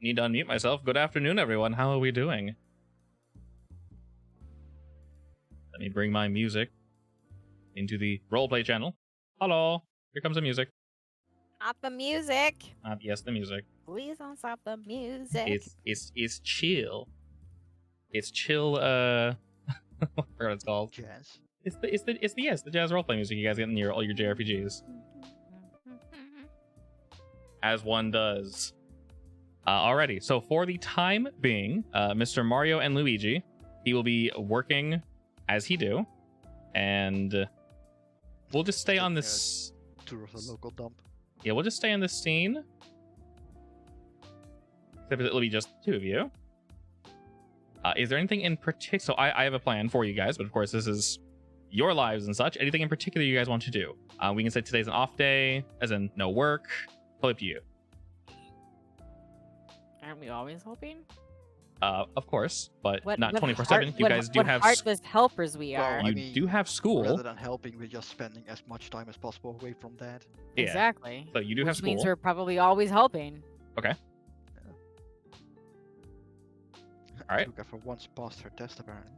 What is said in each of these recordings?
need to unmute myself. Good afternoon, everyone. How are we doing? Let me bring my music into the roleplay channel. Hello. Here comes the music. Stop the music. Yes, the music. Please don't stop the music. It's chill. It's chill. I forgot what it's called. Jazz. It's the jazz roleplay music you guys get in all your JRPGs. As one does. Alrighty, so for the time being, Mr. Mario and Luigi, he will be working as he do, and we'll just stay on this. Tour of the local dump. Yeah, we'll just stay on this scene. Except it'll be just two of you. Is there anything in particular? So I have a plan for you guys, but of course this is your lives and such. Anything in particular you guys want to do? We can say today's an off day, as in no work. Totally up to you. Aren't we always hoping? Of course, but not what 24/7. You guys do have heartless helpers we are. Well, you do have school. Rather than helping, we're just spending as much time as possible away from that. Yeah. Exactly. So you do have Which means school. we're probably always helping. Okay. All right. Luca for once passed her test apparently.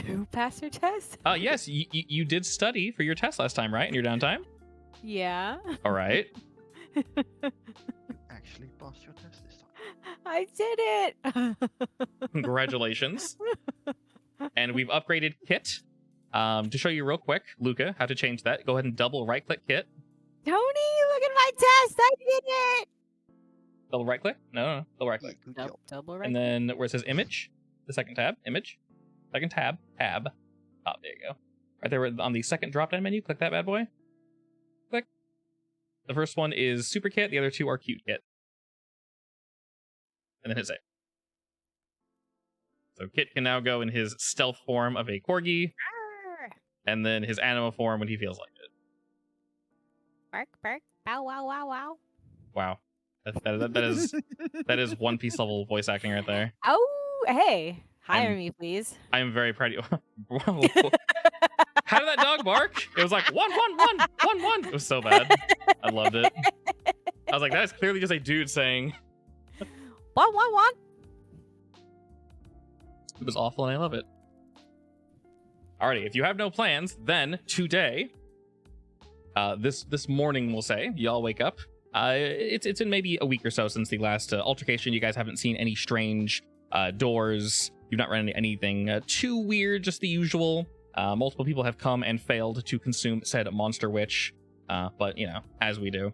Who passed her test? Yes, you did study for your test last time, right? In your downtime. Yeah. All right. You actually passed your test this time. I did it. Congratulations. And we've upgraded Kit. To show you real quick, Luca, how to change that. Go ahead and double right-click Kit. Tony, look at my test. I did it. Double right-click? No. Double right-click. Good job. Double right. And then where it says Image, the second tab, Image. Second tab, Tab. Oh, there you go. Right there on the second drop-down menu, click that bad boy. Click. The first one is Super Kit. The other two are Cute Kit. And then hit save. So Kit can now go in his stealth form of a corgi, and then his anima form when he feels like it. Bark, bark. Bow, wow, wow, wow. Wow. That is One Piece level voice acting right there. Oh, hey. Hire me, please. I am very proud of you. How did that dog bark? It was like, one. It was so bad. I loved it. I was like, that is clearly just a dude saying. One. It was awful and I love it. Alrighty, if you have no plans, then today, this morning we'll say, y'all wake up. It's in maybe a week or so since the last altercation. You guys haven't seen any strange doors. You've not run into anything too weird, just the usual. Multiple people have come and failed to consume said monster witch. But, you know, as we do.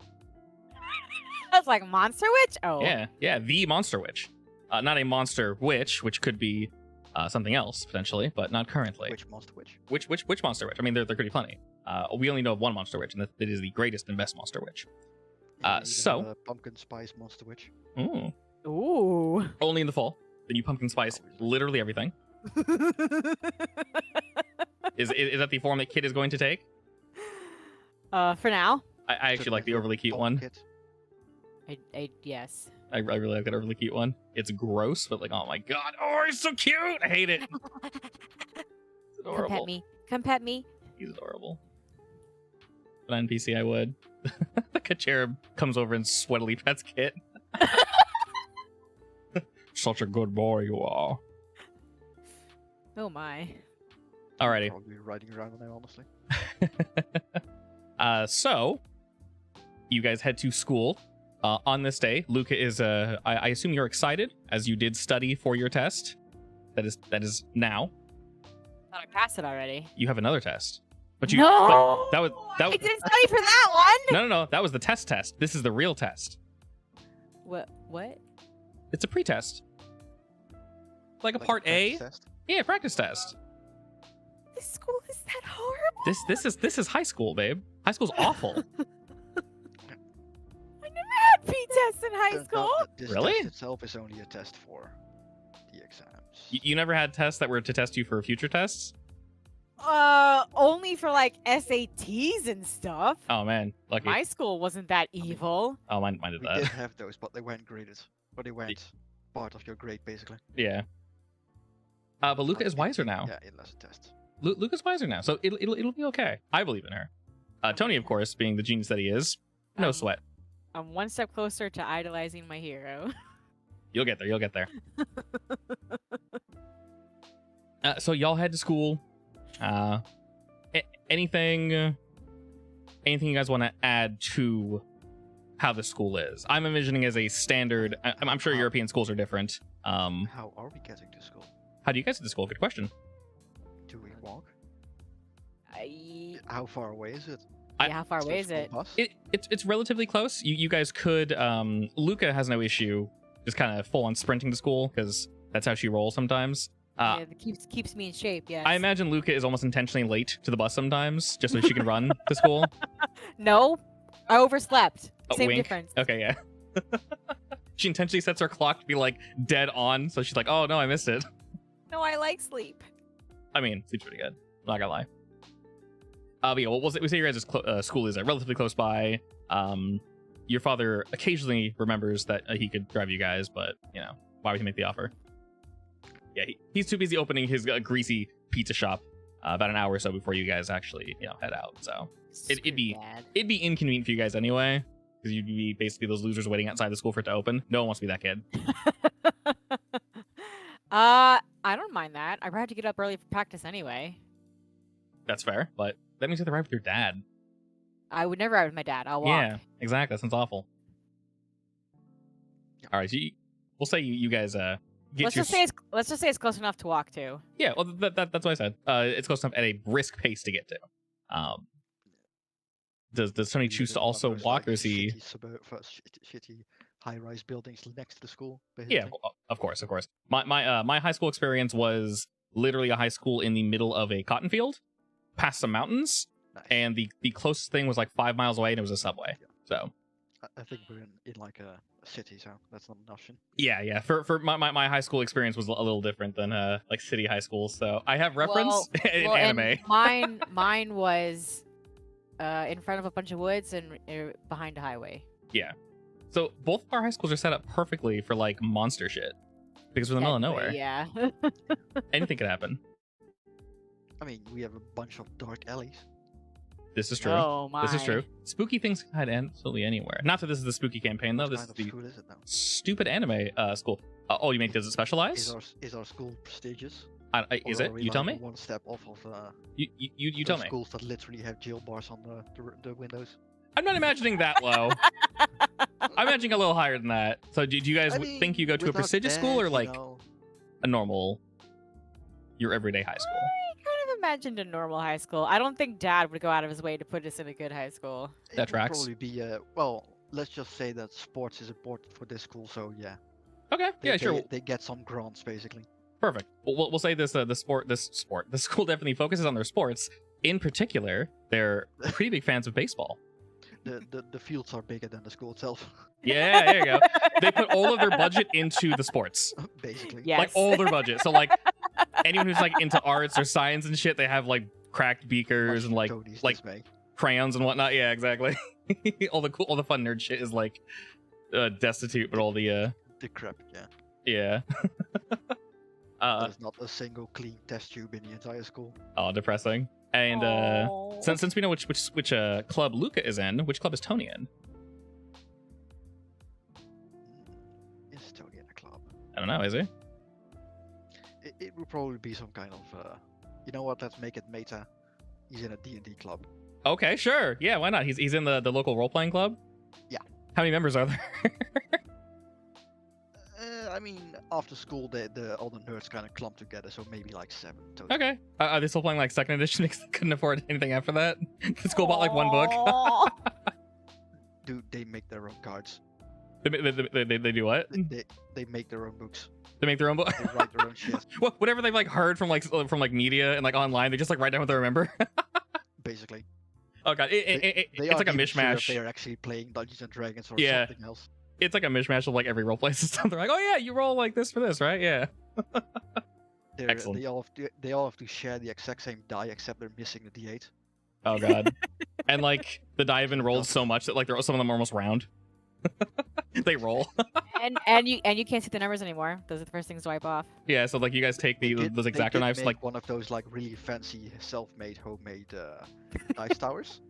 I was like, monster witch? Oh. Yeah, the monster witch. Not a monster witch, which could be something else, potentially, but not currently. Which monster witch? Which monster witch? I mean, there could be plenty. We only know of one monster witch, and that is the greatest and best monster witch. So... pumpkin spice monster witch. Ooh. Only in the fall. Then you pumpkin spice literally everything. Is that the form that Kit is going to take? For now. I actually like the overly cute one. Yes. I really like that overly cute one. It's gross, but like, oh my god. Oh, he's so cute! I hate it. It's adorable. Come pet me. He's adorable. But on NPC, I would. Like a cherub comes over and sweatily pets Kit. Such a good boy you are. Oh my. Alrighty. Probably riding around on that, honestly. So you guys head to school. On this day, Luca is I assume you're excited as you did study for your test. That is now. Thought I passed it already. You have another test. But you No! but that I didn't study for that one. No. That was the test. This is the real test. What? It's a pre-test. Like a part A. Test? Yeah, practice test. This school is that horrible. This is high school, babe. High school's awful. I never had pre-tests in high Turns out school. that this Really? test itself is only a test for the exams. You never had tests that were to test you for future tests? Only for like SATs and stuff. Oh man, lucky. My school wasn't that evil. Oh, mine did We that. did have those, but they weren't graded. Or they weren't part of your grade, basically. Yeah. But Luca is wiser now. Yeah, unless a test. Luca's wiser now, so it'll be okay. I believe in her. Tony, of course, being the genius that he is, no sweat. I'm one step closer to idolizing my hero. You'll get there. You'll get there. So y'all head to school. Anything you guys want to add to how the school is? I'm envisioning as a standard. I'm sure European schools are different. How are we getting to school? How do you guys get to school? Good question. Do we walk? Yeah, How far away is it? how far away is School it? bus? It's relatively close. You guys could. Luca has no issue just kind of full on sprinting to school because that's how she rolls sometimes. Yeah, it keeps me in shape. Yes. I imagine Luca is almost intentionally late to the bus sometimes just so she can run to school. No, I overslept. Same Wink. difference. Okay, yeah. She intentionally sets her clock to be like dead on, so she's like, "Oh no, I missed it." No, I like sleep. I mean, sleep's pretty good. Not gonna lie. But yeah, we say your guys' school is relatively close by. Your father occasionally remembers that he could drive you guys, but you know, why would he make the offer? Yeah, he's too busy opening his greasy pizza shop about an hour or so before you guys actually, head out. So it'd be inconvenient for you guys anyway, because you'd be basically those losers waiting outside the school for it to open. No one wants to be that kid. I don't mind that. I had to get up early for practice anyway. That's fair, but that means you have to ride with your dad. I would never ride with my dad. I'll walk. Yeah, exactly. That sounds awful. All right, so we'll say you guys Let's just say it's close enough to walk to. Yeah, well, that's what I said. It's close enough at a brisk pace to get to. Does Tony choose to also walk, or is he? Shitty high-rise buildings next to the school. Basically. Yeah, well, of course. My high school experience was literally a high school in the middle of a cotton field, past some mountains, Nice. and the closest thing was like 5 miles away, and it was a subway. Yeah. So. I think we're in like a city, so that's not an option. Yeah. For my high school experience was a little different than like city high schools. So I have reference in anime. And mine was in front of a bunch of woods and behind a highway. Yeah. So both our high schools are set up perfectly for like monster shit because we're in the middle of nowhere. Yeah. Anything could happen. I mean, we have a bunch of dark alleys. This is true. Oh my. This is true. Spooky things can hide absolutely anywhere. Not that this is the spooky campaign though. What This kind is of the school is it now? stupid anime school. Oh, you mean does it specialize? Is our school prestigious? Is Or it? are we, You tell like, me. One step off of You tell those me. schools that literally have jail bars on the windows. I'm not imagining that low. I'm imagining a little higher than that. So do you guys I mean, think you go to a without prestigious that, school or you like know, a normal, your everyday high school? I kind of imagined a normal high school. I don't think Dad would go out of his way to put us in a good high school. it That would tracks. probably be well. Let's just say that sports is important for this school, so yeah. Okay. Yeah, sure. They get some grants basically. Perfect. We'll say this. The school definitely focuses on their sports. In particular, they're pretty big fans of baseball. The fields are bigger than the school itself, Yeah, there you go. They put all of their budget into the sports. basically. Yes. Like all their budget. So like anyone who's like into arts or science and shit, they have like cracked beakers and like Tony's like dismay. crayons and whatnot. Yeah, exactly. all the fun nerd shit is like destitute, but all the The crap, yeah. yeah. There's not a single clean test tube in the entire school. Oh, depressing. And Aw. since we know which club Luca is in, which club is Tony in? Is Tony in a club? I don't know. Is he? It will probably be some kind of. You know what? Let's make it meta. He's in a D&D club. Okay, sure. Yeah, why not? He's in the local role playing club. Yeah. How many members are there? I mean, after school, all the nerds kind of clump together, so maybe like 7 total. Okay. Are they still playing like second edition because they couldn't afford anything after that? The school bought like one book. Aw. Dude, they make their own cards. They do what? They make their own books. They make their own book. They write their own shit, Whatever they've like heard from like media and like online, they just like write down what they remember. basically. Oh god, They it's like a aren't even sure if mishmash. they are actually playing Dungeons and Dragons or Yeah. something else. It's like a mishmash of like every roleplay system. They're like, oh yeah, you roll like this for this, right? Yeah. Excellent. They all have to share the exact same die, except they're missing the D8. Oh god. And like the die have been rolled so much that like some of them are almost round. They roll. and you can't see the numbers anymore. Those are the first things to wipe off. Yeah, so like you guys take those They exacto did knives make like one of those like really fancy self-made homemade dice towers,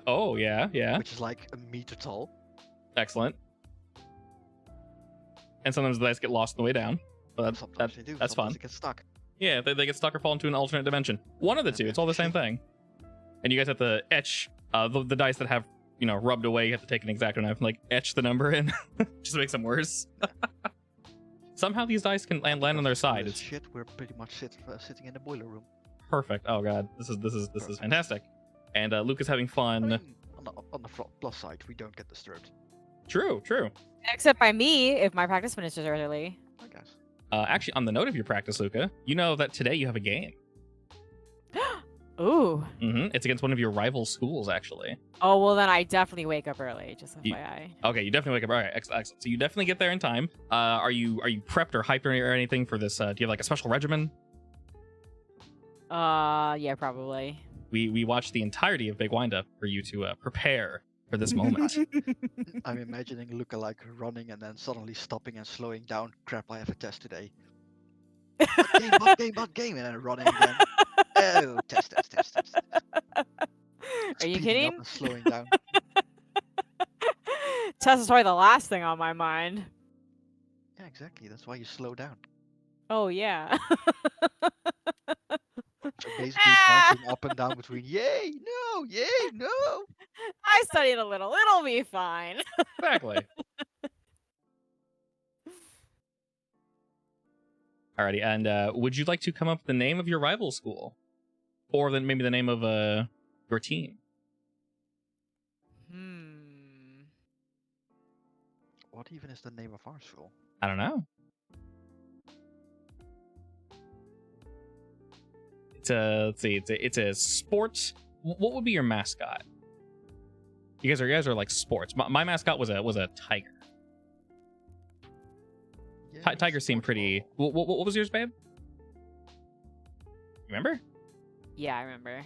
oh yeah, which is like a meter tall. Excellent. And sometimes the dice get lost on the way down. But Sometimes they do. that's Sometimes fun. they get stuck. Yeah, they get stuck or fall into an alternate dimension. One of the two. It's all the same thing. And you guys have to etch the dice that have, rubbed away. You have to take an X-Acto knife and like etch the number in, just makes them worse. Somehow these dice can land on their side. It's shit. We're pretty much sitting in the boiler room. perfect. Oh god, this is fantastic. And Luke is having fun. I mean, on the plus side, we don't get disturbed. True. Except by me, if my practice finishes early. I guess. Actually, on the note of your practice, Luca, you know that today you have a game. Ooh. It's against one of your rival schools, actually. Oh, well, then I definitely wake up early, just FYI. Okay, you definitely wake up. All right, excellent. So you definitely get there in time. Are you prepped or hyped or anything for this? Do you have like a special regimen? Yeah, probably. We watched the entirety of Big Windup for you to prepare for this moment. I'm imagining Luca like running and then suddenly stopping and slowing down. Crap, I have a test today. Bot game, and then running again. Oh, test. Are you Speeding kidding? up and slowing down. Test is probably the last thing on my mind. Yeah, exactly. That's why you slow down. Oh, yeah. So basically bouncing up and down between yay, no. I studied a little. It'll be fine. Exactly. Alrighty, and would you like to come up with the name of your rival school? Or then maybe the name of your team? What even is the name of our school? I don't know. Let's see, it's a sport. What would be your mascot? You guys are like sports. My mascot was a tiger. Yeah, Tiger seemed pretty. What was yours, babe? Remember? Yeah, I remember.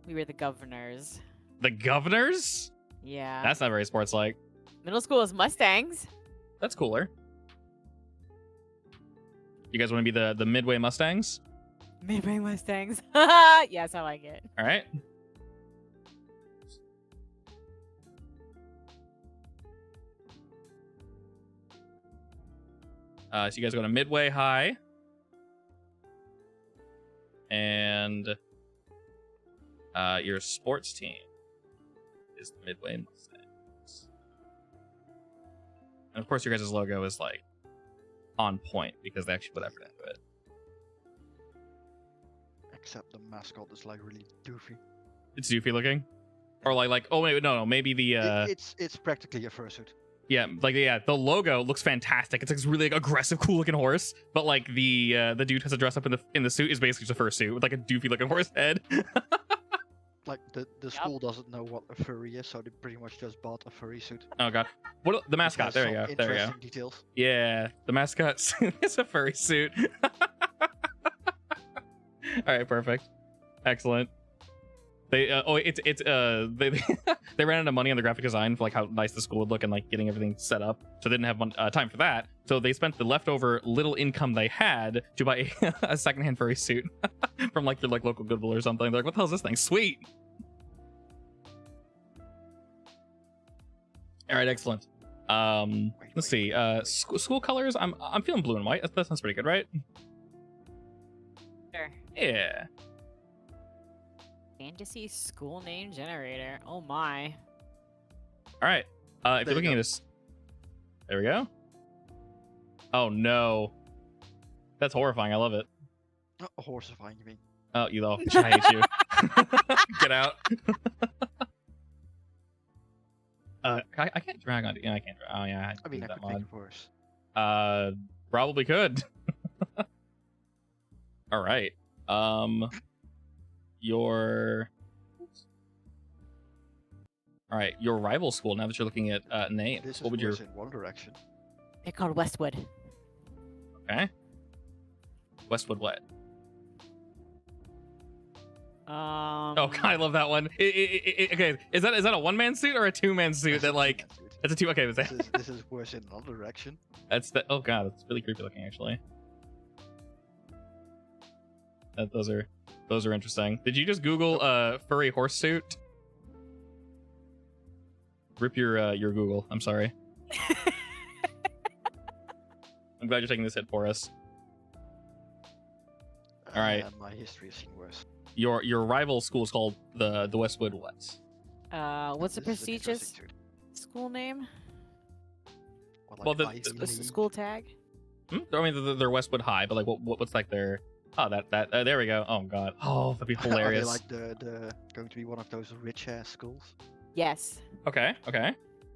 We were the governors. The Governors? Yeah. That's not very sports-like. Middle school is Mustangs. That's cooler. You guys want to be the Midway Mustangs? Midway Mustangs. Yes, I like it. All right. So you guys go to Midway High. And your sports team is the Midway Mustangs. And of course your guys' logo is like on point because they actually put effort into it. Except the mascot is like really doofy. It's doofy looking? Or like oh wait, no, maybe the It's practically a fursuit. yeah, the logo looks fantastic. It's like this really aggressive, cool looking horse, but like the dude has to dress up in the suit is basically just a fursuit with like a doofy looking horse head. Like the school doesn't know what a furry is, so they pretty much just bought a furry suit. Oh god. What the Which mascot? has There you some go. There we go. interesting details. Yeah, the mascot is a furry suit. All right, perfect. Excellent. They they ran out of money on the graphic design for like how nice the school would look and like getting everything set up, so they didn't have time for that. So they spent the leftover little income they had to buy a secondhand furry suit from like your local Goodwill or something. They're like, what the hell is this thing? Sweet. All right, excellent. Let's see. School colors. I'm feeling blue and white. That sounds pretty good, right? Sure. Yeah. Fantasy school name generator. Oh my. All right. If There you're you looking go. at this, there we go. Oh no, that's horrifying. I love it. Oh, horsifying, you mean? Oh, you though. I hate you. Get out. I can't drag on. Yeah, I can't. Oh yeah. I mean, I that could make mod. it worse. Probably could. All right. Your. All right, your rival school. Now that you're looking at names, This is what would your worse in one direction. They're called Westwood. okay? Westwood what? Oh god, I love that one. Okay, is that a one-man suit or a two-man suit? This That is like two-man suit. it's a two. Okay, was that? This is worse in another direction. That's the. Oh god, that's really creepy looking actually. Those are interesting. Did you just Google furry horse suit? Rip your Google. I'm sorry. I'm glad you're taking this hit for us. All right. My history has seen worse. Your rival school is called the Westwood what? What's the This is an interesting prestigious dude. school name? Or Well, like the- Ivy The League. school tag? I mean, they're Westwood High, but like, what's like their? Oh, that there we go. Oh god. Oh, that'd be Are they hilarious. like the going to be one of those rich ass schools? Yes. Okay.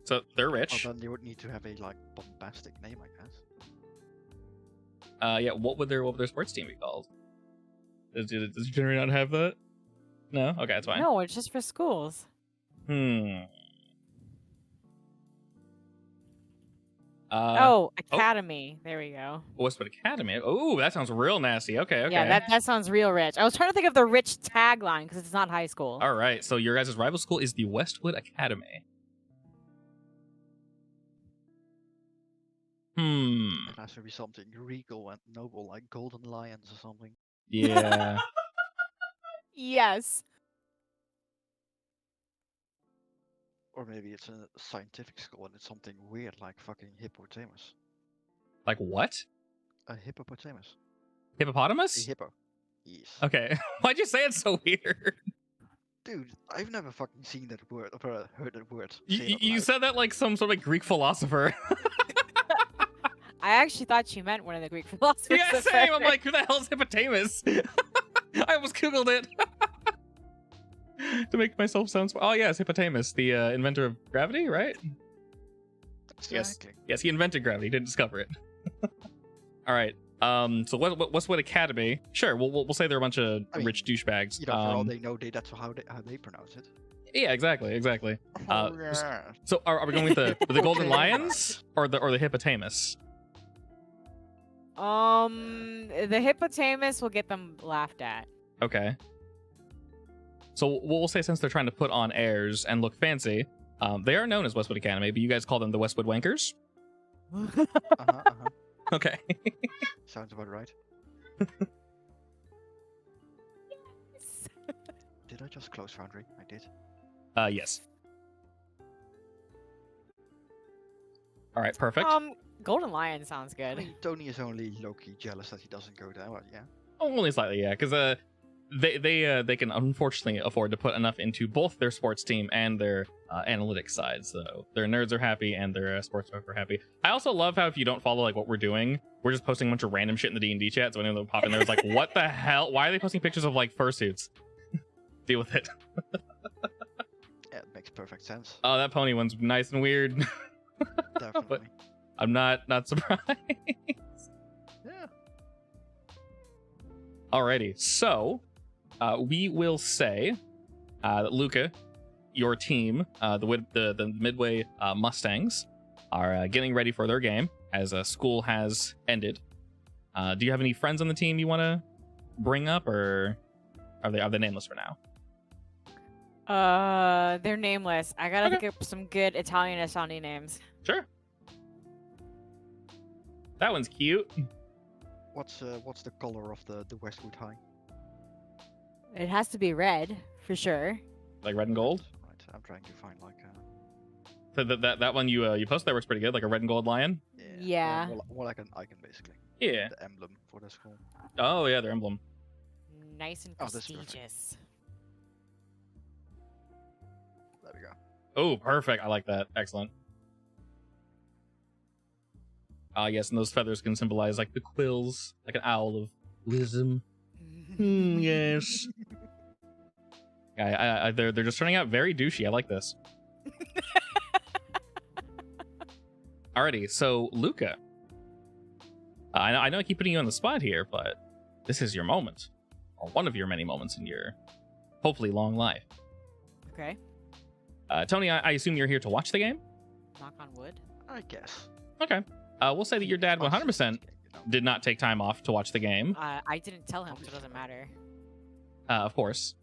So they're Well, rich. then they would need to have a like bombastic name, I guess. Yeah. What would their sports team be called? Does your generator not have that? No. Okay, that's fine. No, it's just for schools. Academy. There we go. Westwood Academy. Oh, that sounds real nasty. Okay. Yeah, that sounds real rich. I was trying to think of the rich tagline because it's not high school. All right. So your guys' rival school is the Westwood Academy. It has to be something regal and noble, like Golden Lions or something. Yeah. Yes. Or maybe it's a scientific school and it's something weird, like fucking hippopotamus. Like what? A hippopotamus. A Hippopotamus? hippo. Yes. Okay. Why'd you say it so weird? Dude, I've never fucking seen that word or heard that word. You said that like some sort of Greek philosopher. I actually thought you meant one of the Greek philosophers. Yeah, at same. I'm first. like, who the hell's hippopotamus? I almost googled it to make myself sound. Oh yes, hippopotamus, the inventor of gravity, right? Exactly. Yes, he invented gravity. He didn't discover it. All right. So Westwood Academy? Sure. We'll say they're a bunch of I mean, rich douchebags. You know, for all they know, that's how they pronounce it. Yeah, exactly. Oh, yeah. So are we going with the Golden Lions or the hippopotamus? The hippopotamus will get them laughed at. Okay. So we'll say since they're trying to put on airs and look fancy, they are known as Westwood Academy, but you guys call them the Westwood Wankers? Okay. Sounds about right. Did I just close Foundry? I did. Yes. All right, perfect. Golden Lion sounds I good. mean, Tony is only low-key jealous that he doesn't go there, but yeah. Only slightly, yeah, because they can unfortunately afford to put enough into both their sports team and their analytics side. So their nerds are happy and their sports folk are happy. I also love how if you don't follow like what we're doing, we're just posting a bunch of random shit in the D&D chat. So anyone that pop in there is like, what the hell? Why are they posting pictures of like fursuits? Deal with it. Yeah, it makes perfect sense. Oh, that pony one's nice and weird. Definitely. I'm not surprised. Yeah. Alrighty, so we will say that Luca, your team, the Midway Mustangs, are getting ready for their game as school has ended. Do you have any friends on the team you want to bring up, or are they nameless for now? They're nameless. I gotta think of some good Italian sounding names. Sure. That one's cute. What's the color of the Westwood High? It has to be red for sure. Like red and gold. Right, I'm trying to find like So that one you posted that works pretty good, like a red and gold lion. Yeah. More like an icon basically. Yeah. The emblem for the school. Oh yeah, their emblem. Nice and Oh, that's perfect. prestigious. There we go. Oh, perfect. I like that. Excellent. Yes, and those feathers can symbolize like the quills, like an owl of wisdom. Yes. They're just turning out very douchey. I like this. Alrighty, so Luca. I know I keep putting you on the spot here, but this is your moment, or one of your many moments in your hopefully long life. Okay. Tony, I assume you're here to watch the game? Knock on wood. I guess. Okay. We'll say that your dad 100% did not take time off to watch the game. I didn't tell him, so it doesn't matter. Of course.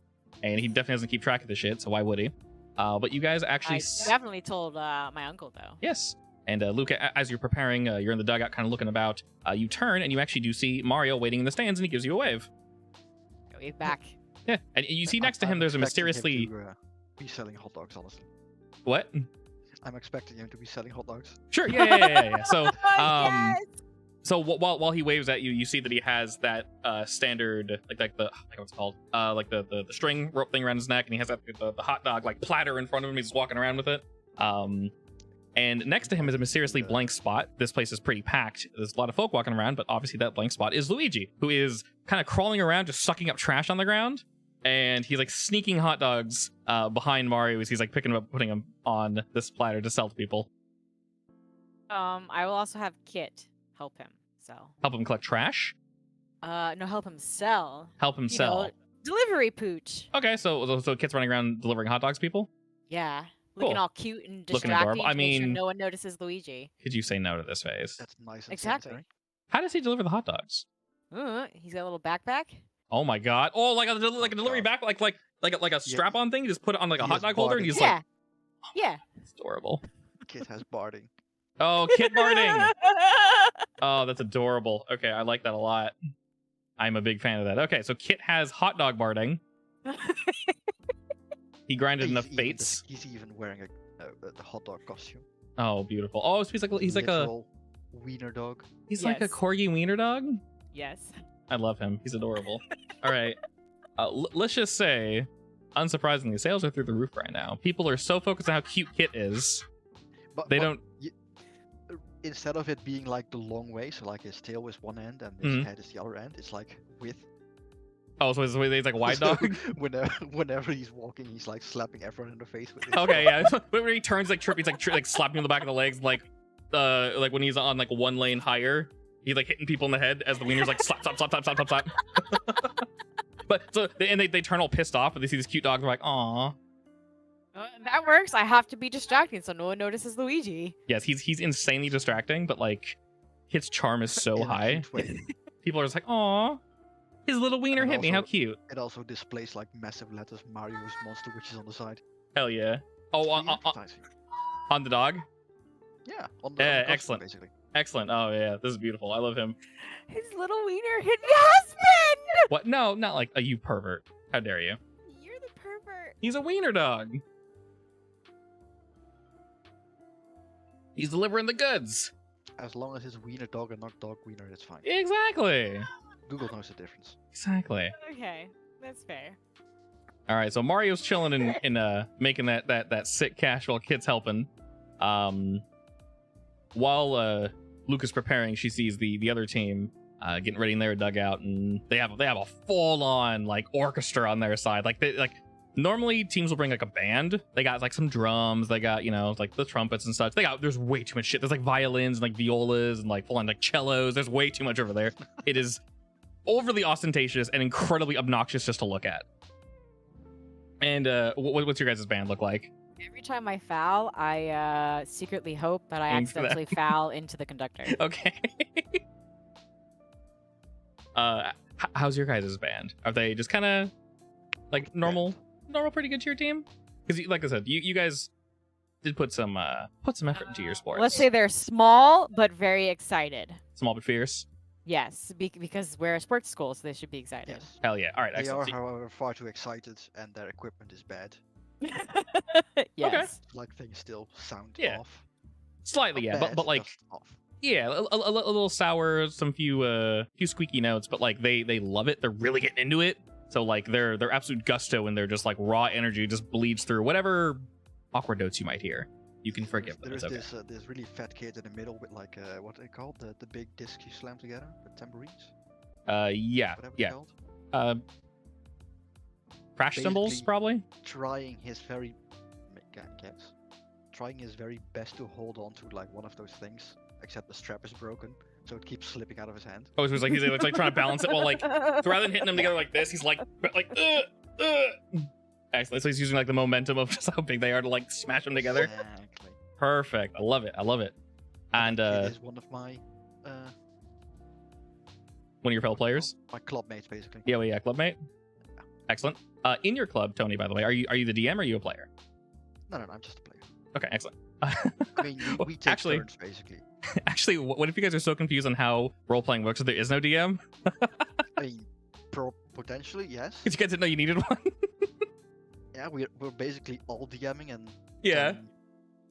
And he definitely doesn't keep track of the shit, so why would he? But you guys actually... I definitely told my uncle, though. Yes. And Luca, as you're preparing, you're in the dugout kind of looking about, you turn and you actually do see Mario waiting in the stands and he gives you a wave. Wave back. Yeah. And you see next to him there's a I'm expecting mysteriously... him to, be selling hot dogs, honestly. What? I'm expecting him to be selling hot dogs. Sure. Yeah. So Yes! so while he waves at you, you see that he has that standard like the what's it called like the string rope thing around his neck, and he has that the hot dog like platter in front of him. He's just walking around with it. And next to him is a mysteriously blank spot. This place is pretty packed. There's a lot of folk walking around, but obviously that blank spot is Luigi, who is kind of crawling around, just sucking up trash on the ground. And he's like sneaking hot dogs behind Mario as he's like picking them up, putting them on this platter to sell to people. I will also have Kit help him sell. Help him collect trash. No, help him sell. Help him You sell. know, delivery pooch. Okay, so Kit's running around delivering hot dogs to people. Yeah. Cool. Looking all cute and Looking distracting adorable. I to make sure mean- no one notices Luigi. Could you say no to this phase? That's nice. And Exactly. sensory. How does he deliver the hot dogs? He's got a little backpack. Oh my god! Oh, like a delivery back, like a strap-on thing. You just put it on like a He hot is dog holder, and barding. he's Yeah. like, Yeah. it's adorable. Kid has barding. Oh, Kit barding. Oh, that's adorable. Okay, I like that a lot. I'm a big fan of that. Okay, so Kit has hot dog barding. He grinded enough baits. He's even wearing the hot dog costume. Oh, beautiful. Oh, so he's like a Literal wiener dog. like a Yes. corgi wiener dog. Yes. I love him. He's adorable. All right. Let's just say, unsurprisingly, sales are through the roof right now. People are so focused on how cute Kit is. But They don't. Instead of it being like the long way, so like his tail is one end and his Mhm. head is the other end, it's like width. Oh, so he's like a wide So dog. whenever he's walking, he's like slapping everyone in the face with it. Okay, yeah. But when he turns like trippy, he's like slapping him in the back of the legs, like when he's on like one lane higher, he's like hitting people in the head as the wiener's like slap. But so they turn all pissed off, and they see this cute dog. They're like, "Aw." That works. I have to be distracting so no one notices Luigi. Yes, he's insanely distracting, but like his charm is so In a high. cute way. People are just like, "Aw, his little wiener And hit me. How also- cute." It also displays like massive letters Mario's monster, which is on the side. Hell yeah. Oh, Free on advertising. the dog. Yeah, on the Yeah, costume, excellent. basically. Excellent. Oh yeah, this is beautiful. I love him. His little wiener hit my husband! What? No, not like a you pervert. How dare you? You're the pervert. He's a wiener dog. He's delivering the goods. As long as it's wiener dog and not dog wiener, it's fine. Exactly. Google knows the difference. Exactly. Okay, that's fair. All right, so Mario's chilling in making that sick cash while Kit's helping. While Luca's preparing, she sees the other team getting ready in their dugout, and they have a full on like orchestra on their side. Like normally teams will bring like a band. They got like some drums. They got like the trumpets and such. There's way too much shit. There's like violins and like violas and like full on like cellos. There's way too much over there. It is overly ostentatious and incredibly obnoxious just to look at. And what's your guys' band look like? Every time I foul, I secretly hope that I Aim for that. accidentally foul into the conductor. Okay. How's your guys' band? Are they just kind of like normal, pretty good to your team? Because like I said, you guys did put some effort into your sports. Let's say they're small but very excited. Small but fierce. Yes, because we're a sports school, so they should be excited. Yes. Hell yeah! All right, They are, excellent. however, far too excited, and their equipment is bad. Yes. Like things still sound Yeah. off. Slightly, Not yeah, bad, but like just off. yeah, a little sour, some few squeaky notes, but like they love it. They're really getting into it. So like their absolute gusto and their just like raw energy just bleeds through whatever awkward notes you might hear. You can forgive them. There's It's okay. this really fat kid in the middle with like what they call the big disc you slam together, the tambourines, Yeah, whatever yeah. they're called. Crash cymbals, Basically- probably. Trying his very best to hold on to like one of those things, except the strap is broken, so it keeps slipping out of his hand. Oh, he's like trying to balance it while like so rather than hitting them together like this, he's like. Excellent. So he's using like the momentum of just how big they are to like smash them together. Exactly. Perfect. I love it. I love it. And It is one of my one of your fellow players. my club mates basically. Yeah, well, yeah, clubmate. Excellent. In your club, Tony, by the way, are you the DM or are you a player? No, I'm just a player. Okay, excellent. I mean, we take Actually- turns basically. Actually, what if you guys are so confused on how role playing works that there is no DM? I mean, potentially yes. Because you guys didn't know you needed one. Yeah, we're basically all DMing and Yeah. then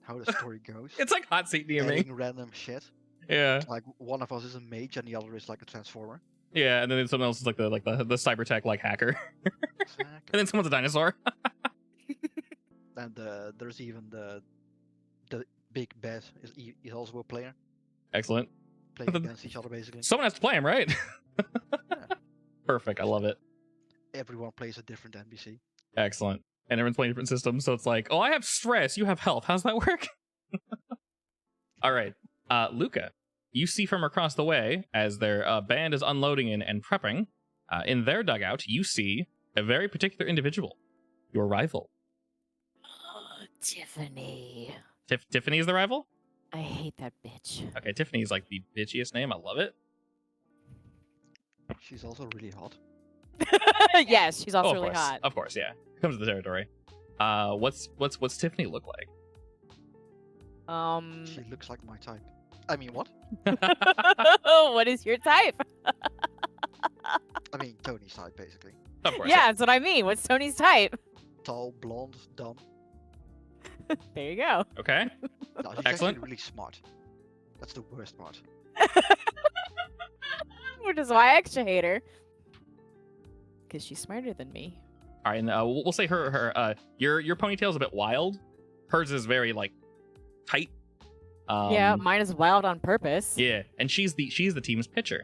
how the story goes. It's like hot seat DMing. Adding random shit. Yeah, Like one of us is a mage and the other is like a transformer. yeah, and then someone else is like the cyber tech like hacker, Exactly. and then someone's a dinosaur. And there's even the big bad is also a player Excellent. playing against each other basically. Someone has to play him, right? Yeah. Perfect. I love it. Everyone plays a different NPC. Excellent. And everyone's playing different systems, so it's like, oh, I have stress, you have health. How's that work? All right, Luca, you see from across the way as their band is unloading and prepping. In their dugout, you see a very particular individual, your rival. Oh, Tiffany. Tiffany is the rival? I hate that bitch. Okay, Tiffany is like the bitchiest name. I love it. She's also really hot. Yes, she's also of really course. hot. Of course, yeah. Comes with the territory. What's Tiffany look like? She looks like my type. I mean, what? What is your type? I mean, Tony's type basically. Of course. Yeah, that's what I mean. What's Tony's type? Tall, blonde, dumb. There you go. Okay. No, she's Excellent. actually really smart. That's the worst part. Which is why I extra hate her. Because she's smarter than me. All right, and we'll say your ponytail's a bit wild. Hers is very like tight. Yeah, mine is wild on purpose. Yeah, and she's the team's pitcher.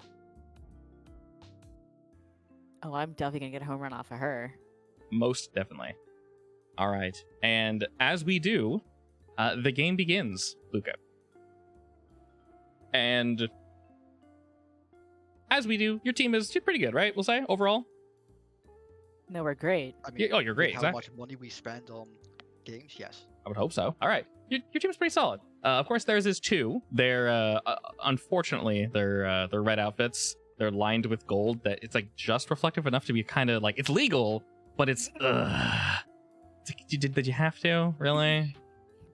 Oh, I'm definitely gonna get a home run off of her. Most definitely. All right, and as we do, the game begins, Luca. And as we do, your team is pretty good, right? We'll say overall. No, we're great. I mean, Oh, you're great. How Exactly. much money we spend on games? Yes. I would hope so. All right, your team's pretty solid. Of course, theirs is too. They're unfortunately their red outfits. They're lined with gold that it's like just reflective enough to be kind of like it's legal, but it's. Did you have to really?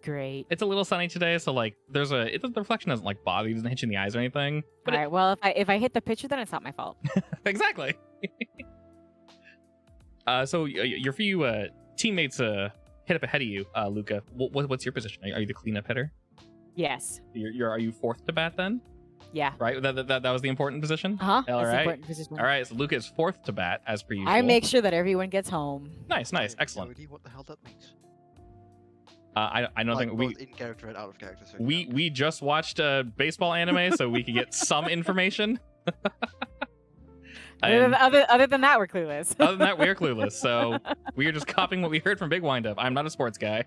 Great. It's a little sunny today, so like the reflection doesn't like bother you, doesn't hit you in the eyes or anything. But All right. Well, if I hit the picture, then it's not my fault. exactly. So your few teammates hit up ahead of you, Luca. What's your position? Are you the cleanup hitter? Yes. Are you fourth to bat then? Yeah. Right. That was the important position. All All That's the right. important position. All right. So Luca is fourth to bat as per usual. I make sure that everyone gets home. Nice. I have no Excellent. idea what the hell that means. I don't Like, think we. both in character and out of character. So We just watched a baseball anime, so we could get some information. And Other than that, we're clueless. other than that, we're clueless. So we are just copying what we heard from Big Wind Up. I'm not a sports guy.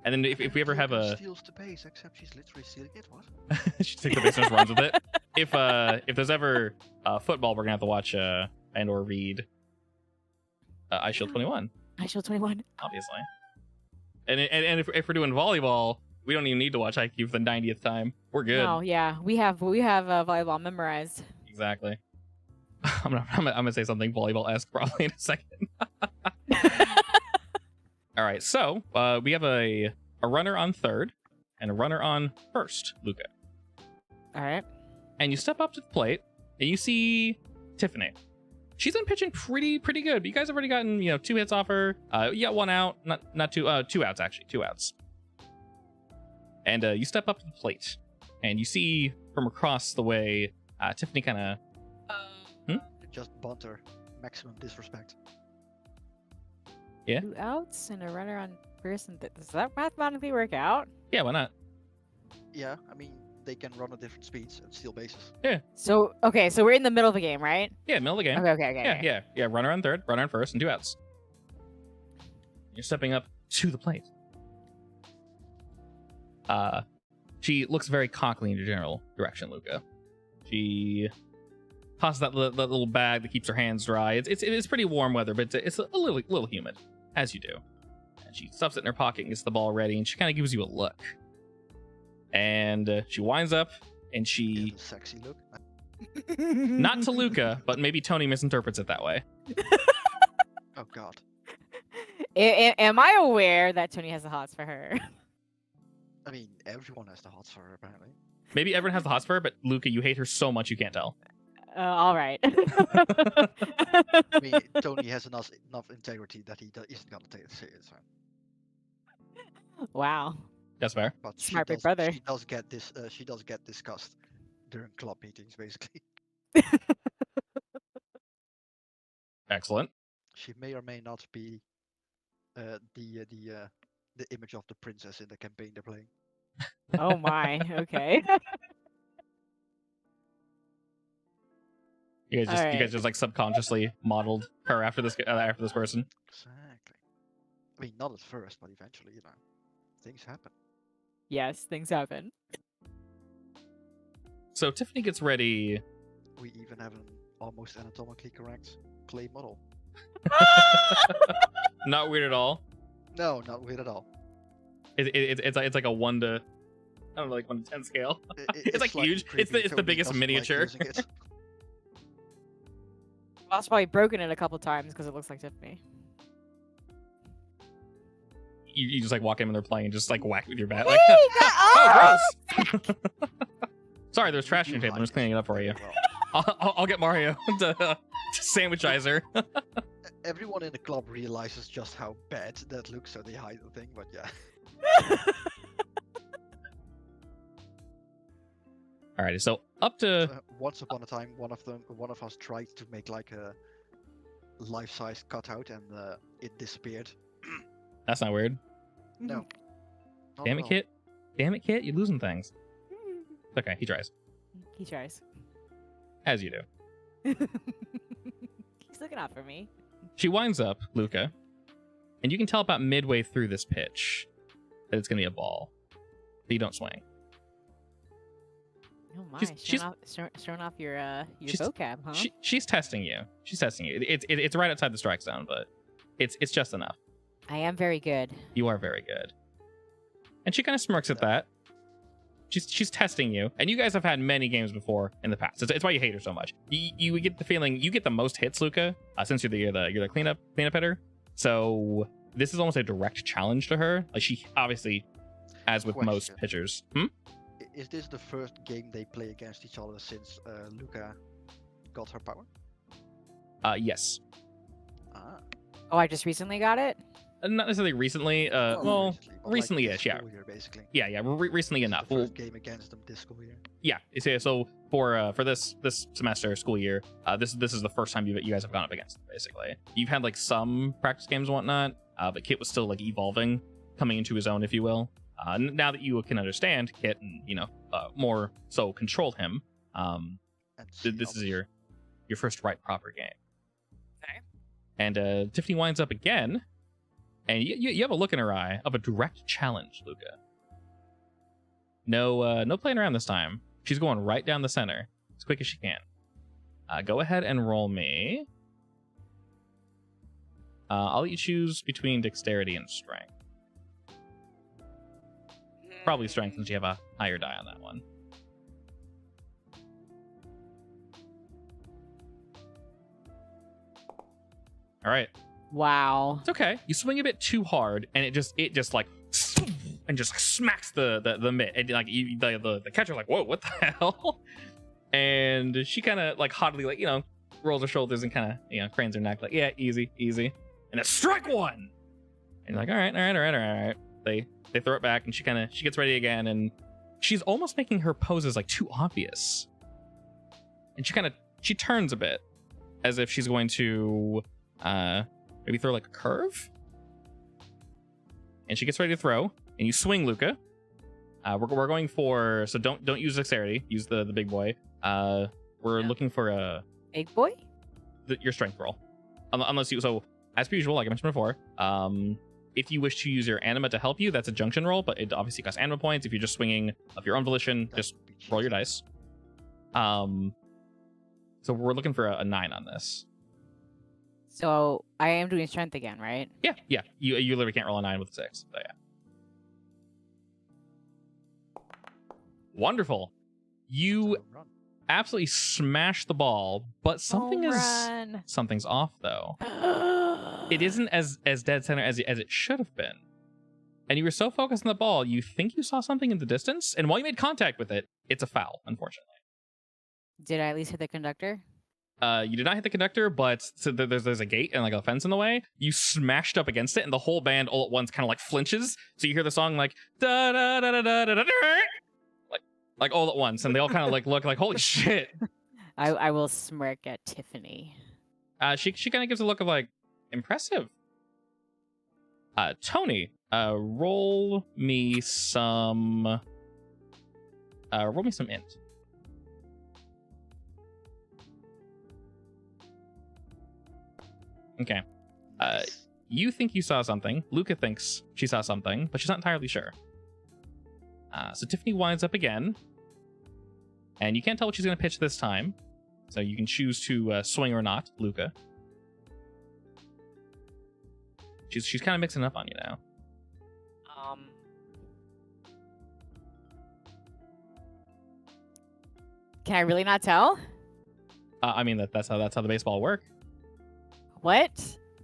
And then if we ever have a, steals the base, except she's literally stealing it. What? she takes the base and just runs with it. If there's ever football, we're gonna have to watch and or read I Shield 21, I Shield 21. obviously. And if we're doing volleyball, we don't even need to watch IQ for the 90th time. We're good. No, yeah, we have volleyball memorized. Exactly. I'm gonna say something volleyball-esque probably in a second. All right, so we have a runner on third and a runner on first, Luca. All right. And you step up to the plate and you see Tiffany. She's been pitching pretty good. But you guys have already gotten 2 hits off her. You got 1 out, not 2 outs actually, 2 outs. And you step up to the plate and you see from across the way Tiffany kind of. Just bunter. Maximum disrespect. Yeah. 2 outs and a runner on first. And does that mathematically work out? Yeah, why not? Yeah, I mean, they can run at different speeds and steal bases. So okay, so we're in the middle of the game, right? Yeah, middle of the game. Okay. Yeah. Runner on third, runner on first, and 2 outs. You're stepping up to the plate. She looks very cockly in your general direction, Luca. She tosses that little bag that keeps her hands dry. It's pretty warm weather, but it's a little humid, as you do. And she stuffs it in her pocket and gets the ball ready, and she kind of gives you a look. And she winds up, and Is she it a sexy look? not to Luca, but maybe Tony misinterprets it that way. Oh god. Am I aware that Tony has the hots for her? I mean, everyone has the hots for her apparently. Maybe everyone has the hots for her, but Luca, you hate her so much you can't tell. All right. I mean, Tony has enough integrity that he isn't gonna take it serious. Wow. That's fair. But Smart big brother. She does get this. She does get discussed during club meetings, basically. Excellent. She may or may not be the image of the princess in the campaign they're playing. Oh my. Okay. You guys Alright. just like subconsciously modeled her after this person. Exactly. I mean, not at first, but eventually, things happen. Yes, things happen. So Tiffany gets ready. We even have an almost anatomically correct clay model. Not weird at all. No, not weird at all. It's like a 1 to, I don't know, like 1 to 10 scale. It's like slightly huge. It's creepy. the Tony biggest doesn't like miniature. using it. Well, it's probably broken it a couple times because it looks like Tiffany. You just like walk in when they're playing and just like whack it with your bat. Like, Whee! oh, gross. Sorry, there's trash on your You table. I'm just hide cleaning it up for you. very well. I'll get Mario to sandwichize her. Everyone in the club realizes just how bad that looks, so they hide the thing. But yeah, Alrighty, so up to once upon a time, one of us tried to make like a life-size cutout, and it disappeared. that's not weird. No. Not Damn at it, all. Kit. Damn it, Kit. You're losing things. Okay, he tries. He tries. As you do. He's looking out for me. She winds up, Luca, and you can tell about midway through this pitch that it's going to be a ball. But you don't swing. Oh my, She's- showing off your she's- vocab, huh? She's testing you. She's testing you. It's right outside the strike zone, but it's just enough. I am very good. You are very good. And she kind of smirks at that. She's testing you, and you guys have had many games before in the past. It's why you hate her so much. You get the feeling you get the most hits, Luca, since you're the cleanup hitter. So this is almost a direct challenge to her. Like, she obviously, as with most Question. pitchers. Is this the first game they play against each other since Luca got her power? Yes. Ah. Oh, I just recently got it? Not necessarily recently. Well, recently-ish, yeah. Year, basically. Yeah. Recently This is enough. the Well, first game against them this school year. yeah. So for this semester, school year, this is the first time you guys have gone up against them, basically. You've had like some practice games and whatnot, but Kit was still like evolving, coming into his own, if you will. Now that you can understand Kit and more so control him, And see this is others. your first right proper game. Okay. And Tiffany winds up again, and you have a look in her eye of a direct challenge, Luca. No playing around this time. She's going right down the center as quick as she can. Go ahead and roll me. I'll let you choose between dexterity and strength. Probably strength, since you have a higher die on that one. All right. Wow. It's okay. You swing a bit too hard, and it just like and just like smacks the mitt, and like the catcher's like, whoa, what the hell? And she kind of like haughtily rolls her shoulders and kind of cranes her neck like, yeah, easy, and then strike one. And you're like, all right. They throw it back, and she gets ready again, and she's almost making her poses like too obvious. And she turns a bit, as if she's going to maybe throw like a curve. And she gets ready to throw, and you swing, Luca. We're going for, so don't use dexterity, use the big boy. We're looking for Big boy? your strength roll, unless you, so as per usual, like I mentioned before, if you wish to use your anima to help you, that's a junction roll, but it obviously costs anima points. If you're just swinging of your own volition, That just would be roll your cheating. dice. So we're looking for a 9 on this. So I am doing strength again, right? Yeah. You literally can't roll a 9 with a 6. So yeah. Wonderful. You It's a home run. absolutely smash the ball, but something's off though. It isn't as dead center as it should have been. And you were so focused on the ball, you think you saw something in the distance, and while you made contact with it, it's a foul, unfortunately. Did I at least hit the conductor? You did not hit the conductor, but so there's a gate and like a fence in the way. You smashed up against it, and the whole band all at once kind of like flinches. So you hear the song like da da da da da da da, like all at once, and they all kind of like look like holy shit. I will smirk at Tiffany. She kind of gives a look of like impressive. Tony, roll me some int. Okay. Nice. You think you saw something. Luca thinks she saw something, but she's not entirely sure. So Tiffany winds up again. And you can't tell what she's going to pitch this time. So you can choose to swing or not, Luca. She's kind of mixing up on you now. Can I really not tell? I mean, that's how the baseball work. What?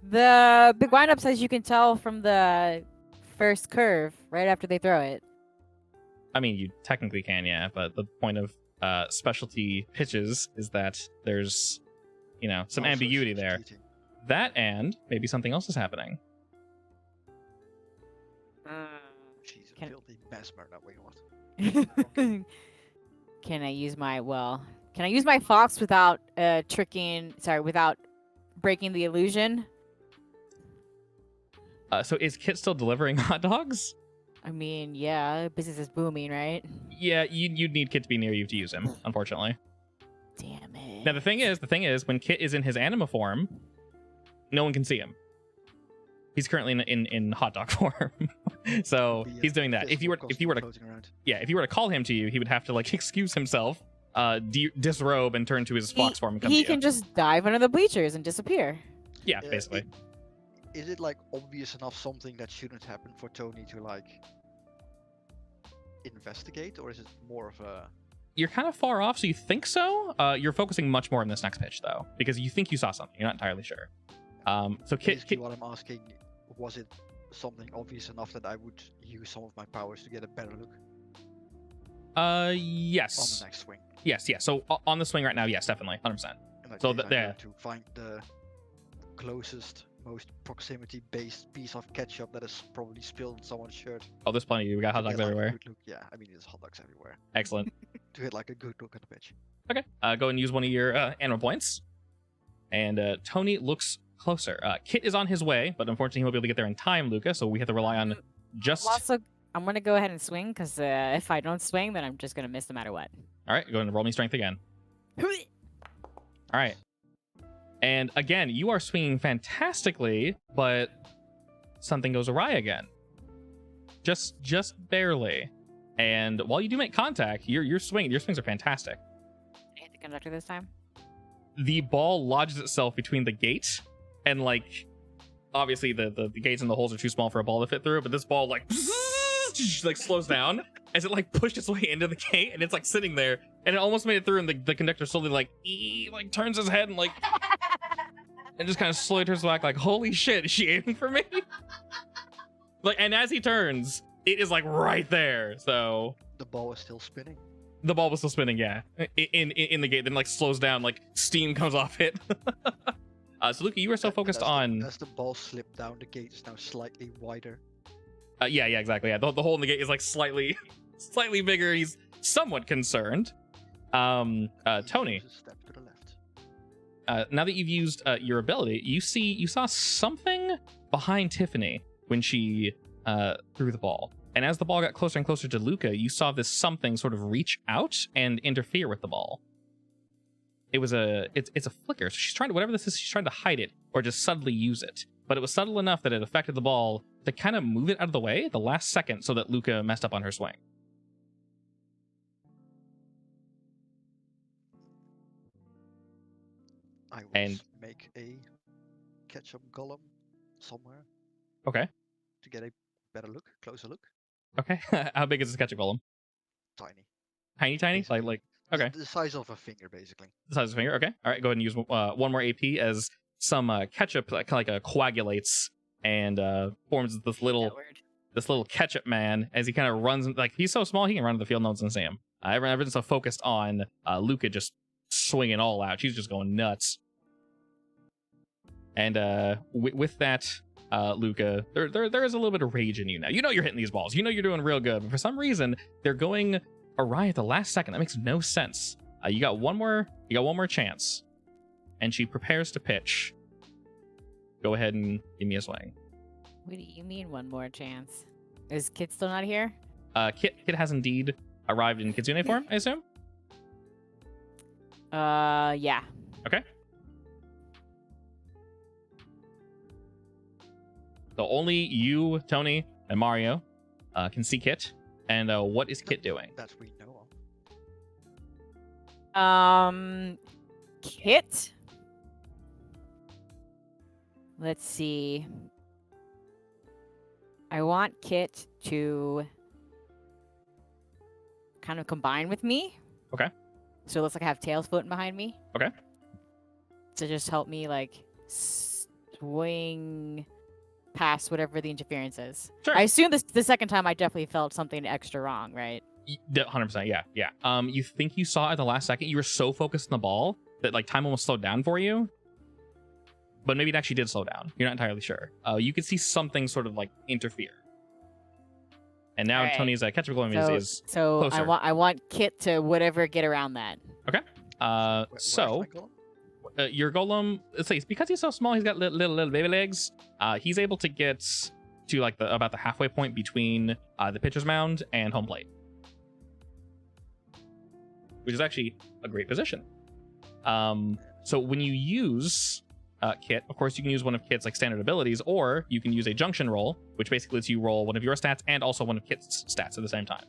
The big windup says you can tell from the first curve right after they throw it. I mean, you technically can, yeah, but the point of specialty pitches is that there's, some Also ambiguity some there. cheating. That and maybe something else is happening. She's a Can- filthy mesmer. No, wait, what? Can I use my fox without without breaking the illusion? So is Kit still delivering hot dogs? I mean, yeah, business is booming, right? Yeah, you'd need Kit to be near you to use him, unfortunately. Damn it. Now the thing is, when Kit is in his anima form, no one can see him. He's currently in hot dog form, so Be a he's doing that. If you were to floating around. if you were to call him to you, he would have to like excuse himself, disrobe, and turn to his fox form and come He to can you. just dive under the bleachers and disappear. Yeah, basically. Is it like obvious enough something that shouldn't happen for Tony to like investigate, or is it more of a? You're kind of far off, so you think so. You're focusing much more on this next pitch though, because you think you saw something. You're not entirely sure. So Kit, Basically, what I'm asking, was it something obvious enough that I would use some of my powers to get a better look on yes, the next swing? yes. So on the swing right now, yes, definitely, 100%. In that So case, that I'm there. going to find the closest, most proximity-based piece of ketchup that is probably spilled on someone's shirt. Oh, there's plenty. We got hot to dogs get, like, a everywhere. good look. Yeah, I mean, there's hot dogs everywhere. Excellent. To get like a good look at the pitch. Okay. Go and use one of your anima points. And Tony looks closer. Kit is on his way, but unfortunately he won't be able to get there in time, Luca. So we have to rely on just. I'm gonna go ahead and swing because if I don't swing, then I'm just gonna miss no matter what. All right. Go ahead and roll me strength again. All right. And again, you are swinging fantastically, but something goes awry again. Just barely. And while you do make contact, your swings are fantastic. I hit the conductor this time. The ball lodges itself between the gate and like obviously the gates and the holes are too small for a ball to fit through, but this ball like slows down as it like pushed its way into the gate, and it's like sitting there, and it almost made it through, and the conductor slowly like turns his head and like and just kind of slowly turns back like, holy shit, is she aiming for me? Like, and as he turns, it is like right there. So The ball is still spinning. the ball was still spinning, yeah, in the gate, then like slows down, like steam comes off it. So Luca, you were so focused on As the ball slipped down, the gate is now slightly wider. yeah, exactly. Yeah, the hole in the gate is like slightly bigger. He's somewhat concerned. Tony, A step to the left. now that you've used your ability, you saw something behind Tiffany when she threw the ball, and as the ball got closer and closer to Luca, you saw this something sort of reach out and interfere with the ball. It's a flicker. So she's trying to, whatever this is, she's trying to hide it or just subtly use it. But it was subtle enough that it affected the ball to kind of move it out of the way the last second so that Luca messed up on her swing. I will And- make a ketchup golem somewhere Okay. to get a better look, closer look. Okay. How big is this ketchup golem? Tiny. Tiny? Basically. Like The- okay. The size of a finger, basically. The size of a finger. Okay. All right. Go ahead and use one more AP as some ketchup kind of coagulates and forms this little ketchup man as he kind of runs. Like, he's so small he can run to the field, no one's gonna see him. Everyone's so focused on Luca just swinging all out. She's just going nuts. And with that, Luca, there is a little bit of rage in you now. You know you're hitting these balls. You know you're doing real good. But for some reason, they're going awry at the last second. That makes no sense. You got one more chance. And she prepares to pitch. Go ahead and give me a swing. What do you mean one more chance? Is Kit still not here? Kit has indeed arrived in Kitsune form, I assume? Yeah. Okay. So only you, Tony, and Mario can see Kit. And what is Kit doing? That we know of. Kit? Let's see. I want Kit to kind of combine with me. Okay. So it looks like I have tails floating behind me. Okay. To just help me, like, swing past whatever the interference is. Sure. I assume the second time I definitely felt something extra wrong, right? 100%, yeah. You think you saw it at the last second. You were so focused on the ball that, like, time almost slowed down for you. But maybe it actually did slow down. You're not entirely sure. You could see something sort of, like, interfere. And now Tony's ketchup glowing is closer. I want Kit to whatever get around that. Okay. Your golem, let's say, because he's so small, he's got little baby legs. He's able to get to like about the halfway point between the pitcher's mound and home plate, which is actually a great position. So when you use Kit, of course, you can use one of Kit's like standard abilities, or you can use a junction roll, which basically lets you roll one of your stats and also one of Kit's stats at the same time.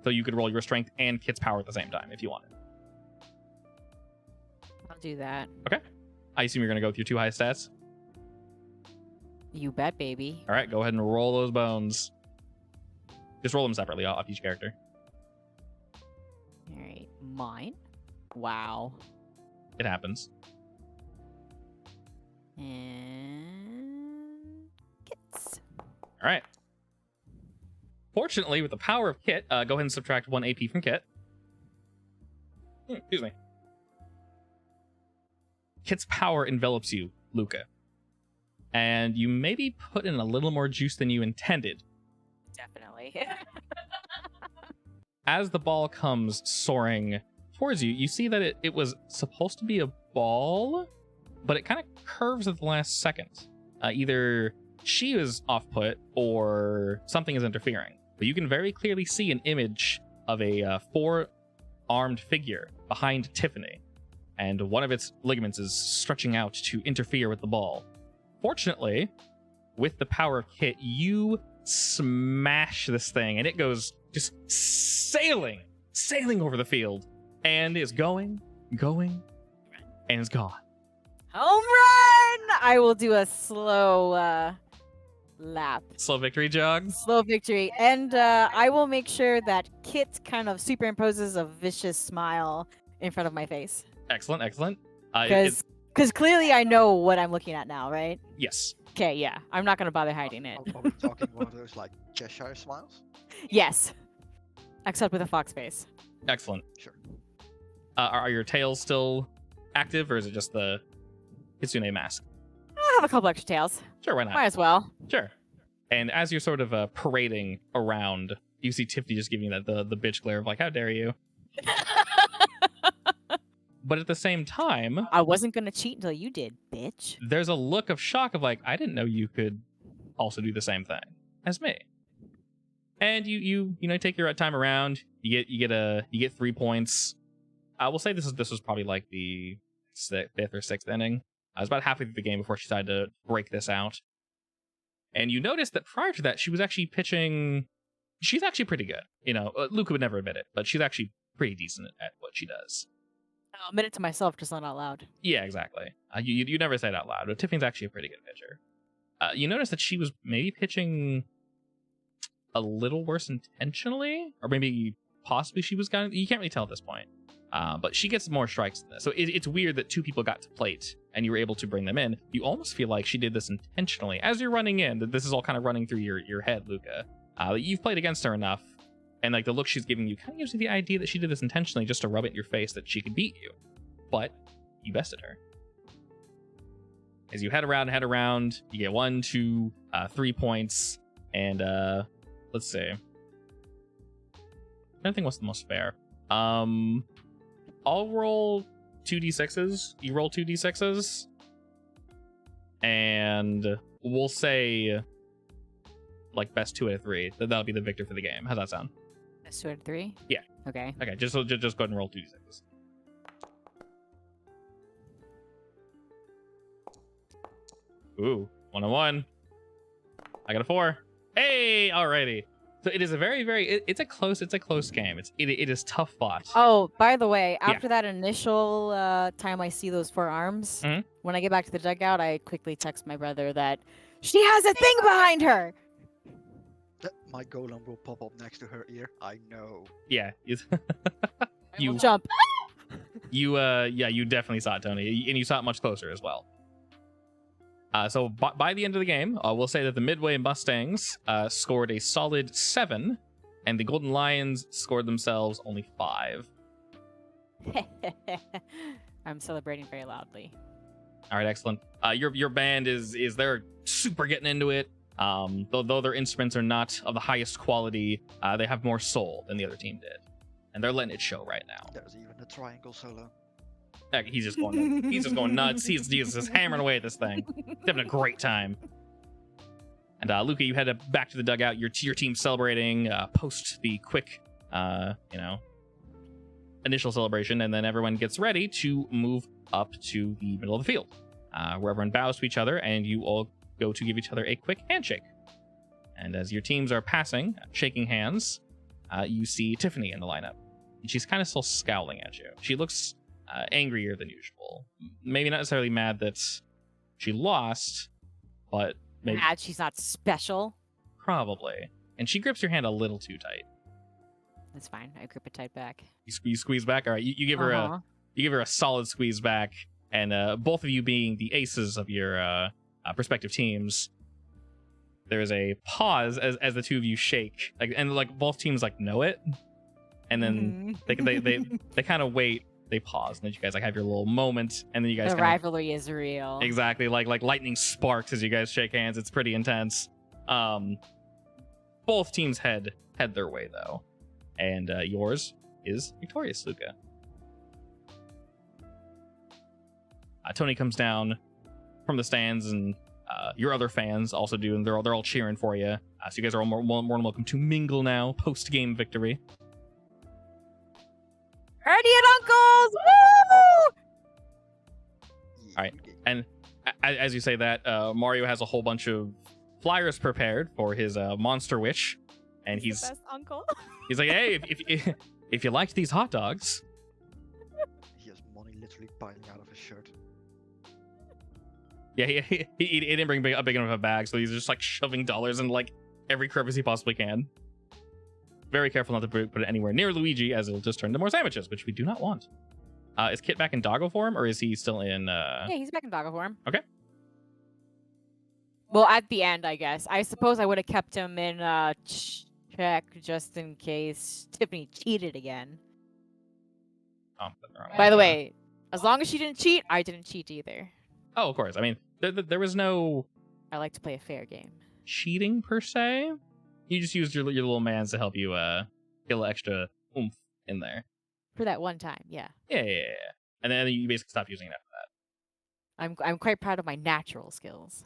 So you could roll your strength and Kit's power at the same time if you wanted. I'll do that. Okay. I assume you're going to go with your 2 highest stats? You bet, baby. All right, go ahead and roll those bones. Just roll them separately off each character. All right. Mine? Wow. It happens. And Kit's. All right. Fortunately, with the power of Kit, go ahead and subtract 1 AP from Kit. Excuse me. Kit's power envelops you, Luca. And you maybe put in a little more juice than you intended. Definitely. As the ball comes soaring towards you, you see that it was supposed to be a ball, but it kind of curves at the last second. Either she is off put or something is interfering. But you can very clearly see an image of a 4-armed figure behind Tiffany, and one of its ligaments is stretching out to interfere with the ball. Fortunately, with the power of Kit, you smash this thing, and it goes just sailing over the field, and is going, and is gone. Home run! I will do a slow lap. Slow victory jog. Slow victory. And I will make sure that Kit kind of superimposes a vicious smile in front of my face. Excellent. Because clearly I know what I'm looking at now, right? Yes. Okay, yeah. I'm not going to bother hiding it. Are we talking one of those, like, Cheshire smiles? Yes. Except with a fox face. Excellent. Sure. Are your tails still active, or is it just the Kitsune mask? I have a couple extra tails. Sure, why not? Might as well. Sure. And as you're sort of parading around, you see Tiffany just giving you the bitch glare of like, how dare you? But at the same time, I wasn't going to cheat until you did, bitch. There's a look of shock of like, I didn't know you could also do the same thing as me. And you take your time around. You get 3 points. I will say this was probably like the 5th or 6th inning. I was about halfway through the game before she decided to break this out. And you notice that prior to that, she was actually pitching. She's actually pretty good. Luca would never admit it, but she's actually pretty decent at what she does. I'll admit it to myself, just not out loud. Yeah, exactly. You never say it out loud, but Tiffany's actually a pretty good pitcher. You notice that she was maybe pitching a little worse intentionally, or maybe possibly she was you can't really tell at this point. But she gets more strikes than this. So it's weird that 2 people got to plate and you were able to bring them in. You almost feel like she did this intentionally. As you're running in, that this is all kind of running through your head, Luca. You've played against her enough And like the look she's giving you kind of gives you the idea that she did this intentionally just to rub it in your face that she could beat you. But you bested her. As you head around, you get 1, 2, 3 points. And let's see. I don't think what's the most fair. I'll roll 2d6s. You roll 2d6s. And we'll say like best 2 out of 3. That'll be the victor for the game. How's that sound? Best 2 out of 3? Yeah. Okay. Okay, just go ahead and roll 2d6s. Ooh, 1 on 1. I got a 4. Hey, alrighty. So it is a it's a close game. It is tough fought. Oh, by the way, Yeah. after that initial time I see those 4 arms, Mhm. when I get back to the dugout, I quickly text my brother that she has a thing behind her. My golem will pop up next to her ear. I know. Yeah. You jump. You definitely saw it, Tony, and you saw it much closer as well. So by the end of the game, we'll say that the Midway Mustangs scored a solid 7, and the Golden Lions scored themselves only 5. I'm celebrating very loudly. All right, excellent. Your band is they're super getting into it. Though their instruments are not of the highest quality, they have more soul than the other team did, and they're letting it show right now. There's even a triangle solo. Heck, he's just going nuts. He's just hammering away at this thing. He's having a great time. And Luca, you head back to the dugout. Your team celebrating post the quick, initial celebration, and then everyone gets ready to move up to the middle of the field, where everyone bows to each other, and you all go to give each other a quick handshake. And as your teams are passing, shaking hands, you see Tiffany in the lineup, and she's kind of still scowling at you. She looks angrier than usual. Maybe not necessarily mad that she lost, but maybe Mad she's not special. probably. And she grips your hand a little too tight. That's fine. I grip it tight back. You squeeze back. All right, you give her a solid squeeze back, and both of you being the aces of your respective teams, there is a pause as the two of you shake, and both teams know it, and then they kind of wait. They pause, and then you guys have your little moment, and then you guys the rivalry is real. Exactly, like lightning sparks as you guys shake hands. It's pretty intense. Both teams head their way though, and yours is victorious, Luca. Tony comes down from the stands, and your other fans also do, and they're all cheering for you. So you guys are all more than welcome to mingle now post game victory. Ernie and Uncles! Woo! All right, and as you say that, Mario has a whole bunch of flyers prepared for his monster wish, and he's the best uncle. He's like, hey, if you liked these hot dogs, He has money literally piling out of his shirt. yeah, he didn't bring a big enough a bag, so he's just shoving dollars in every crevice he possibly can. Very careful not to put it anywhere near Luigi, as it'll just turn to more sandwiches, which we do not want. Is Kit back in doggo form, or is he still in? Yeah, he's back in doggo form. Okay. Well, at the end, I guess. I suppose I would have kept him in check just in case Tiffany cheated again. By the way, as long as she didn't cheat, I didn't cheat either. Oh, of course. I mean, there was no I like to play a fair game. cheating per se. You just used your little mans to help you get a little extra oomph in there. For that one time, yeah. Yeah. And then you basically stopped using it after that. I'm quite proud of my natural skills.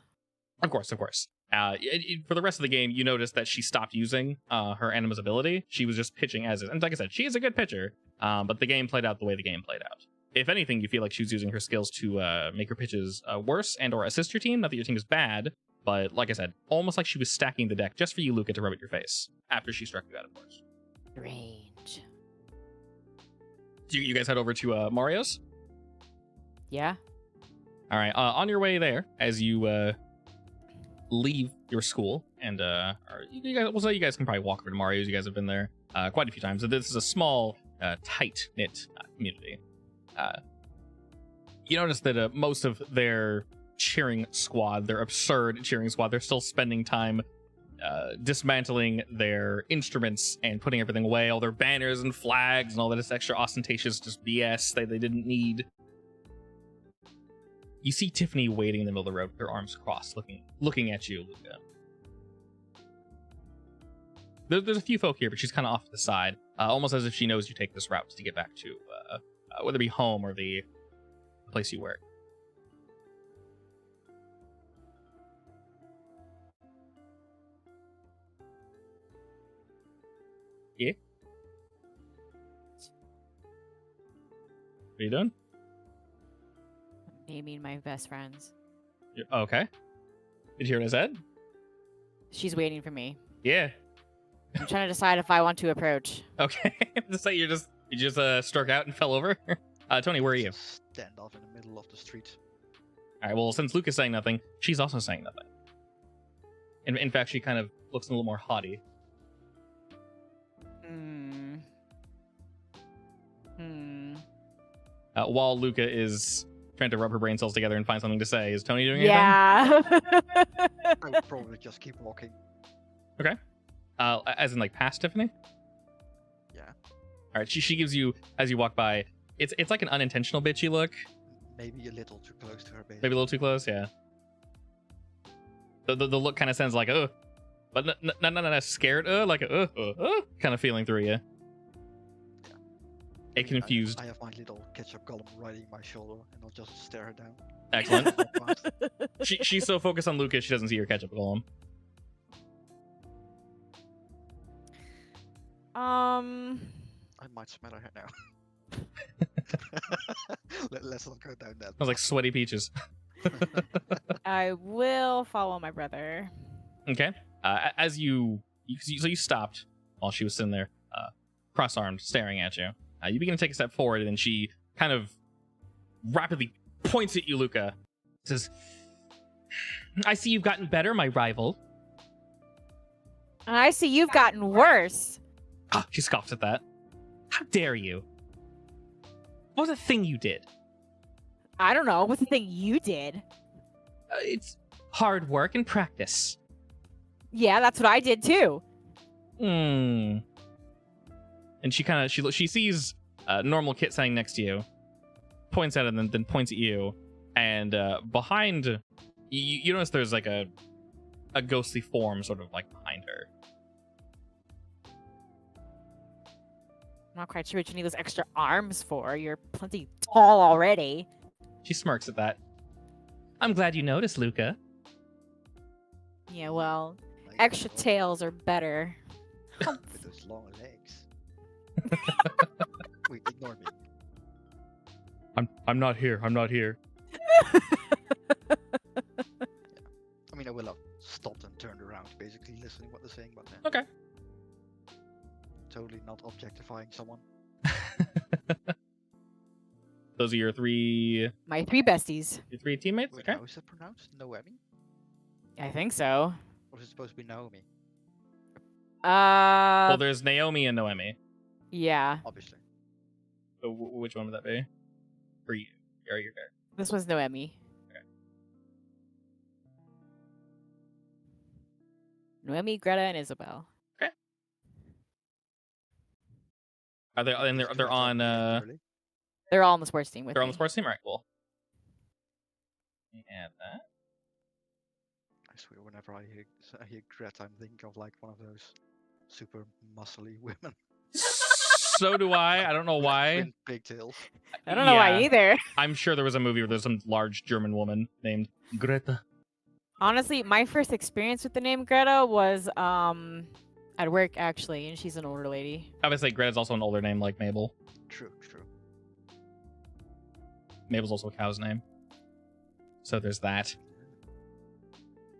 Of course. For the rest of the game, you notice that she stopped using her Anima's ability. She was just pitching as is. And like I said, she is a good pitcher, but the game played out the way the game played out. If anything, you feel like she was using her skills to make her pitches worse and or assist your team. Not that your team is bad, but like I said, almost like she was stacking the deck just for you, Luca, to rub at your face after she struck you out, of course. Range. So you guys head over to Mario's? Yeah? All right. On your way there, as you leave your school, and we'll say you guys can probably walk over to Mario's. You guys have been there quite a few times. So this is a small, tight-knit community. You notice that most of their cheering squad, their absurd cheering squad, they're still spending time dismantling their instruments and putting everything away, all their banners and flags and all that extra ostentatious just BS they didn't need. You see Tiffany waiting in the middle of the road with her arms crossed, looking at you, Luca. There's a few folk here, but she's kind of off to the side, almost as if she knows you take this route to get back to whether it be home or the place you work. Yeah? What are you doing? Naming my best friends. Okay. Did you hear what I said? She's waiting for me. Yeah. I'm trying to decide if I want to approach. Okay. Just like you just struck out and fell over. Tony, where are you? Stand off in the middle of the street. All right. Well, since Luke is saying nothing, she's also saying nothing. In fact, she kind of looks a little more haughty. While Luca is trying to rub her brain cells together and find something to say, is Tony doing anything? Yeah. I would probably just keep walking. Okay. As in, like, past Tiffany? Yeah. All right. She gives you, as you walk by, it's like an unintentional bitchy look. Maybe a little too close to her base. Maybe a little too close, yeah. The look kind of sounds like, but not scared, like a kind of feeling through you. Yeah. Confused. I have my little ketchup golem riding my shoulder, and I'll just stare her down. Excellent. She's so focused on Lucas, she doesn't see your ketchup golem. I might smell her now. Let's not go down that. Sounds like sweaty peaches. I will follow my brother. Okay. As you stopped while she was sitting there, cross-armed, staring at you. You begin to take a step forward, and she kind of rapidly points at you, Luca. Says, "I see you've gotten better, my rival." And I see you've gotten worse. She scoffs at that. How dare you? What was the thing you did? I don't know. What's the thing you did? It's hard work and practice. Yeah, that's what I did too. And she sees normal Kit standing next to you, points at it, and then points at you, and behind you notice there's like a ghostly form sort of like behind her. I'm not quite sure what you need those extra arms for. You're plenty tall already. She smirks at that. I'm glad you noticed, Luca. Yeah, well, Like, extra tails are better. with those long legs. Wait, ignore me. I'm not here. I'm not here. I mean, I will have stopped and turned around, basically listening what they're saying, but Okay. totally not objectifying someone. Those are your three My three besties. teammates? Wait, Okay. how is that pronounced? Noemi? I think so. Or is it supposed to be Naomi? Well, there's Naomi and Noemi. Yeah. Obviously. So which one would that be? For you. Or your character? This was Noemi. Okay. Noemi, Greta, and Isabel. Are they? And they're on. They're all on the sports team with They're on me. the sports team. All right, cool. Add that. I swear, whenever I hear Greta, I'm thinking of like one of those super muscly women. So do I. I don't know why. Twin pigtails. I don't know why Yeah. either. I'm sure there was a movie where there's some large German woman named Greta. Honestly, my first experience with the name Greta was at work actually, and she's an older lady. Obviously, Greta's also an older name like Mabel. True. Mabel's also a cow's name. So there's that.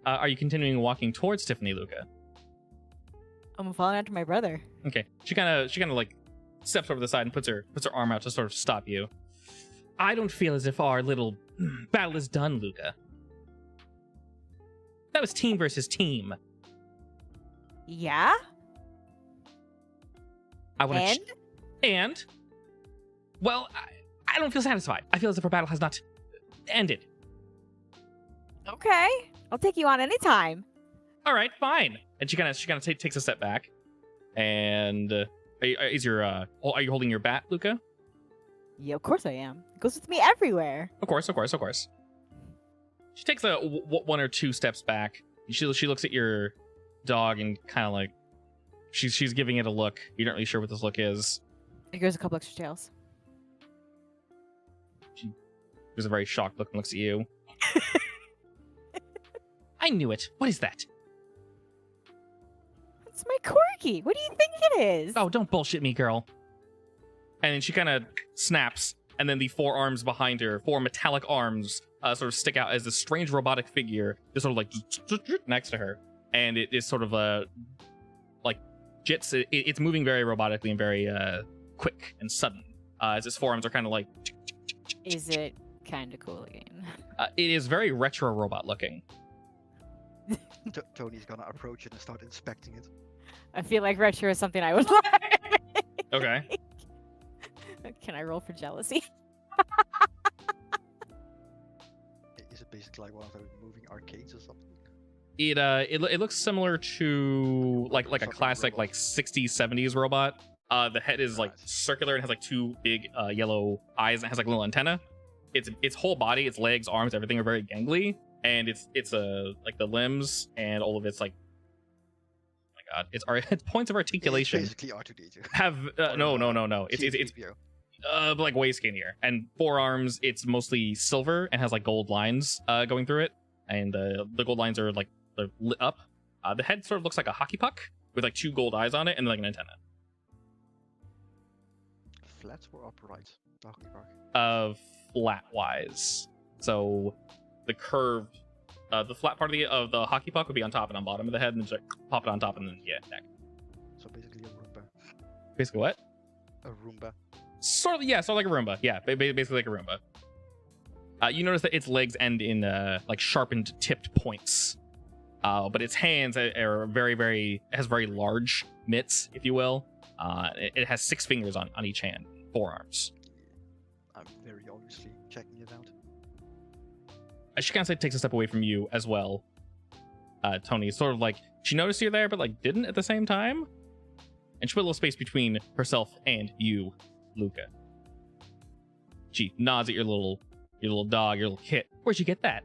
Are you continuing walking towards Tiffany, Luca? I'm following after my brother. Okay. She kind of like steps over the side and puts her arm out to sort of stop you. I don't feel as if our little battle is done, Luca. That was team versus team. Yeah? I want And? And? Well, I don't feel satisfied. I feel as if our battle has not ended. Okay. I'll take you on anytime. All right, fine. And she kind of takes a step back. And are you holding your bat, Luca? Yeah, of course I am. It goes with me everywhere. Of course. She takes one or two steps back. She looks at your dog and kind of like she's giving it a look. You're not really sure what this look is. It goes a couple extra tails. She gives a very shocked look and looks at you. I knew it. What is that? It's my corgi. What do you think it is? Oh, don't bullshit me, girl. And then she kind of snaps, and then the four arms behind her, four metallic arms, sort of stick out as this strange robotic figure is sort of like next to her. And it is sort of like jits. It's moving very robotically and very quick and sudden. As its forearms are kind of like. Is it kind of cool again? It is very retro robot looking. Tony's gonna approach it and start inspecting it. I feel like retro is something I would like. Okay. Can I roll for jealousy? Is it basically like one of those moving arcades or something? It looks similar to like a Something classic robot. like 60s 70s robot. The head is like Nice. circular and has like two big yellow eyes and has like a little antenna. Its whole body, its legs, arms, everything are very gangly, and it's like the limbs and all of its like, oh my god, its points of articulation It's basically R2D2. have no. It's C-3PO. like way skinnier, and forearms it's mostly silver and has like gold lines going through it, and the gold lines are like they're lit up. The head sort of looks like a hockey puck with like two gold eyes on it and like an antenna. Flat or upright? Hockey puck. Flat wise, so the curved the flat part of the hockey puck would be on top and on bottom of the head, and then just like, pop it on top and then neck. So basically a Roomba. Basically what? A Roomba. Sort of like a Roomba. Yeah, basically like a Roomba. You notice that its legs end in like sharpened tipped points, but its hands are very has very large mitts, if you will. It has 6 fingers on each hand, forearms. I'm very obviously checking it out. She kind of takes a step away from you as well, Tony. Sort of like she noticed you're there, but like didn't at the same time, and she put a little space between herself and you, Luca. She nods at your little dog, your little kit. Where'd you get that?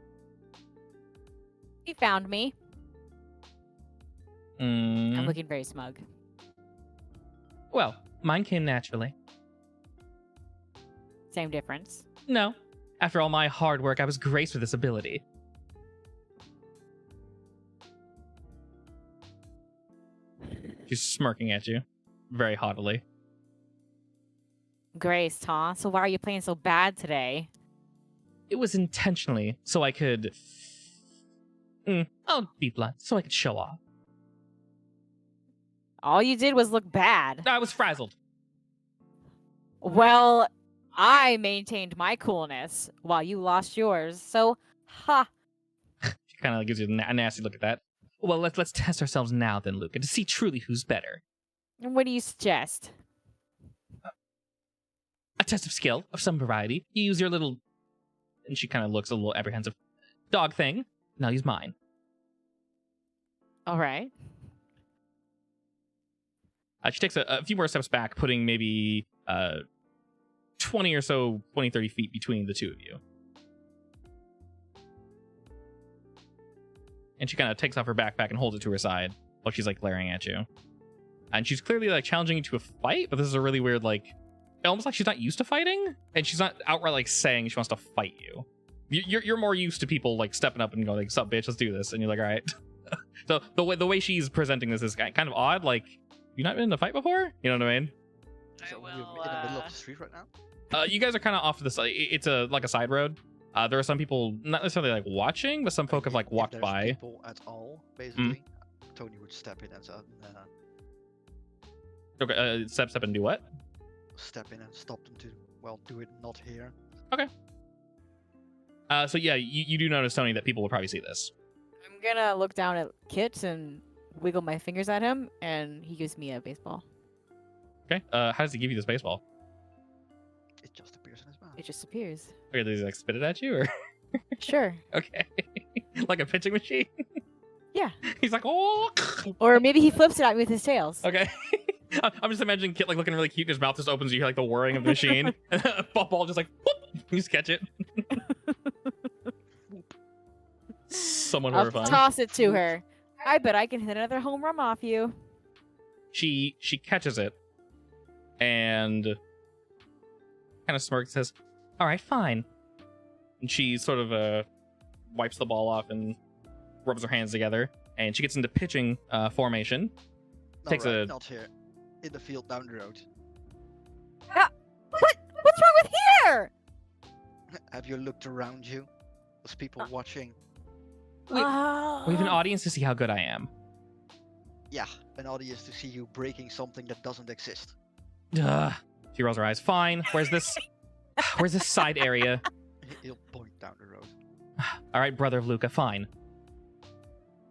He found me. I'm Mm, looking very smug. well, mine came naturally. Same difference. No. After all my hard work, I was graced with this ability. She's smirking at you very haughtily. Grace, huh? So why are you playing so bad today? It was intentionally so I could... I'll be blunt, so I could show off. All you did was look bad. I was frazzled. Well, I maintained my coolness while you lost yours. So, ha. She kind of gives you a nasty look at that. Well, let's test ourselves now then, Luca, to see truly who's better. What do you suggest? A test of skill of some variety. You use your little... And she kind of looks a little apprehensive. Dog thing. Now use mine. All right. She takes a few more steps back, putting maybe 20 or so, 20, 30 feet between the two of you. And she kind of takes off her backpack and holds it to her side while she's like glaring at you. And she's clearly like challenging you to a fight, but this is a really weird, like, almost like she's not used to fighting, and she's not outright like saying she wants to fight you. You're more used to people like stepping up and going like, "Sup, bitch, let's do this," and you're like, "All right." So the way she's presenting this is kind of odd. Like, you not been in a fight before? You know what I mean? So we're in the middle of the street right now? You guys are kind of off to the side. It's like a side road. There are some people not necessarily like watching, but some folk have like If walked there's by. people at all, basically, Tony would step in and Okay, step and do what? step in and stop them to, well, do it not here. So yeah, you do notice, Tony, that people will probably see this. I'm gonna look down at Kit and wiggle my fingers at him, and he gives me a baseball. Okay. How does he give you this baseball? It just appears in his mouth. It just appears. Okay, does he like spit it at you, or Sure. okay, like a pitching machine? Yeah. He's like, oh. Or maybe he flips it at me with his tails. Okay. I'm just imagining Kit like looking really cute. His mouth just opens. You hear like the whirring of the machine. And ball just like, whoop, you just catch it. Somewhat I'll horrifying. toss it to her. I bet I can hit another home run off you. She catches it and kind of smirks, says, "All right, fine." And she sort of wipes the ball off and rubs her hands together, and she gets into pitching formation. Takes a not here. In the field down the road. What's wrong with here? Have you looked around you? There's people watching. We have an audience to see how good I am. Yeah, an audience to see you breaking something that doesn't exist. She rolls her eyes. Fine. Where's this side area? He'll point down the road. All right, brother of Luca. Fine.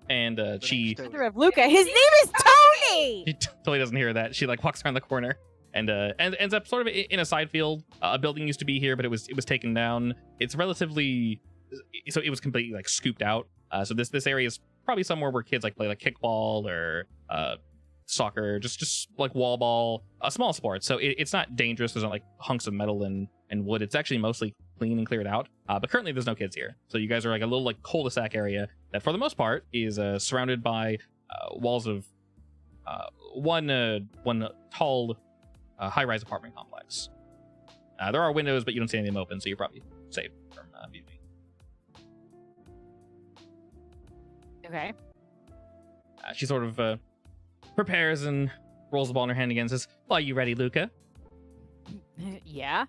And she Brother of Luca. His name is Tony. She totally doesn't hear that. She like walks around the corner and ends up sort of in a side field. A building used to be here, but it was taken down. It's relatively, so it was completely like scooped out. So this area is probably somewhere where kids like play like kickball or soccer, just like wall ball, a small sport. So it's not dangerous. There's not like hunks of metal and wood. It's actually mostly clean and cleared out. But currently there's no kids here. So you guys are like a little like cul-de-sac area that for the most part is surrounded by walls of one tall high-rise apartment complex. There are windows, but you don't see any of them open, so you're probably safe from viewing. Okay. She sort of prepares and rolls the ball in her hand again and says, "Are you ready, Luca?" Yeah.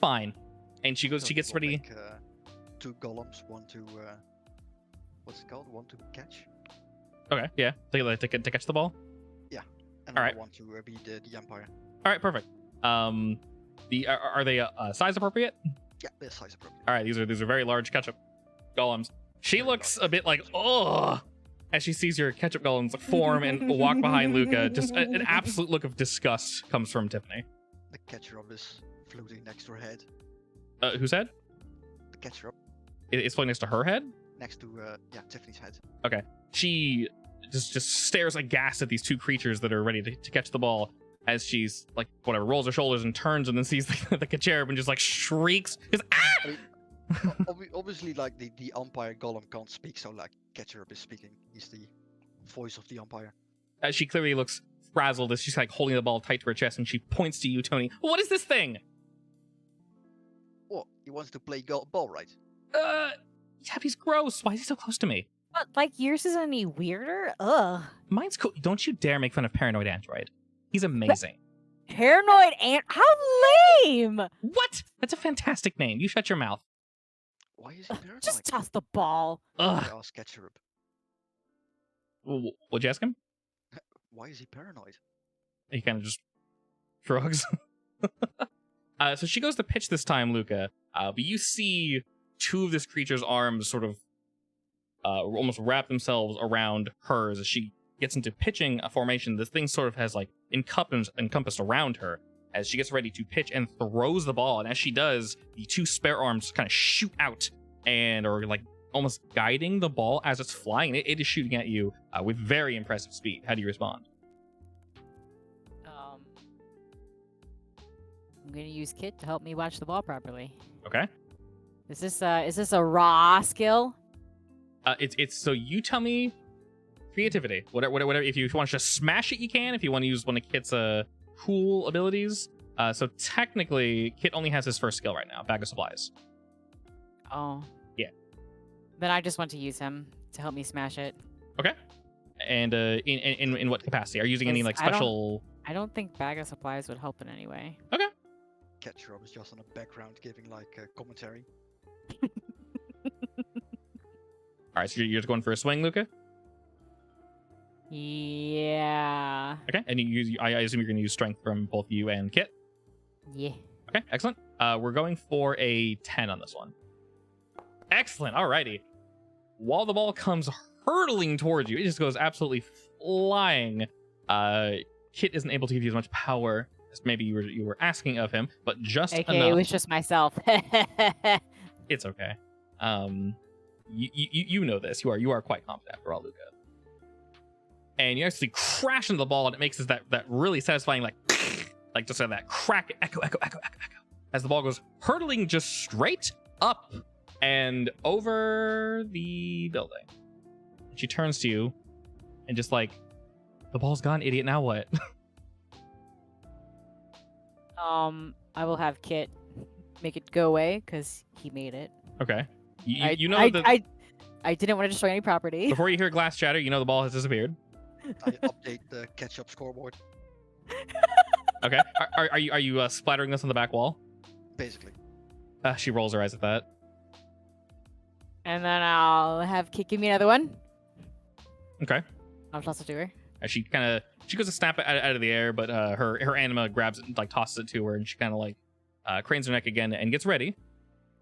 Fine. And she goes. So She gets we'll ready. make, 2 golems, one to what's it called? One to catch, Okay. Yeah. To catch the ball. and Alright. one to be the umpire. All right. Perfect. Are they size appropriate? Yeah, this size appropriate. All right. These are very large ketchup golems. She Very looks large. a bit like as she sees your ketchup golems form and walk behind Luca. Just an absolute look of disgust comes from Tiffany. The ketchup is floating next to her head. Who said? The ketchup It's floating next to her head. next to Tiffany's head. She just stares aghast at these two creatures that are ready to catch the ball as she's like whatever rolls her shoulders and turns and then sees the cherub and just like shrieks. Just, ah! Obviously, like the umpire golem can't speak, so like ketchup is speaking. He's the voice of the umpire. She clearly looks frazzled as she's like holding the ball tight to her chest and she points to you, Tony. What is this thing? What? He wants to play ball, right? Yeah, he's gross. Why is he so close to me? But like yours isn't any weirder. Ugh. Mine's cool. Don't you dare make fun of Paranoid Android. He's amazing. Paranoid ant. How lame. What? That's a fantastic name. You shut your mouth. Why is he paranoid? Just toss the ball. Ugh. I asked ketchup. What'd you ask him? Why is he paranoid? He kind of just shrugs. So she goes to pitch this time, Luca. But you see two of this creature's arms sort of almost wrap themselves around hers as she gets into pitching a formation. This thing sort of has like encompassed around her as she gets ready to pitch and throws the ball. And as she does, the two spare arms kind of shoot out and are like almost guiding the ball as it's flying. It is shooting at you with very impressive speed. How do you respond? I'm gonna use Kit to help me watch the ball properly. Okay. Is this a raw skill? It's so you tell me creativity. Whatever. If you want to just smash it, you can. If you want to use one of Kit's cool abilities. So technically, Kit only has his first skill right now, bag of supplies. Oh. Yeah. Then I just want to use him to help me smash it. Okay. And in what capacity? Are you using any like 'Cause I don't- special? I don't think bag of supplies would help in any way. Ketchup is just on the background giving like commentary. All right, so you're just going for a swing, Luca. Yeah. Okay, and I assume you're going to use strength from both you and Kit. Yeah. Okay, excellent. We're going for a 10 on this one. Excellent. Alrighty. While the ball comes hurtling towards you, it just goes absolutely flying. Kit isn't able to give you as much power as maybe you were asking of him, but just Okay, enough. it was just myself. It's okay. You know this. You are quite confident after all, Luca. And you actually crash into the ball, and it makes that really satisfying like just that crack echo as the ball goes hurtling just straight up and over the building. She turns to you and just like, the ball's gone, idiot. Now what? I will have Kit make it go away because he made it. Okay. I didn't want to destroy any property. Before you hear glass shatter, you know the ball has disappeared. I update the catch-up scoreboard. Okay. Are you splattering this on the back wall? Basically. She rolls her eyes at that. And then I'll have Kit give me another one. Okay. I'll toss it to her. She goes to snap it out of the air, but her anima grabs it and like tosses it to her, and she kind of like cranes her neck again and gets ready.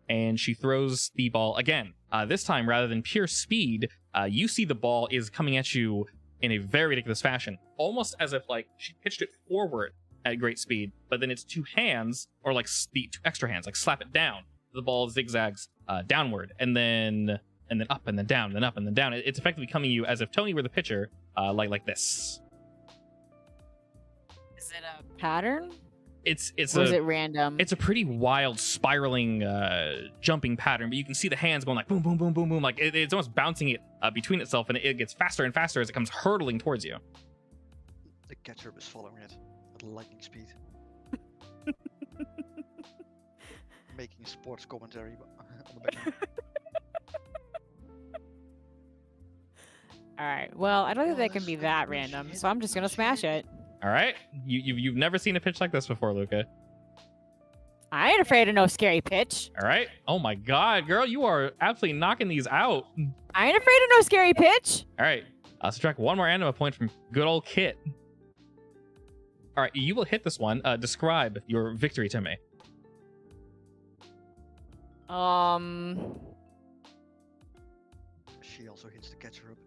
And she throws the ball again. This time, rather than pure speed, you see the ball is coming at you in a very ridiculous fashion, almost as if like she pitched it forward at great speed, but then its two hands, or like the two extra hands, like slap it down. The ball zigzags downward, and then up, and then down, then up, and then down. It's effectively coming you as if Tony were the pitcher, like this. Is it a pattern? Is it random? It's a pretty wild, spiraling, jumping pattern, but you can see the hands going like boom, boom, boom, boom, boom. Like it's almost bouncing it between itself, and it gets faster and faster as it comes hurtling towards you. The catcher is following it at lightning speed. Making sports commentary on the background. All right. Well, I don't think that can be that random, so I'm just gonna smash it. All right. You've never seen a pitch like this before, Luca. I ain't afraid of no scary pitch. All right. Oh my God, girl, you are absolutely knocking these out. I ain't afraid of no scary pitch. All right. Subtract one more anima point from good old Kit. All right. You will hit this one. Describe your victory to me. She also hits the catcher up.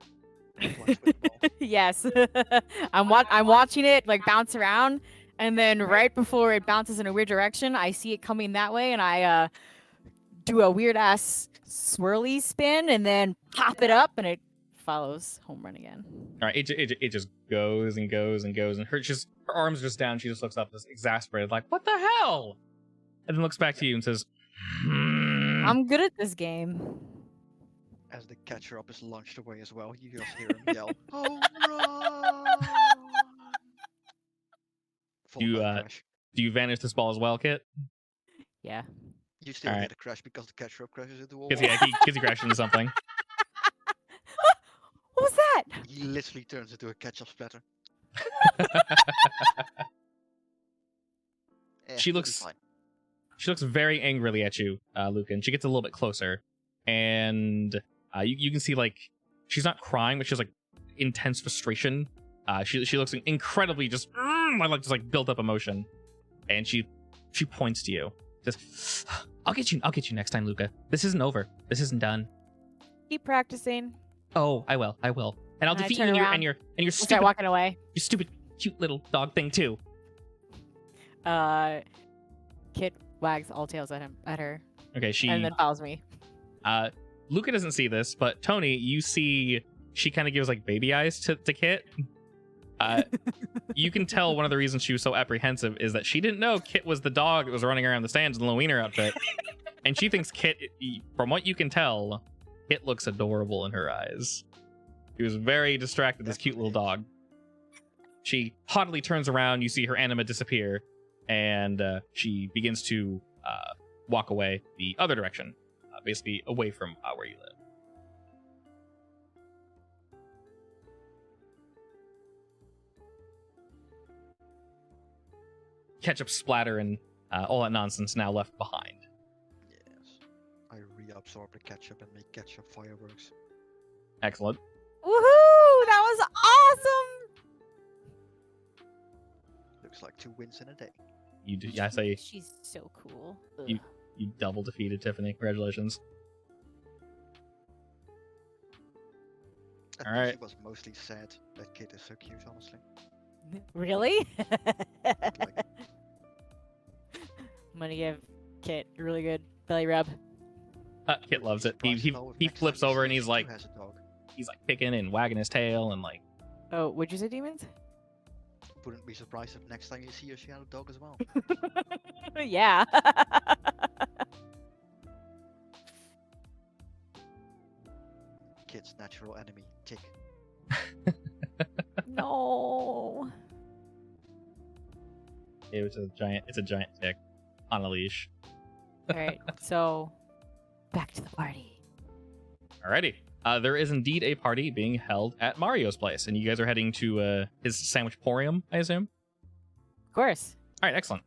Flies with the ball. Yes. I'm watching it like bounce around, and then right before it bounces in a weird direction, I see it coming that way, and I do a weird ass swirly spin, and then pop it up, and it follows home run again. All right. It just goes and goes and goes, and her arms are just down. She just looks up, just exasperated, like, what the hell? And then looks back to you and says, I'm good at this game. As the catcher up is launched away as well, you just hear him yell, "Home run!" Do you vanish this ball as well, Kit? Yeah. You still Alright. get a crash because the catcher up crashes into a wall. Because he crashed into something. What was that? He literally turns into a ketchup splatter. She it'll be looks- fine. She looks very angrily at you, Luca, and she gets a little bit closer. And you can see, like, she's not crying, but she has, like, intense frustration. She looks incredibly just built up emotion. And she points to you. Says, I'll get you next time, Luca. This isn't over. This isn't done. Keep practicing. Oh, I will. And I'll And I defeat you turn and around. your We'll start walking away. your stupid, cute little dog thing, too. Kit wags all tails at her, Okay, and then follows me. Luca doesn't see this, but Tony, you see she kind of gives like baby eyes to Kit. You can tell one of the reasons she was so apprehensive is that she didn't know Kit was the dog that was running around the stands in the wiener outfit. And she thinks Kit, from what you can tell, Kit looks adorable in her eyes. He was very distracted, this cute little dog. She haughtily turns around, you see her anima disappear, and she begins to walk away the other direction, basically away from where you live. Ketchup splatter and all that nonsense now left behind. Yes. I reabsorb the ketchup and make ketchup fireworks. Excellent. Woohoo! That was awesome. Looks like 2 wins in a day. You do, I say She's so cool. You- you double defeated Tiffany. Congratulations. I think Alright. She was mostly sad that Kit is so cute, honestly. Really? Like, I'm gonna give Kit a really good belly rub. Kit loves it. Surprised He to know if he next time flips he over and sees he's you like has a dog. kicking and wagging his tail and like. Oh, what'd you say, demons? Wouldn't be surprised if next time you see her, she had a dog as well. Yeah. Kit's natural enemy, tick. No. It's a giant tick on a leash. All right. So, back to the party. Alrighty. There is indeed a party being held at Mario's place, and you guys are heading to his sandwich porium, I assume. Of course. All right, excellent.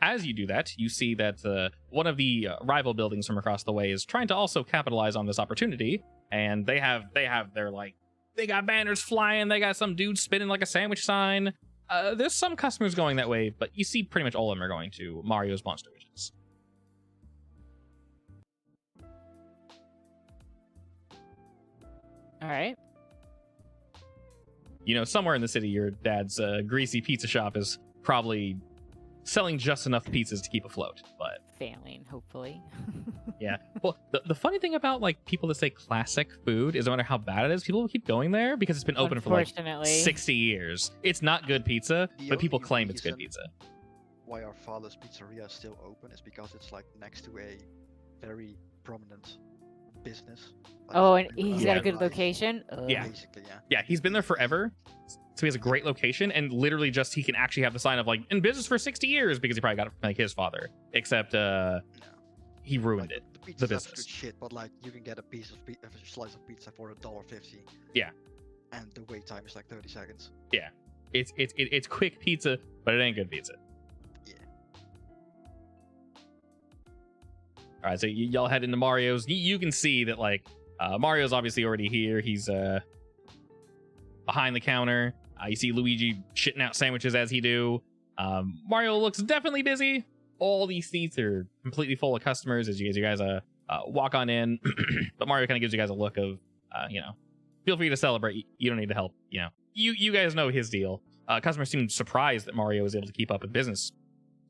As you do that, you see that one of the rival buildings from across the way is trying to also capitalize on this opportunity, and they got banners flying, they got some dude spinning like a sandwich sign. There's some customers going that way, but you see pretty much all of them are going to Mario's Monster Visions. All right. You know, somewhere in the city, your dad's greasy pizza shop is probably selling just enough pizzas to keep afloat, but Failing, hopefully. yeah. Well, the funny thing about like people that say classic food is no matter how bad it is, people will keep going there because it's been open for like Unfortunately. 60 years. It's not good pizza, The but people only claim it's good reason- pizza. Why our father's pizzeria is still open is because it's like next to a very prominent business. Like, Oh, and people he's are got a Yeah. good alive, location. Ugh. Yeah. Basically, yeah. Yeah, he's been there forever. So he has a great location, and literally just he can actually have the sign of like in business for 60 years because he probably got it from like his father. Except No. he ruined Like, it. The pizza's business. absolute shit, but like you can get a a slice of pizza for $1.50. Yeah. And the wait time is like 30 seconds. It's quick pizza, but it ain't good pizza. Yeah. All right, so y'all head into Mario's. You can see that like Mario's obviously already here. He's behind the counter. You see Luigi shitting out sandwiches as he do. Mario looks definitely busy. All these seats are completely full of customers as you guys walk on in. But Mario kind of gives you guys a look of, feel free to celebrate. You don't need to help. You guys know his deal. Customers seem surprised that Mario was able to keep up with business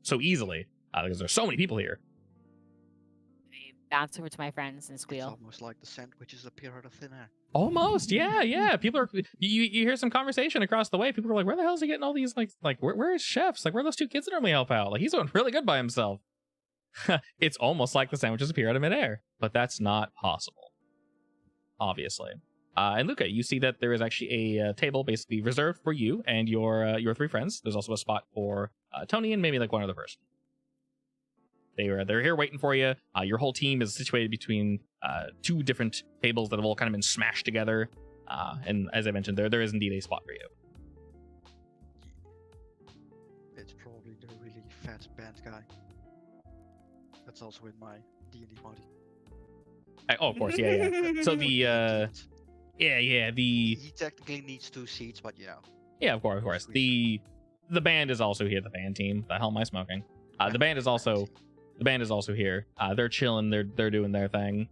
so easily because there's so many people here. I bounce over to my friends and It's squeal. almost like the sandwiches appear out of thin air. Almost, yeah. People are you hear some conversation across the way. People are like, "Where the hell is he getting all these like where is chefs? Like where are those two kids that normally help out? Like he's doing really good by himself." It's almost like the sandwiches appear out of midair, but that's not possible, obviously. And Luca, you see that there is actually a table basically reserved for you and your three friends. There's also a spot for Tony and maybe like one other person. They're here waiting for you. Your whole team is situated between two different tables that have all kind of been smashed together. And as I mentioned, there is indeed a spot for you. It's probably the really fat band guy. That's also in my D&D party. Oh, of course, yeah. So the He technically needs 2 seats, but yeah, of course. The band is also here. The band team. The hell am I smoking? The band is also here. They're chilling. They're doing their thing.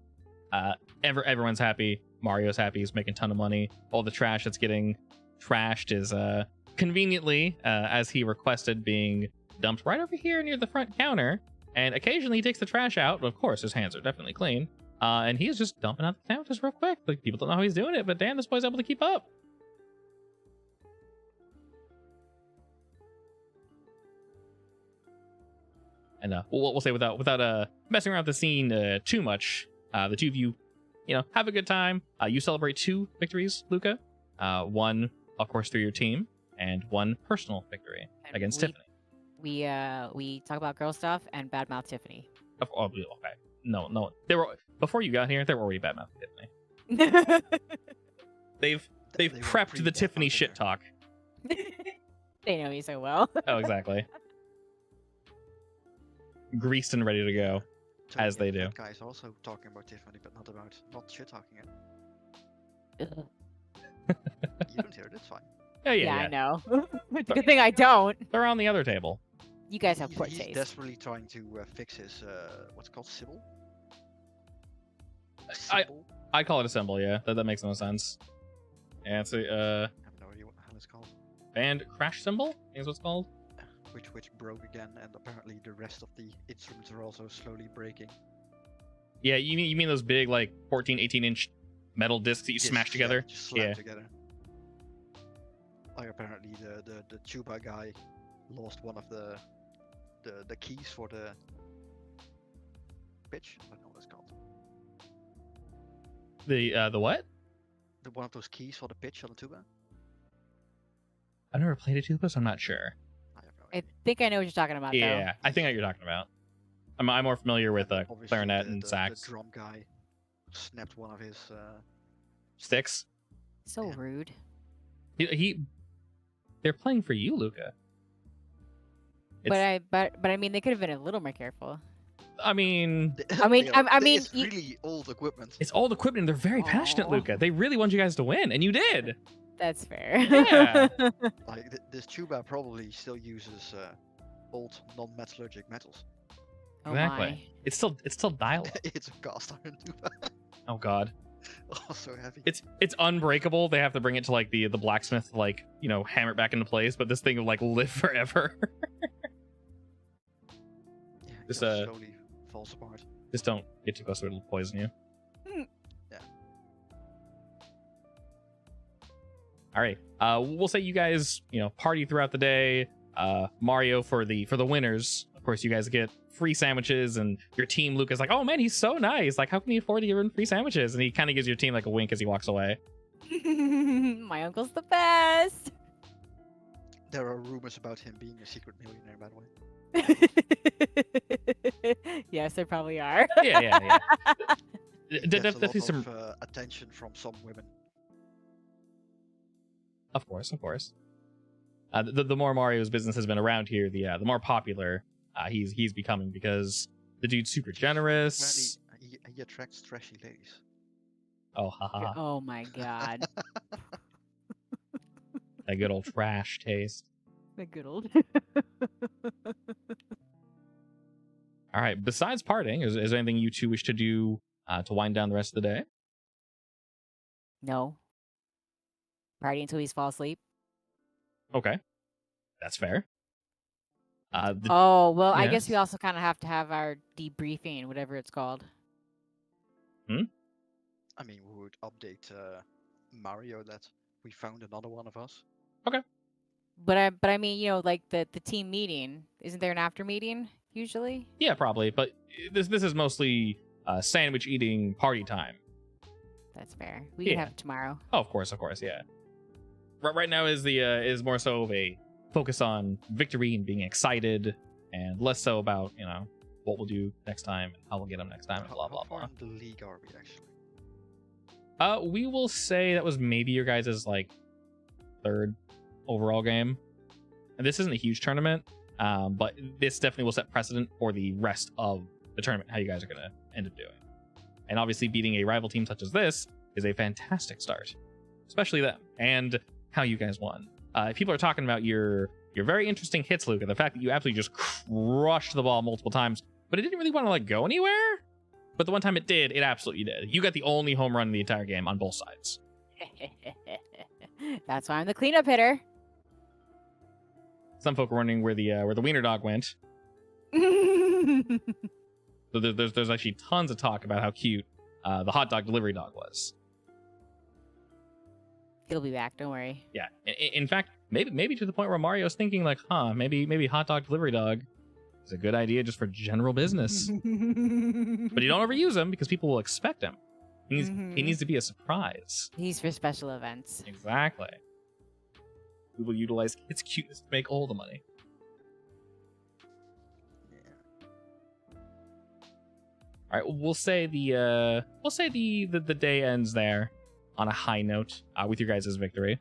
Everyone's happy. Mario's happy. He's making a ton of money. All the trash that's getting trashed is conveniently, as he requested, being dumped right over here near the front counter. And occasionally he takes the trash out. Of course, his hands are definitely clean. And he's just dumping out the sandwiches real quick. Like people don't know how he's doing it, but damn, this boy's able to keep up. And we'll say without messing around with the scene too much, the two of you, have a good time. You celebrate 2 victories, Luca. One, of course, through your team, and one personal victory And against we- Tiffany. We talk about girl stuff and badmouth Tiffany. Okay. No. Before you got here, they were already badmouthing Tiffany. They've They were prepped the Tiffany pre-badmouthing shit her. talk. They know me so well. Oh, exactly. Greased and ready to go. Tony As they and do. that guy is also talking about Tiffany, but not shit talking it. Ugh. You don't hear it, it's fine. Yeah, I know. Good thing I don't. They're on the other table. You guys have He's- poor he's taste. desperately trying to fix his what's it called, Sybil? I- Sybil? I call it a symbol, yeah. That makes no sense. Yeah, it's a I have no idea what the hell it's called. band crash symbol, I think is what it's called. Which broke again, and apparently the rest of the instruments are also slowly breaking. Yeah, you mean those big like 14, 18-inch metal discs that you smash together? Yeah, just slam together. Like apparently the tuba guy lost one of the keys for the pitch. I don't know what it's called. The what? One of those keys for the pitch on the tuba. I've never played a tuba, so I'm not sure. I have no I idea. think I know what you're talking about. Yeah, I think I know what you're talking about. I'm more familiar with Obviously, clarinet and sax. The drum guy snapped one of his Sticks. Though. So Yeah. rude. They're playing for you, Luca. But I mean, they could have been a little more careful. I mean, I mean, it's you- really old equipment. it's old equipment. They're very passionate, Aw. Luca. They really want you guys to win, and you did. That's fair. Yeah. Like this tuba probably still uses old non-metallurgic metals. Oh Exactly. my. It's still dial. It's a cast iron tuba. Oh God. Oh, so heavy. It's unbreakable. They have to bring it to like the blacksmith, to, like, you know, hammer it back into place. But this thing will like live forever. Yeah, it Just, slowly falls apart. Just don't get too close to it; it'll poison you. Yeah. All right. We'll say you guys, you know, party throughout the day. Mario for the winners. Of course, you guys get free sandwiches, and your team, Luca's like, oh man, he's so nice. Like, how can he afford to give him free sandwiches? And he kind of gives your team like a wink as he walks away. My uncle's the best. There are rumors about him being a secret millionaire, by the way. Yes, there probably are. Yeah. He gets a lot Definitely some. of attention from some women. Of course. The more Mario's business has been around here, the more popular he's becoming, because the dude's super generous. Apparently, he attracts trashy ladies. Oh, haha. Oh my god. That good old trash taste. The good old. All right. Besides partying, is there anything you two wish to do to wind down the rest of the day? No. Party until we fall asleep. Okay, that's fair. Oh, well, I guess we yes. also kind of have to have our debriefing, whatever it's called. I mean, we would update Mario that we found another one of us. But I mean, you know, like the team meeting. Isn't there an after meeting usually? Yeah, probably. But this is mostly sandwich eating party time. That's fair. We can Yeah. have it tomorrow. Oh, of course, yeah. Right now is more so of a focus on victory and being excited, and less so about, you know, what we'll do next time and how we'll get them next time and blah blah How far blah. in the league are we actually? We will say that was maybe your guys' like third overall game. And this isn't a huge tournament, but this definitely will set precedent for the rest of the tournament, how you guys are going to end up doing. And obviously beating a rival team such as this is a fantastic start, especially them, and how you guys won. People are talking about your very interesting hits, Luke, and the fact that you absolutely just crushed the ball multiple times, but it didn't really want to like go anywhere. But the one time it did, it absolutely did. You got the only home run in the entire game on both sides. That's why I'm the cleanup hitter. Some folk are wondering where the wiener dog went. So there's actually tons of talk about how cute the hot dog delivery dog was. He'll be back. Don't worry. Yeah. In fact, maybe to the point where Mario's thinking like, maybe hot dog delivery dog is a good idea just for general business. But you don't overuse him because people will expect him. He needs to be a surprise. He's for special events. Exactly. We will utilize its cuteness to make all the money. Yeah. All right, we'll say the day ends there on a high note with your guys' victory,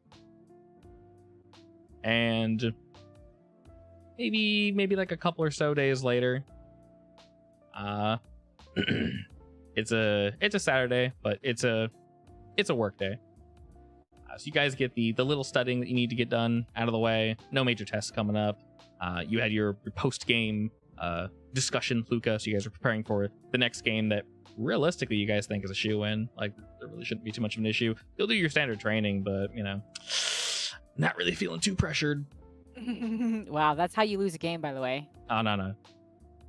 and maybe like a couple or so days later, it's a Saturday, but it's a work day. So you guys get the little studying that you need to get done out of the way. No major tests coming up. You had your post game discussion, Luca, so you guys are preparing for the next game that realistically you guys think is a shoe-in. Like, there really shouldn't be too much of an issue. You'll do your standard training, but, you know, not really feeling too pressured. Wow, that's how you lose a game, by the way. Oh, no.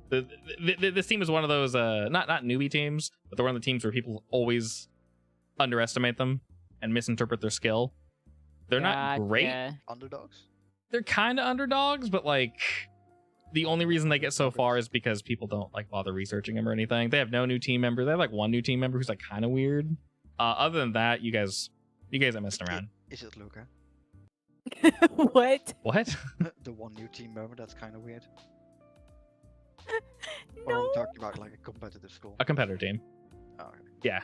This team is one of those not newbie teams, but they're one of the teams where people always underestimate them and misinterpret their skill. They're not great. Underdogs? They're kind of underdogs, but like the only reason they get so far is because people don't like bother researching them or anything. They have no new team member. They have like one new team member who's like kind of weird. Other than that, you guys are messing around. Is it Luca? What? What? The one new team member that's kind of weird. Or are No. we talking about like a competitive school? A competitor team. Oh, okay. Yeah.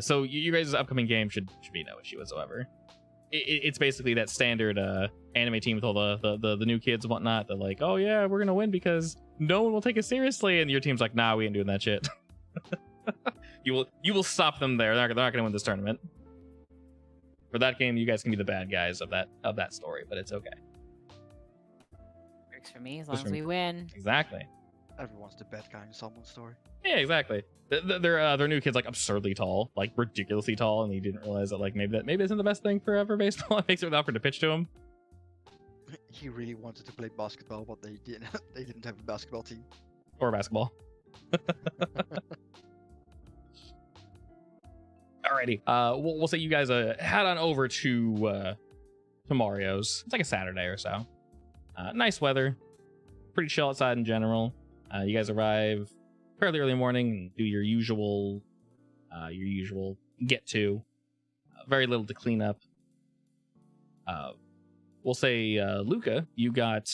So you guys' upcoming game should be no issue whatsoever. It's basically that standard anime team with all the new kids and whatnot. They're like, oh yeah, we're gonna win because no one will take us seriously, and your team's like, nah, we ain't doing that shit. You will stop them there. They're not gonna win this tournament. For that game, you guys can be the bad guys of that story, but it's okay. Works for me as long as we win. Exactly. Everyone's the bad guy in someone's story. Yeah, exactly. Their new kid's like absurdly tall, like ridiculously tall, and he didn't realize that like maybe isn't the best thing for ever baseball. It makes it offer to pitch to him. He really wanted to play basketball, but they didn't. They didn't have a basketball team. Or basketball. Alrighty. We'll say you guys head on over to Mario's. It's like a Saturday or so. Nice weather. Pretty chill outside in general. You guys arrive fairly early morning and do your usual get to. Very little to clean up. We'll say Luca, you got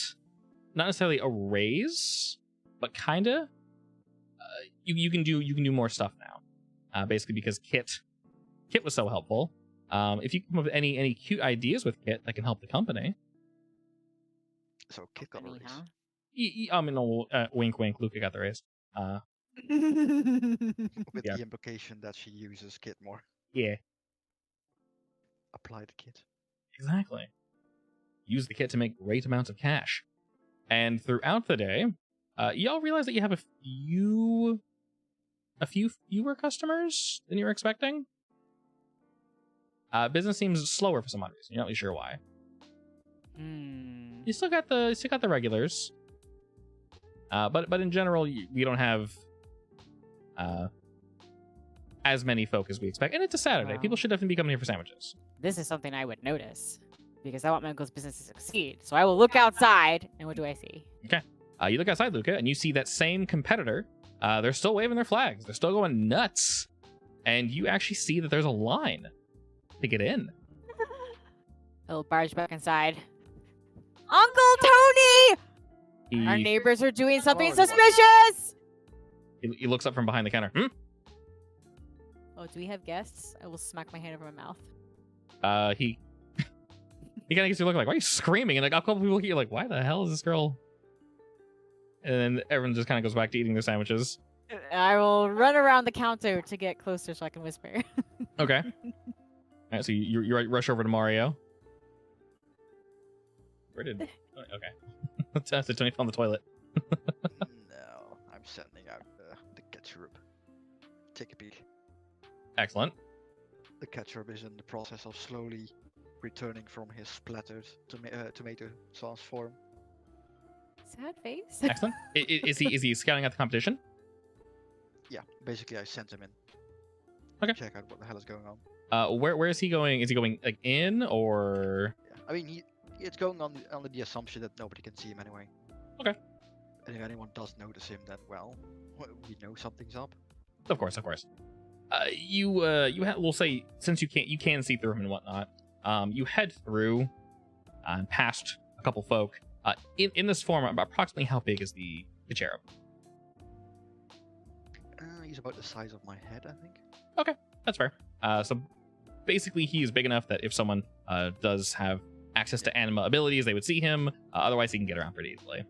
not necessarily a raise, but kinda. You can do more stuff now. Basically because Kit was so helpful. If you come up with any cute ideas with Kit that can help the company. So Kit got a raise. Huh? I mean, wink, wink. Luca got the raise. With Yeah. the implication that she uses Kit more. Yeah, Apply the Kit. exactly. Use the kit to make great amounts of cash. And throughout the day, y'all realize that you have a few fewer customers than you were expecting. Business seems slower for some odd reason. You're not really sure why. You still got the regulars. But in general, we don't have as many folk as we expect. And it's a Saturday. Wow. People should definitely be coming here for sandwiches. This is something I would notice because I want my uncle's business to succeed. So I will look outside, and what do I see? You look outside, Luca, and you see that same competitor. They're still waving their flags. They're still going nuts. And you actually see that there's a line to get in. I will barge back inside. Uncle Tony! Our He, neighbors are doing something Oh, suspicious! he looks up from behind the counter. Oh, do we have guests? I will smack my hand over my mouth. He kind of gets you looking like, why are you screaming? And like a couple people look at you like, why the hell is this girl? And then everyone just kind of goes back to eating their sandwiches. I will run around the counter to get closer so I can whisper. Okay. All right, so you rush over to Mario. Where did? Okay. That's Tony fell on the toilet. No, I'm sending out the ketchup. Take a peek. Excellent. The ketchup is in the process of slowly returning from his splattered tomato sauce form. Sad face. Excellent. Is he scouting out the competition? Yeah, basically I sent him in. Okay. Check out what the hell is going on. Where is he going? Is he going like in or? Yeah. I mean, it's going on under the assumption that nobody can see him anyway. Okay. And if anyone does notice him, then well, we know something's up. Of course. We'll say since you can see through him and whatnot. You head through and past a couple folk. In this form, approximately how big is the cherub? He's about the size of my head, I think. Okay, that's fair. So basically, he is big enough that if someone does have access to anima abilities, they would see him. Otherwise, he can get around pretty easily.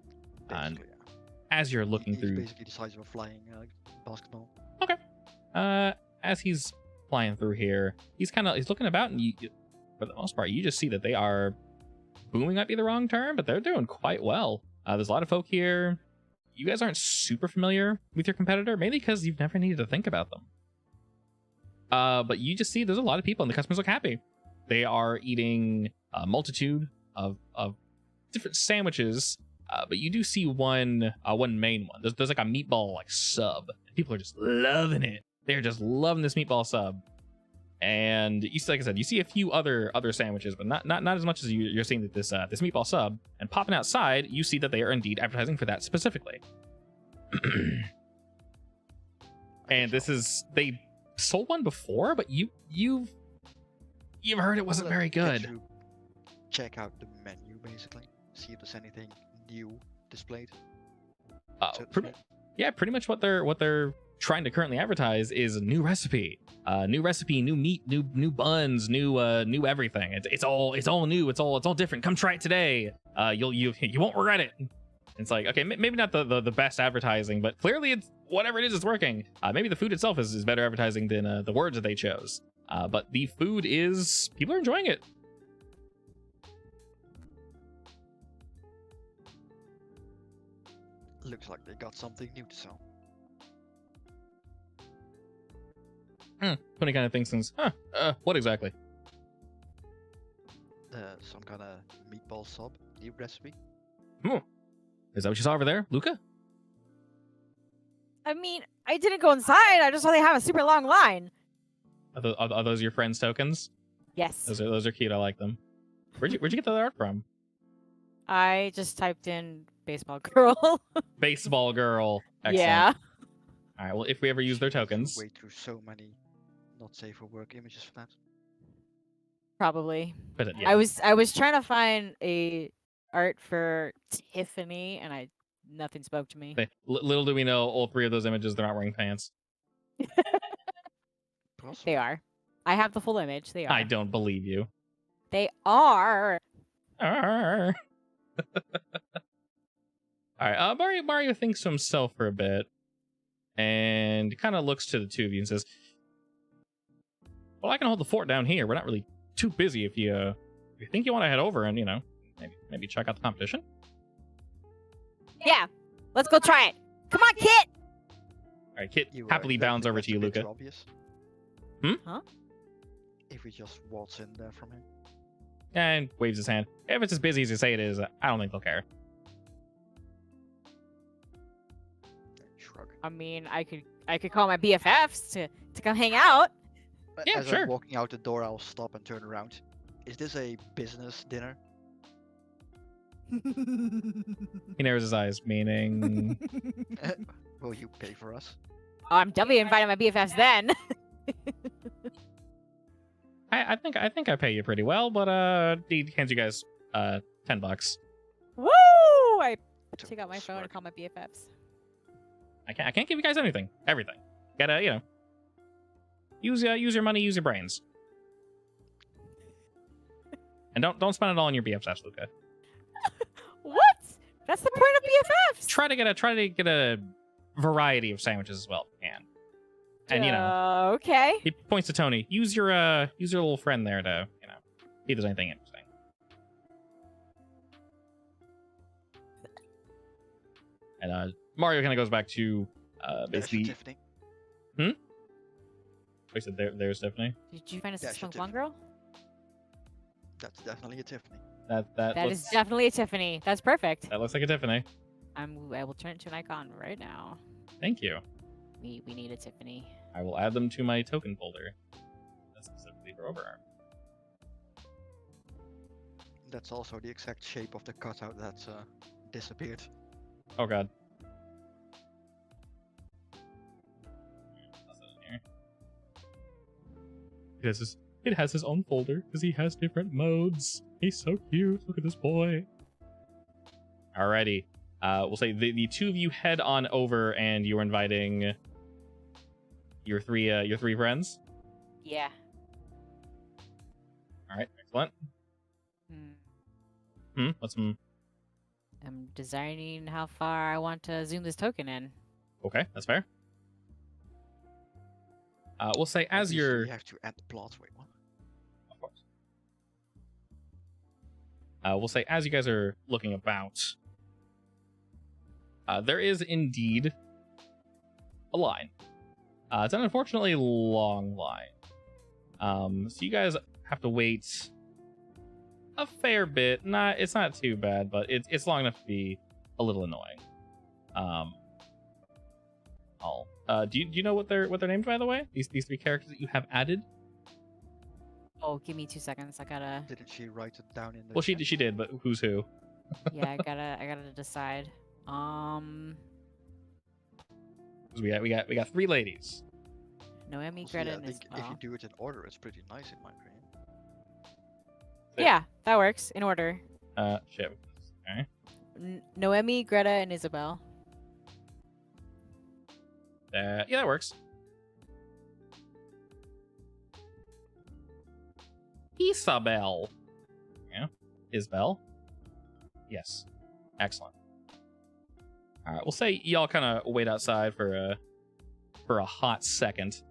And Basically, yeah. as you're looking He's through, basically the size of a flying basketball. as he's flying through here, he's looking about, and for the most part, you just see that they are booming. Might be the wrong term, but they're doing quite well. There's a lot of folk here. You guys aren't super familiar with your competitor, mainly because you've never needed to think about them. But you just see there's a lot of people, and the customers look happy. They are eating a multitude of different sandwiches. But you do see one main one. There's like a meatball like sub. People are just loving it. They're just loving this meatball sub. And you see, like I said, you see a few other sandwiches, but not as much as you're seeing that this meatball sub. And popping outside, you see that they are indeed advertising for that specifically. And this is, they sold one before, but you've heard it wasn't very good. You check out the menu basically, see if there's anything new displayed. Pretty much what they're trying to currently advertise is a new recipe, new meat, new buns, new everything. It's all new. It's all different. Come try it today. You won't regret it. It's like, okay, maybe not the best advertising, but clearly it's whatever it is, it's working. Maybe the food itself is better advertising than the words that they chose. But the food is, people are enjoying it. Looks like they got something new to sell. Funny kind of things. What exactly? Some kind of meatball sub, new recipe. Is that what you saw over there, Luca? I mean, I didn't go inside. I just saw they have a super long line. Are those your friends' tokens? Yes. Those are cute. I like them. Where'd you get that art from? I just typed in baseball girl. Baseball girl. Excellent. Yeah. All right. Well, if we ever use their tokens, Wait through so many not safe for work images for that. Probably. but yeah. I was trying to find a art for Tiffany, and nothing spoke to me. Little do we know, all three of those images, they're not wearing pants. They are. I have the full image. They are. I don't believe you. They are. Arr. All right. Mario thinks to himself for a bit, and kind of looks to the two of you and says, "Well, I can hold the fort down here. We're not really too busy. If you think you want to head over and maybe check out the competition." Yeah. Let's go try it. Come on, Kit. All right, Kit happily bounds over to you, Luca. Obvious. Huh? If we just waltz in there from him. And waves his hand. If it's as busy as you say it is, I don't think they'll care. Shrug. I mean, I could call my BFFs to come hang out. Yeah, As sure. I'm walking out the door, I'll stop and turn around. Is this a business dinner? He narrows his eyes, meaning... Will you pay for us? Oh, I'm definitely inviting my BFFs then. I think I pay you pretty well, but he hands you guys $10. Woo! I take out my phone and call my BFFs. I can't give you guys anything. Everything. Gotta, use your money, use your brains. And don't spend it all on your BFFs, Luca. What? That's the point of BFFs. Try to get a variety of sandwiches as well if you can. And okay. he points to Tony. Use your little friend there to, see if there's anything interesting. And Mario kind of goes back to basically. Tiffany. I said there's Tiffany. Did you find a Dash 6 month of blonde girl? That's definitely a Tiffany. That is definitely a Tiffany. That's perfect. That looks like a Tiffany. I will turn it to an icon right now. Thank you. We need a Tiffany. I will add them to my token folder. That's specifically for Overarm. That's also the exact shape of the cutout that's disappeared. Oh god. It has his own folder because he has different modes. He's so cute. Look at this boy. Alrighty. We'll say the two of you head on over, and you're inviting your three friends. Yeah. All right, excellent. What's some? I'm designing how far I want to zoom this token in. Okay, that's fair. We'll say as Obviously, you're. you have to add the plot. Wait, what? Of course. We'll say as you guys are looking about. There is indeed a line. It's an unfortunately long line. So you guys have to wait a fair bit. It's not too bad, but it's long enough to be a little annoying. Do you know what they're named, by the way? These three characters that you have added. Oh, give me 2 seconds. I gotta. Didn't she write it down in the? Well, chat? she did, but who's who? Yeah, I gotta decide. 'Cause we got three ladies. Noemi, Well, see, Greta, I and think if you Isabel. do it in order, it's pretty nice in my opinion. Yeah, that works. In order. Shit. Okay. Noemi, Greta, and Isabel. Yeah, that works. Isabel. Yeah. Isabel. Yes. Excellent. All right. We'll say y'all kind of wait outside for a hot second,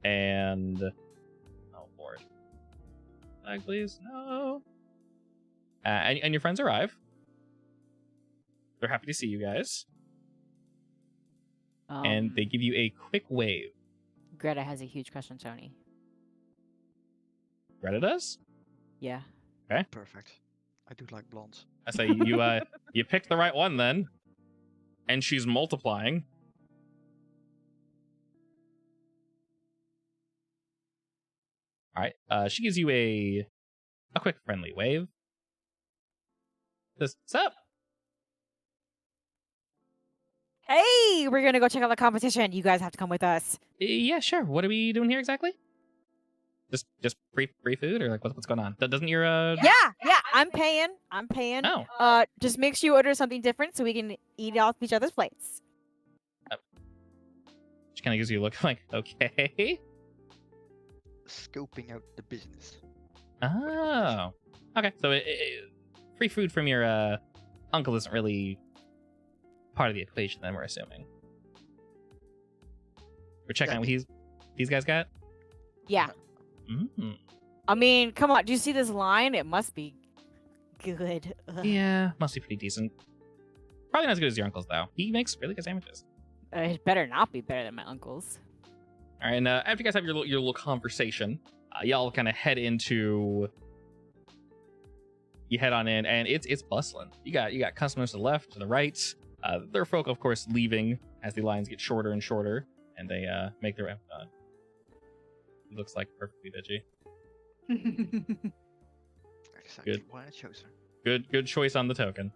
and oh lord, flag please, no. And your friends arrive. They're happy to see you guys, and they give you a quick wave. Greta has a huge crush on Tony. Greta does. Yeah. Perfect. I do like blondes. I say you picked the right one then, and she's multiplying. All right. She gives you a quick friendly wave. Says, "What's up?" Hey, we're gonna go check out the competition. You guys have to come with us. Yeah, sure. What are we doing here exactly? Just free food, or like what's going on? Doesn't your Yeah, I'm paying. Oh, Just make sure you order something different so we can eat off each other's plates. she kind of gives you a look like, okay. Scoping out the business. Oh, okay. So free food from your uncle isn't really part of the equation, then we're assuming. We're checking out what these guys got. Yeah. Mm. I mean, come on. Do you see this line? It must be good. Ugh. Yeah, must be pretty decent. Probably not as good as your uncle's though. He makes really good sandwiches. It better not be better than my uncle's. All right, and after you guys have your little conversation, y'all kind of head into. You head on in, and it's bustling. You got customers to the left, to the right. There are folk, of course, leaving as the lines get shorter and shorter, and they make their. It looks like perfectly bitchy. Exactly Good. why I chose her. Good choice on the token.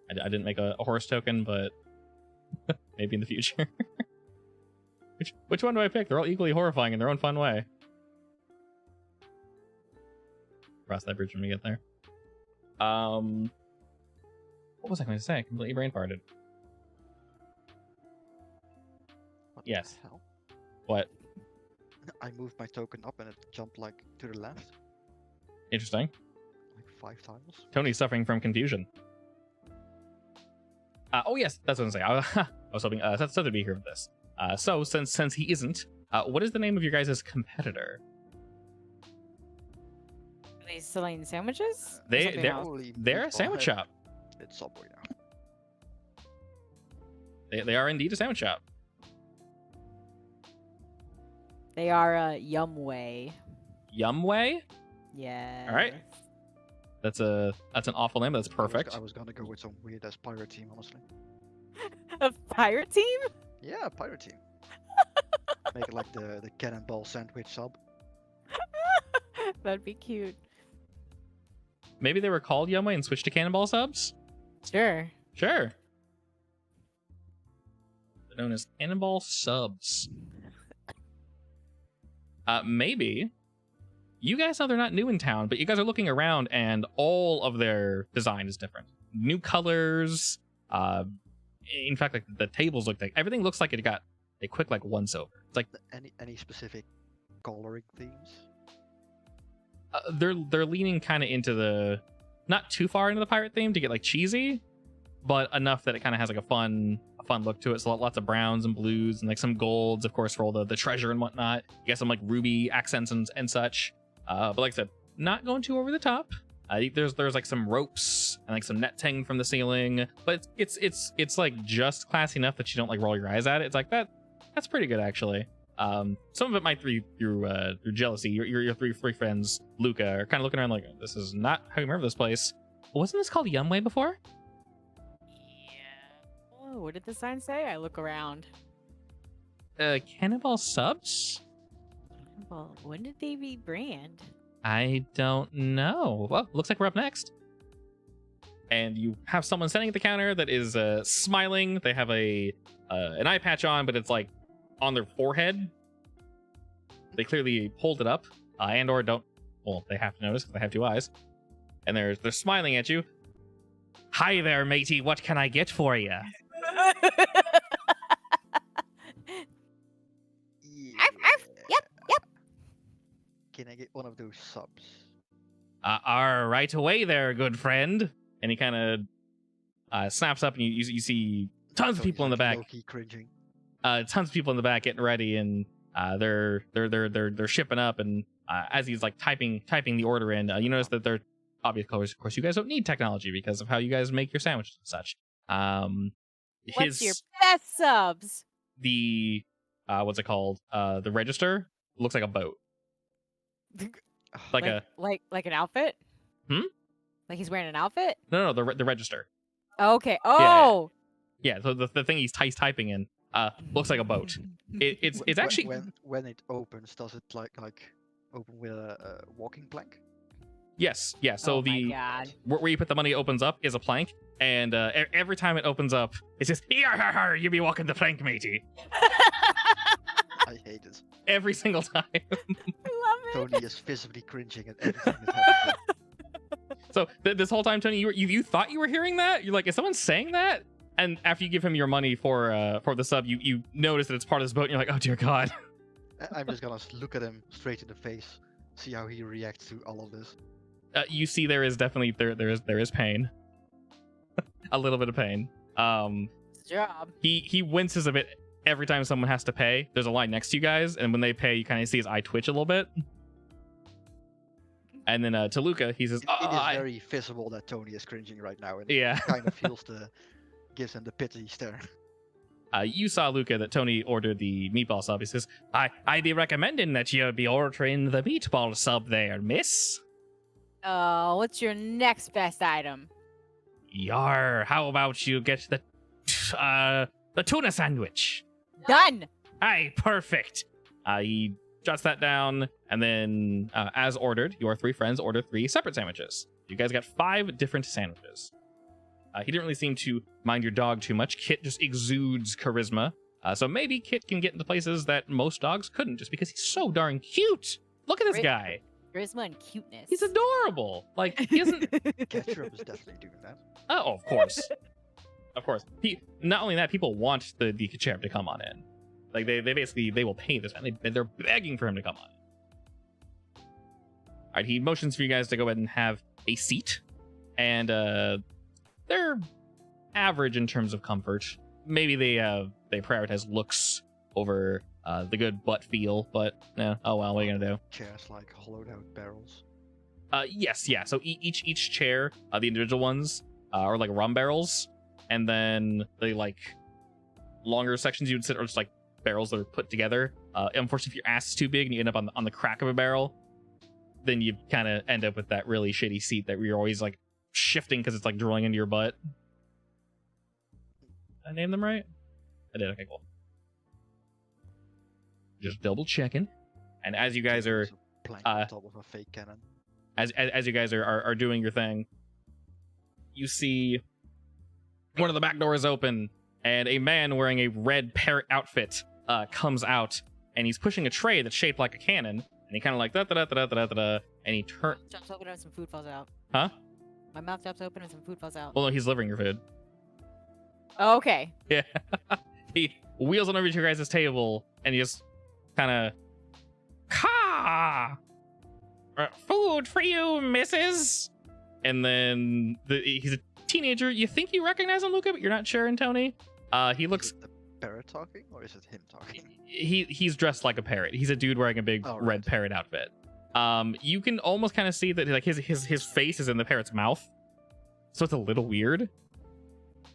I didn't make a horse token, but maybe in the future. Which one do I pick? They're all equally horrifying in their own fun way. Cross that bridge when we get there. What was I going to say? Completely brain farted. What Yes. the hell? What? I moved my token up and it jumped like to the left, Interesting. like 5 tiles. Tony's suffering from confusion. Oh yes, that's what I'm saying. I was hoping so to be here for this. So since he isn't, what is the name of your guys' competitor? Are they selling sandwiches? Or They- something they're- else? Holy They're a meatball sandwich head. shop. It's Subway now. They are indeed a sandwich shop. They are Yumway. Yumway? Yeah. All right. That's an awful name. But that's perfect. I was gonna go with some weird ass pirate team, honestly. A pirate team? Yeah, pirate team. Make it like the cannonball sandwich sub. That'd be cute. Maybe they were called Yumway and switched to Cannonball subs? Sure. Sure. They're known as Cannonball subs. Maybe. You guys know they're not new in town, but you guys are looking around and all of their design is different. New colors. In fact, like the tables look like everything looks like it got a quick like once over. It's like Any specific coloring themes? they're leaning kind of into the not too far into the pirate theme to get like cheesy, but enough that it kind of has like a fun look to it. So lots of browns and blues and like some golds, of course, for all the treasure and whatnot. You got some like ruby accents and such. But like I said, not going too over the top. There's like some ropes and like some netting from the ceiling, but it's like just classy enough that you don't like roll your eyes at it. It's like that's pretty good actually. Some of it might be through jealousy. Your three friends, Luca, are kind of looking around like, this is not how you remember this place. Wasn't this called Yumway before? Yeah. Oh, what did the sign say? I look around. Cannonball Subs? Well, when did they rebrand? I don't know. Well, looks like we're up next. And you have someone standing at the counter that is smiling. They have an eye patch on, but it's like on their forehead. They clearly hold it up, and or don't. Well, they have to notice because they have two eyes, and they're smiling at you. Hi there, matey. What can I get for you? Yep. Can I get one of those subs? Right away there, good friend. And he kind of snaps up, and you see tons of people in the back. Low-key cringing. Tons of people in the back getting ready, and they're shipping up. And as he's like typing the order in, you notice that they're obviously, of course, you guys don't need technology because of how you guys make your sandwiches and such. What's your best subs? The what's it called? The register looks like a boat. Like an outfit? Like he's wearing an outfit? No, the register. Okay. Oh. Yeah. So the thing he's typing in looks like a boat. It's actually when it opens, does it like open with a walking plank? Yes. Yeah. So where you put the money opens up is a plank, and every time it opens up, it says, "You be walking the plank, matey." I hate it. Every single time. I love it. Tony is visibly cringing at everything that happens. So this whole time, Tony, you thought you were hearing that? You're like, is someone saying that? And after you give him your money for the sub, you notice that it's part of this boat, and you're like, oh dear God. I'm just gonna look at him straight in the face, see how he reacts to all of this. You see, there is definitely there is pain, a little bit of pain. Job. He winces a bit every time someone has to pay. There's a line next to you guys, and when they pay, you kind of see his eye twitch a little bit. And then to Luca, he says, It is very visible that Tony is cringing right now, and yeah, kind of gives him the pity stare. You saw, Luca, that Tony ordered the meatball sub. He says, I be recommending that you be ordering the meatball sub there, miss. What's your next best item? Yar, how about you get the tuna sandwich? Done. Aye, perfect. He jots that down, and then, as ordered, your three friends order 3 separate sandwiches. You guys got 5 different sandwiches. He didn't really seem to mind your dog too much. Kit just exudes charisma. So maybe Kit can get into places that most dogs couldn't, just because he's so darn cute. Look at this guy. Charisma and cuteness. He's adorable. Like, he isn't... Ketchup is definitely doing that. Oh, of course. Of course. Not only that, people want the Ketchup to come on in. Like, they basically, they will pay this man. They're begging for him to come on. All right, he motions for you guys to go ahead and have a seat. And they're average in terms of comfort. Maybe they prioritize looks over the good butt feel, but yeah, oh well, what are you gonna do? Chairs like hollowed out barrels. Yes, yeah. So each chair, the individual ones, are like rum barrels, and then the like longer sections you would sit are just like barrels that are put together. Unfortunately, if your ass is too big and you end up on the crack of a barrel, then you kind of end up with that really shitty seat that you're always like shifting because it's like drilling into your butt. Did I name them right? I did. Okay, cool. Just double checking. And as you guys are plank on top of a fake cannon. As you guys are doing your thing, you see one of the back doors open, and a man wearing a red parrot outfit comes out, and he's pushing a tray that's shaped like a cannon, and he kind of like da-da-da-da-da-da-da, and he turns. Mouth drops open and some food falls out. Huh? My mouth drops open and some food falls out. Well, no, he's delivering your food. Oh, okay. Yeah. He wheels on over to your guys' table, and he just kind of, ha! Food for you, missus. And then he's a teenager. You think you recognize him, Luca, but you're not sure. And Tony, he looks. Is it the parrot talking, or is it him talking? He's dressed like a parrot. He's a dude wearing a big red parrot outfit. You can almost kind of see that like his face is in the parrot's mouth, so it's a little weird.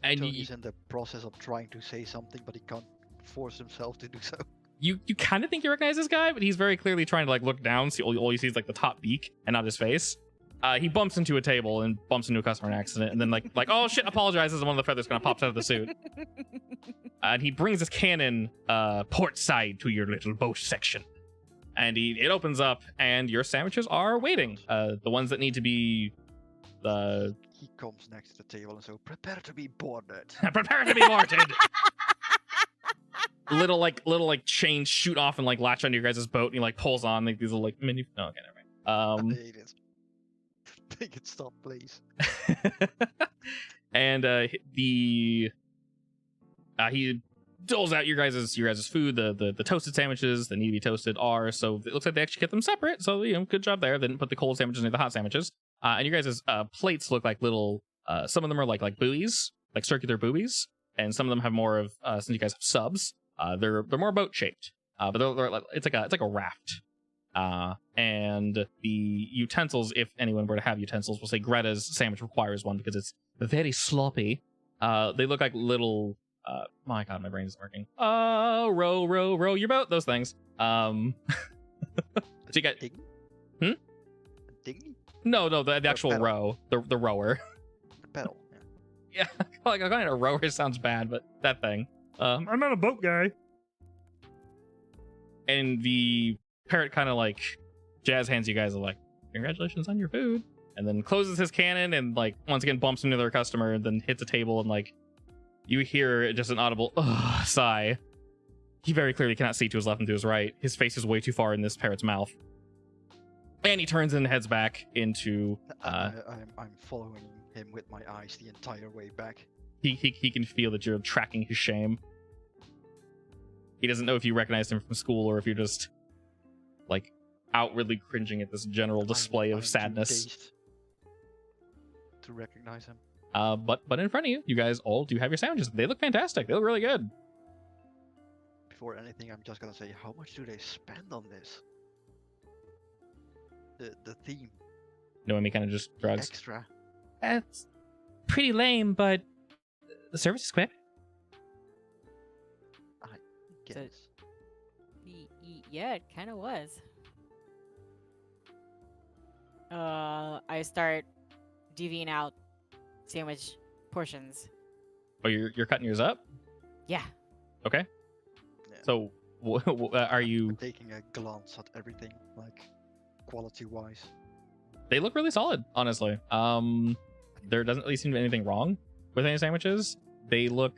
And Tony's in the process of trying to say something, but he can't force himself to do so. you kind of think you recognize this guy, but he's very clearly trying to like look down. So all you see is like the top beak and not his face. He bumps into a table and bumps into a customer in accident, and then like oh shit, apologizes, and one of the feathers kind of pops out of the suit. And he brings his cannon port side to your little boat section, and it opens up, and your sandwiches are waiting. The ones that need to be He comes next to the table and so prepare to be boarded. prepare to be boarded. little chains shoot off and like latch onto your guys' boat, and he like pulls on like these little like mini. Oh, okay, never mind. Make it stop, please. And he doles out your guys' food. The toasted sandwiches that need to be toasted are, so it looks like they actually kept them separate. So good job there. They didn't put the cold sandwiches near the hot sandwiches. And your guys' plates look like little. Some of them are like buoys, like circular buoys, and some of them have more of. Since you guys have subs, they're more boat shaped. But it's like a raft. And the utensils, if anyone were to have utensils, we'll say Greta's sandwich requires one because it's very sloppy. They look like little. My God, my brain isn't working. Row your boat. Those things. So you got. Dinghy? No, the actual pedal. row, the rower. The pedal. Yeah, like a kind of rower sounds bad, but that thing. I'm not a boat guy. And the parrot kind of like jazz hands you guys like, congratulations on your food, and then closes his cannon and like once again bumps into their customer and then hits a table, and like you hear just an audible sigh. He very clearly cannot see to his left and to his right. His face is way too far in this parrot's mouth. And he turns and heads back into I'm following him with my eyes the entire way back. He can feel that you're tracking his shame. He doesn't know if you recognized him from school or if you're just like outwardly cringing at this general display I'm of too sadness. dazed to recognize him. But in front of you guys all do have your sandwiches. They look fantastic. They look really good. Before anything, I'm just gonna say, how much do they spend on this? The theme. Noemi kind of just shrugs. Extra. That's pretty lame, but the service is quick. Guess. Yeah, it kind of was. I start divvying out sandwich portions. Oh, you're cutting yours up? Yeah. Okay. Yeah. So, are you? I'm taking a glance at everything, like quality-wise. They look really solid, honestly. There doesn't really seem to be anything wrong with any sandwiches. They look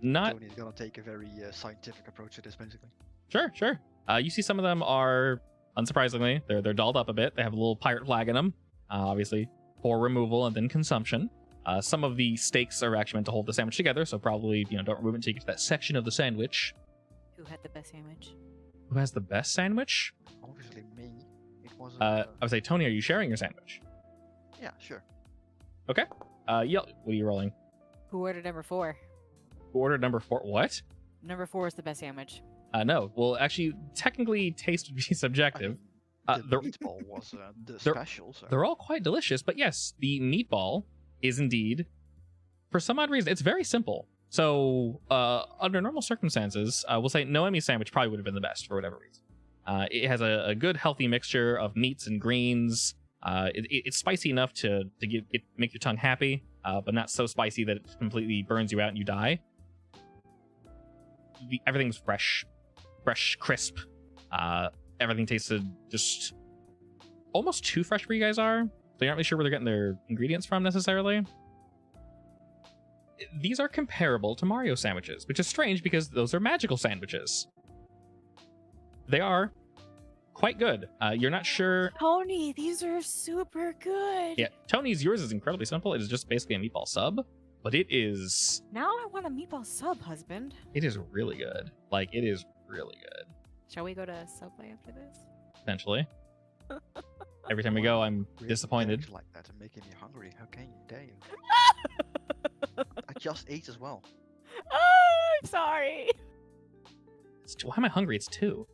not. Tony's gonna take a very scientific approach to this, basically. Sure. You see some of them are, unsurprisingly, they're dolled up a bit. They have a little pirate flag in them, obviously for removal and then consumption. Some of the steaks are actually meant to hold the sandwich together, so probably don't remove it until you get to that section of the sandwich. Who had the best sandwich? Who has the best sandwich? Obviously me. It was. I would say, Tony, are you sharing your sandwich? Yeah, sure. Okay. Yeah. What are you rolling? Who ordered number 4? Who ordered number 4? What? Number 4 is the best sandwich. No. Well, actually, technically, taste would be subjective. The meatball was the special. So. They're all quite delicious, but yes, the meatball is indeed, for some odd reason, it's very simple. So, under normal circumstances, we'll say Noemi's sandwich probably would have been the best for whatever reason. It has a good, healthy mixture of meats and greens. It's spicy enough to make your tongue happy, but not so spicy that it completely burns you out and you die. Everything's fresh, crisp. Everything tasted just almost too fresh for you guys are. So you're not really sure where they're getting their ingredients from necessarily. These are comparable to Mario sandwiches, which is strange because those are magical sandwiches. They are quite good. You're not sure. Tony, these are super good. Yeah, Tony's, yours is incredibly simple. It is just basically a meatball sub, but it is. Now I want a meatball sub, husband. It is really good. Like, it is really good. Shall we go to Subway after this? Potentially. Every time we go, I'm Really disappointed. jokes like that and making me hungry. How can you dare you? I just ate as well. Oh, I'm sorry. Why am I hungry? It's 2.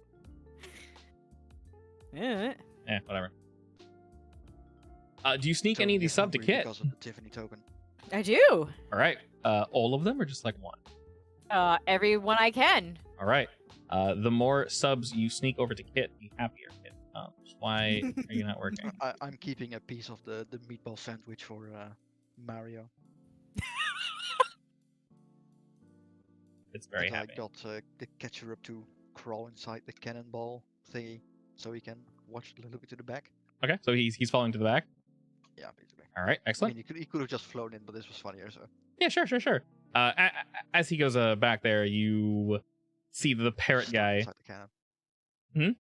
Yeah. Yeah, whatever. Do you sneak Tony any of these is sub to hungry Kit? because of the Tiffany token. I do. All right. All of them or just like one? Every one I can. All right. The more subs you sneak over to Kit, the happier Kit becomes. Why are you not working? I'm keeping a piece of the meatball sandwich for Mario. It's very But I happy. got the catcher up to crawl inside the cannonball thingy, so he can watch a little bit to the back. Okay, so he's falling to the back. Yeah, basically. All right, I excellent. mean, he could have just flown in, but this was funnier. So Yeah, sure. As he goes back there, you see the parrot stuck guy inside the cannon.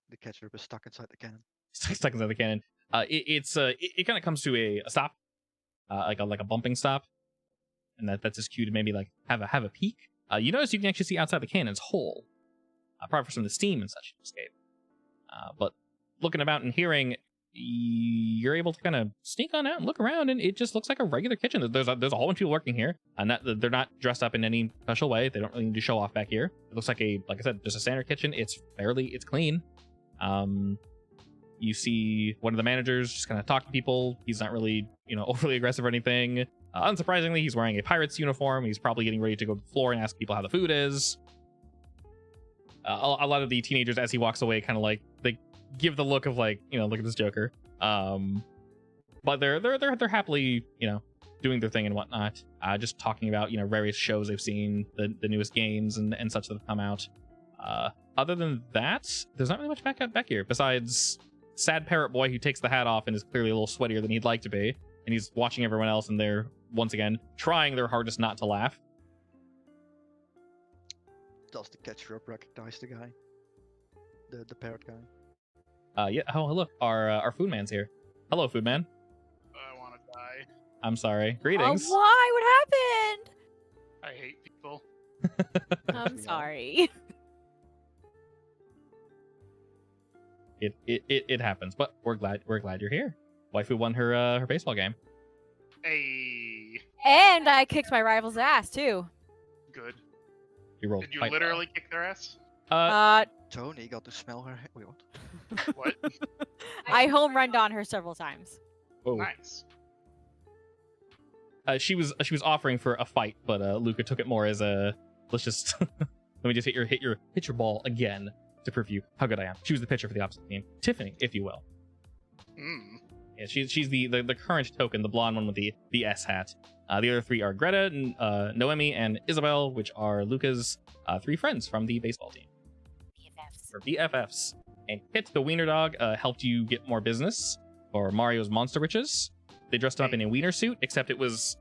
The catcher is stuck inside the cannon. stuck inside the cannon. It kind of comes to a stop, like a bumping stop, and that's his cue to maybe like have a peek. You notice you can actually see outside the cannon's hole, probably for some of the steam and such to escape. But looking about and hearing, you're able to kind of sneak on out and look around, and it just looks like a regular kitchen. There's a whole bunch of people working here, and they're not dressed up in any special way. They don't really need to show off back here. It looks like like I said, just a standard kitchen. It's clean. You see one of the managers just kind of talking to people. He's not really, overly aggressive or anything. Unsurprisingly, he's wearing a pirate's uniform. He's probably getting ready to go to the floor and ask people how the food is. A lot of the teenagers, as he walks away, kind of like they give the look of like, look at this Joker. But they're happily, doing their thing and whatnot. Just talking about, various shows they've seen, the newest games and such that have come out. Other than that, there's not really much back here besides sad parrot boy who takes the hat off and is clearly a little sweatier than he'd like to be, and he's watching everyone else, and they're once again trying their hardest not to laugh. Does the catcher up recognize the guy? The parrot guy? Yeah. Oh, look, our food man's here. Hello, food man. I want to die. I'm sorry. Greetings. Why? What happened? I hate people. I'm Yeah. sorry. It happens, but we're glad you're here. Waifu won her baseball game. Hey, And I kicked my rival's ass too. good. You rolled Did you quite well. literally kick their ass? Tony got to smell her. Wait, what? What? I home runned on her several times. Whoa. Nice. She was offering for a fight, but Luca took it more as a let's just let me just hit your ball again to prove you how good I am. She was the pitcher for the opposite team, Tiffany, if you will. Hmm. Yeah, she's the current token, the blonde one with the S hat. The other three are Greta, Noemi, and Isabel, which are Luca's three friends from the baseball team. BFFs. Or BFFs. And Kit, the wiener dog, helped you get more business for Mario's Monster Riches. They dressed him up in a wiener suit, except it was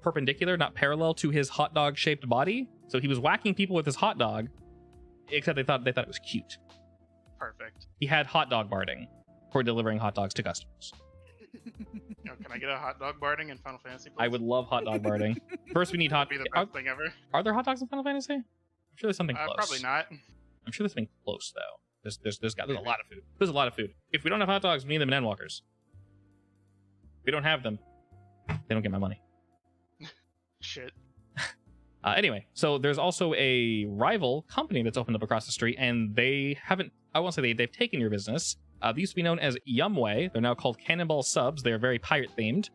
perpendicular, not parallel to his hot dog shaped body. So he was whacking people with his hot dog, except they thought it was cute. Perfect. He had hot dog barding for delivering hot dogs to customers. Can I get a hot dog barding in Final Fantasy? Please? I would love hot dog barding. First, we need hot. That'd be the Are, best thing ever. are there hot dogs in Final Fantasy? I'm sure there's something close. Probably not. I'm sure there's something close though. There's a lot of food. There's a lot of food. If we don't have hot dogs, we need them in Endwalkers. If we don't have them, they don't get my money. Shit. Anyway, so there's also a rival company that's opened up across the street, and they haven't. I won't say they've taken your business. They used to be known as Yumway. They're now called Cannonball Subs. They're very pirate themed,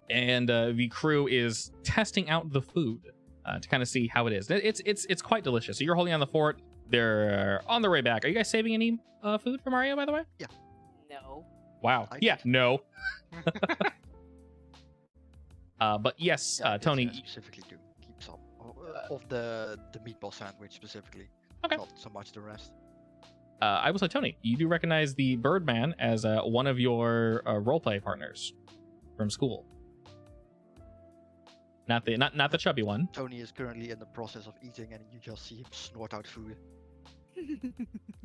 and the crew is testing out the food to kind of see how it is. It's quite delicious. So you're holding on the fort. They're on their way back. Are you guys saving any food for Mario, by the way? No. Wow. I Yeah. did. No. But yes, Yeah, I did, Tony. specifically to keep some of the meatball sandwich specifically. Okay. Not so much the rest. I will say, Tony, you do recognize the Birdman as one of your roleplay partners from school. Not the chubby one. Tony is currently in the process of eating, and you just see him snort out food,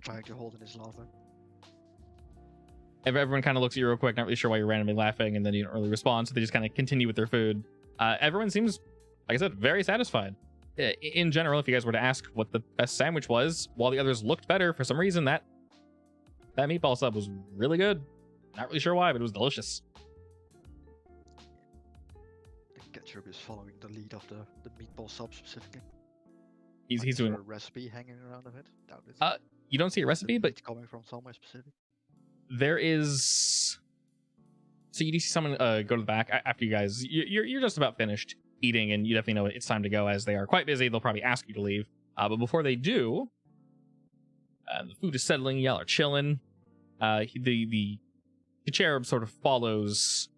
trying to hold in his laughter. Everyone kind of looks at you real quick, not really sure why you're randomly laughing, and then you don't really respond, so they just kind of continue with their food. Everyone seems, like I said, very satisfied. In general, if you guys were to ask what the best sandwich was, while the others looked better, for some reason that meatball sub was really good. Not really sure why, but it was delicious. The ketchup is following the lead of the meatball sub specifically. He's Is doing. there a recipe hanging around of it? Doubt it. You don't see a recipe, but It's coming from somewhere specific. there is. So you do see someone go to the back after you guys. You're just about finished. eating, and you definitely know it's time to go as they are quite busy. They'll probably ask you to leave. But before they do, the food is settling. Y'all are chilling. The cherub sort of follows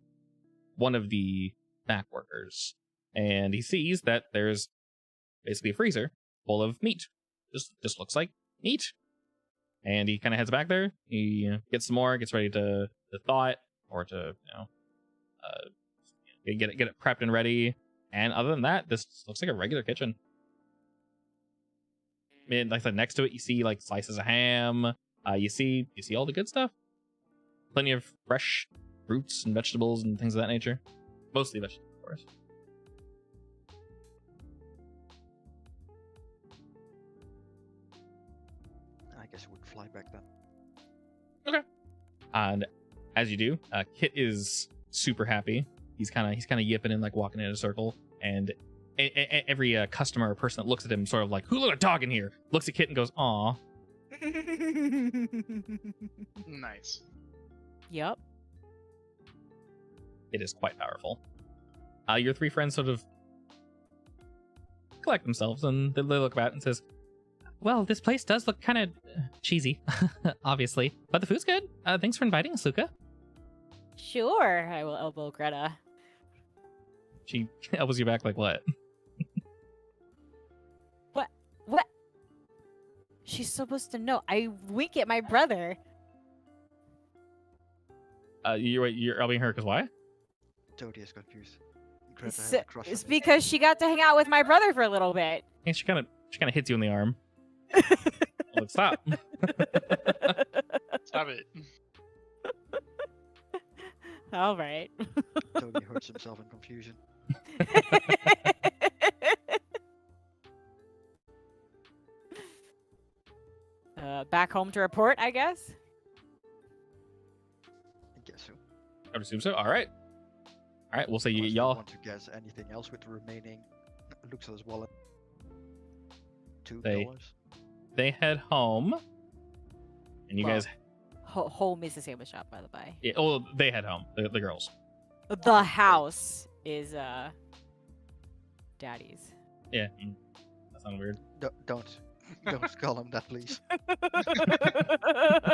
one of the back workers, and he sees that there's basically a freezer full of meat. Just looks like meat. And he kind of heads back there. He gets some more, gets ready to thaw it, or to get it prepped and ready. And other than that, this looks like a regular kitchen. I mean, like I said, next to it, you see like slices of ham. You see all the good stuff. Plenty of fresh fruits and vegetables and things of that nature. Mostly vegetables, of course. I guess it would fly back then. Okay. And as you do, Kit is super happy. He's kind of yipping and like walking in a circle, and every customer or person that looks at him, sort of like, "Who let a dog in here?" looks at Kit and goes, "Aw." Nice. Yep. It is quite powerful. Your three friends sort of collect themselves, and they look about and says, "Well, this place does look kind of cheesy, obviously, but the food's good. Thanks for inviting us, Luca." Sure, I will elbow Greta. She elbows you back like, "What?" What? She's supposed to know. I wink at my brother. You're elbowing her because why? Toadie is confused. Greta has So, a crush on it's me. because she got to hang out with my brother for a little bit. And she kind of hits you in the arm. Like, stop. Stop it. All right. Toadie hurts himself in confusion. Back home to report, I guess. I guess so. I would assume so. All right. We'll say Unless we y'all. want to guess anything else with the remaining. Looks at his wallet. $2. They head home, and you Well, guys. Home is the sandwich shop, by the way. Yeah, oh, they head home. The girls. The house is Daddy's. Yeah, that sounds weird. Don't call him that, please.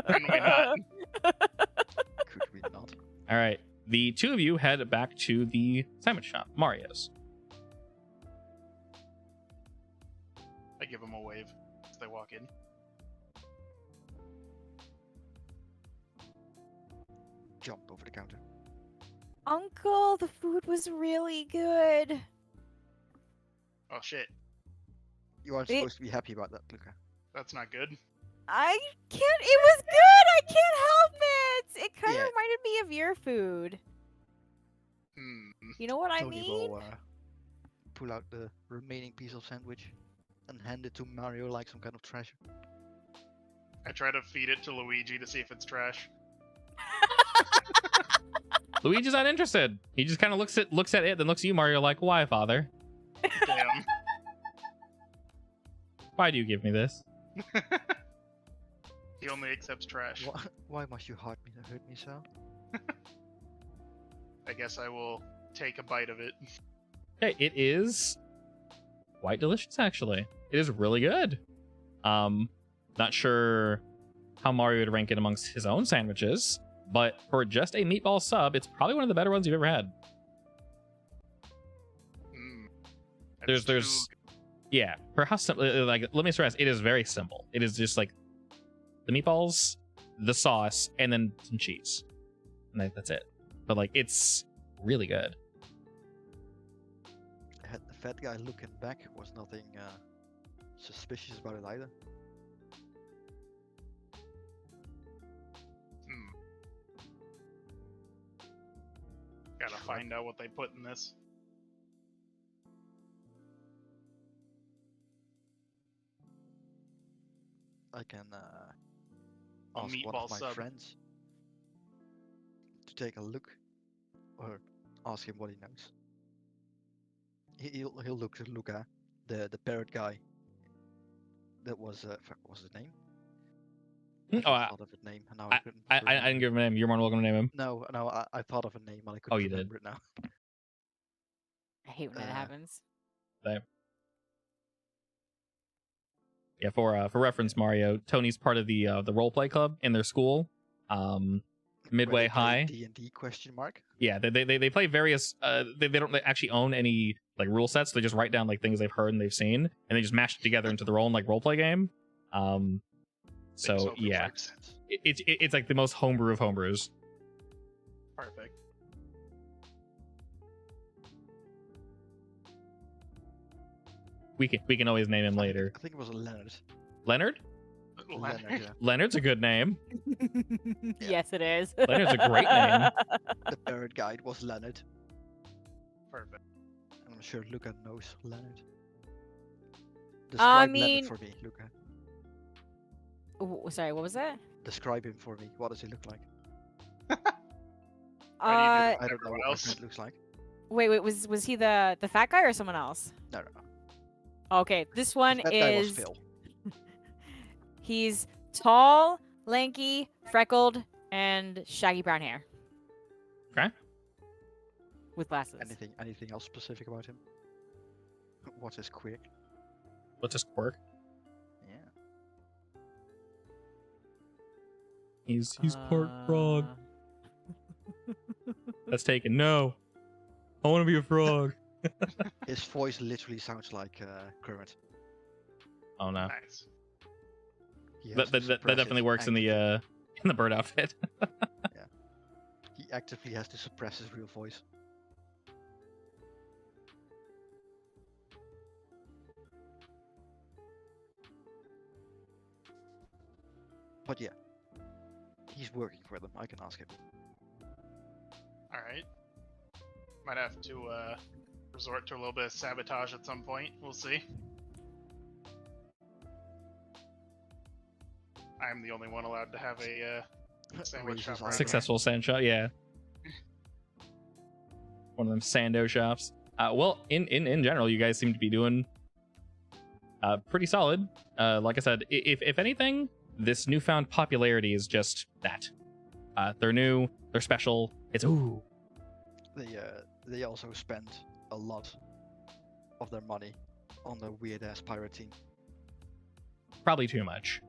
Can we not? Could we not? All right. The two of you head back to the sandwich shop, Mario's. I give them a wave as they walk in. Jump over the counter. Uncle, the food was really good. Oh shit, You aren't It- supposed to be happy about that, Luca. that's not good. I can't. It was good. I can't help it. It kind of Yeah. reminded me of your food. Hmm. You know what I Tony mean? will pull out the remaining piece of sandwich and hand it to Mario like some kind of treasure. I try to feed it to Luigi to see if it's trash. Luigi's not interested. He just kind of looks at it, then looks at you, Mario, like, "Why, father? Damn. Why do you give me this?" He only accepts trash. Why must you hurt me so? I guess I will take a bite of it. Okay, it is quite delicious, actually. It is really good. Not sure how Mario would rank it amongst his own sandwiches, but for just a meatball sub, it's probably one of the better ones you've ever had. Mm. There's- That's there's- too- Yeah, for how simple, like, let me stress, it is very simple. It is just like the meatballs, the sauce, and then some cheese. And that's it. But like, it's really good. The fat guy looking back was nothing suspicious about it either. Hmm. Gotta find out what they put in this. I can A ask one meatball of my sub. friends to take a look, or ask him what he knows. He'll look at Luca, the parrot guy. That was fuck, what was his name? I Oh, thought of his name, and now I couldn't. I remember. didn't give him a name. You're more than welcome to name him. No, I thought of a name, and I Oh, couldn't you did. remember it now. I hate when that happens. Yeah, for reference, Mario, Tony's part of the roleplay club in their school, Midway High. D&D question mark. Yeah, they play various. They don't actually own any like rule sets. They just write down like things they've heard and they've seen, and they just mash it together into their own like roleplay game. So yeah, it's like the most homebrew of homebrews. Perfect. We can always name him later. I think it was Leonard. Leonard? Leonard, yeah. Leonard's a good name. Yes, it is. Leonard's a great name. The parent guide was Leonard. Perfect. And I'm sure Luca knows Leonard. I Describe mean- Leonard for me, Luca. Sorry, what was that? Describe him for me. What does he look like? I I don't know what my else? friend looks like. Wait, was he the fat guy or someone else? No. Okay, this one That guy was is Phil. he's tall, lanky, freckled, and shaggy brown hair. Okay. With glasses. Anything else specific about him? What's his quirk? What's his quirk? Yeah. He's part frog. That's taken. No. I want to be a frog. His voice literally sounds like Kermit. Oh no. Nice. He has That, to that suppress definitely it works in actively. the bird outfit. He actively has to suppress his real voice. But yeah, he's working for them. I can ask him. All right. Might have to resort to a little bit of sabotage at some point. We'll see. I'm the only one allowed to have a sandwich Raises shop. eyebrows. around here. Successful sand shop, yeah. One of them sando shops. Well, in general, you guys seem to be doing pretty solid. Like I said, if anything, this newfound popularity is just that. They're new, they're special. It's ooh. They also spend a lot of their money on the weird ass pirate team. Probably too much.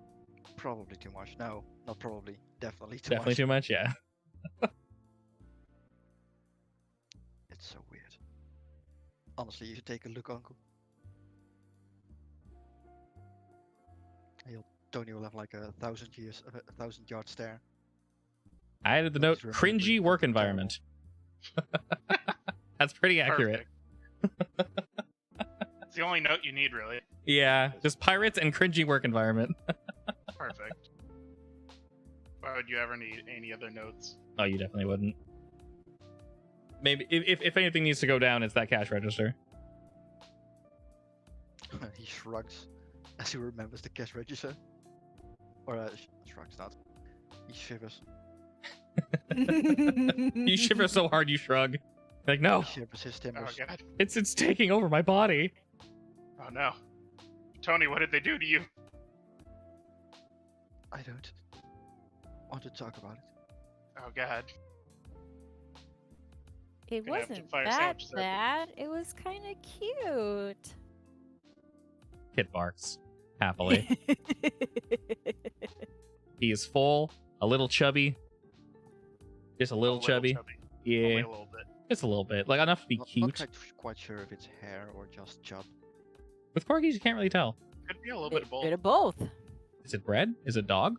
Probably too much. No, not probably. Definitely too Definitely much. too much, yeah. It's so weird. Honestly, you should take a look, Uncle. Tony will have like 1,000-yard stare. I added the note, cringy work environment. That's pretty accurate. Perfect. It's the only note you need, really. Yeah, just pirates and cringy work environment. Perfect. Why would you ever need any other notes? Oh, you definitely wouldn't. Maybe if anything needs to go down, it's that cash register. He shrugs as he remembers the cash register. Or shrugs not. He shivers. You shiver so hard you shrug. Like, no, He shivers his Oh timbers. god. it's taking over my body. Oh no. Tony, what did they do to you? I don't want to talk about it. Oh god. It Gonna have to wasn't fire that sandwiches at them. bad. It was kind of cute. Kid barks happily. He is full, a little chubby. Just a little chubby. Only Yeah, a little bit. just a little bit. Like enough to be Not cute. quite sure if it's hair or just chub. With corgis, you can't really tell. Could be a little bit of both. Bit of both. Is it bread? Is it dog?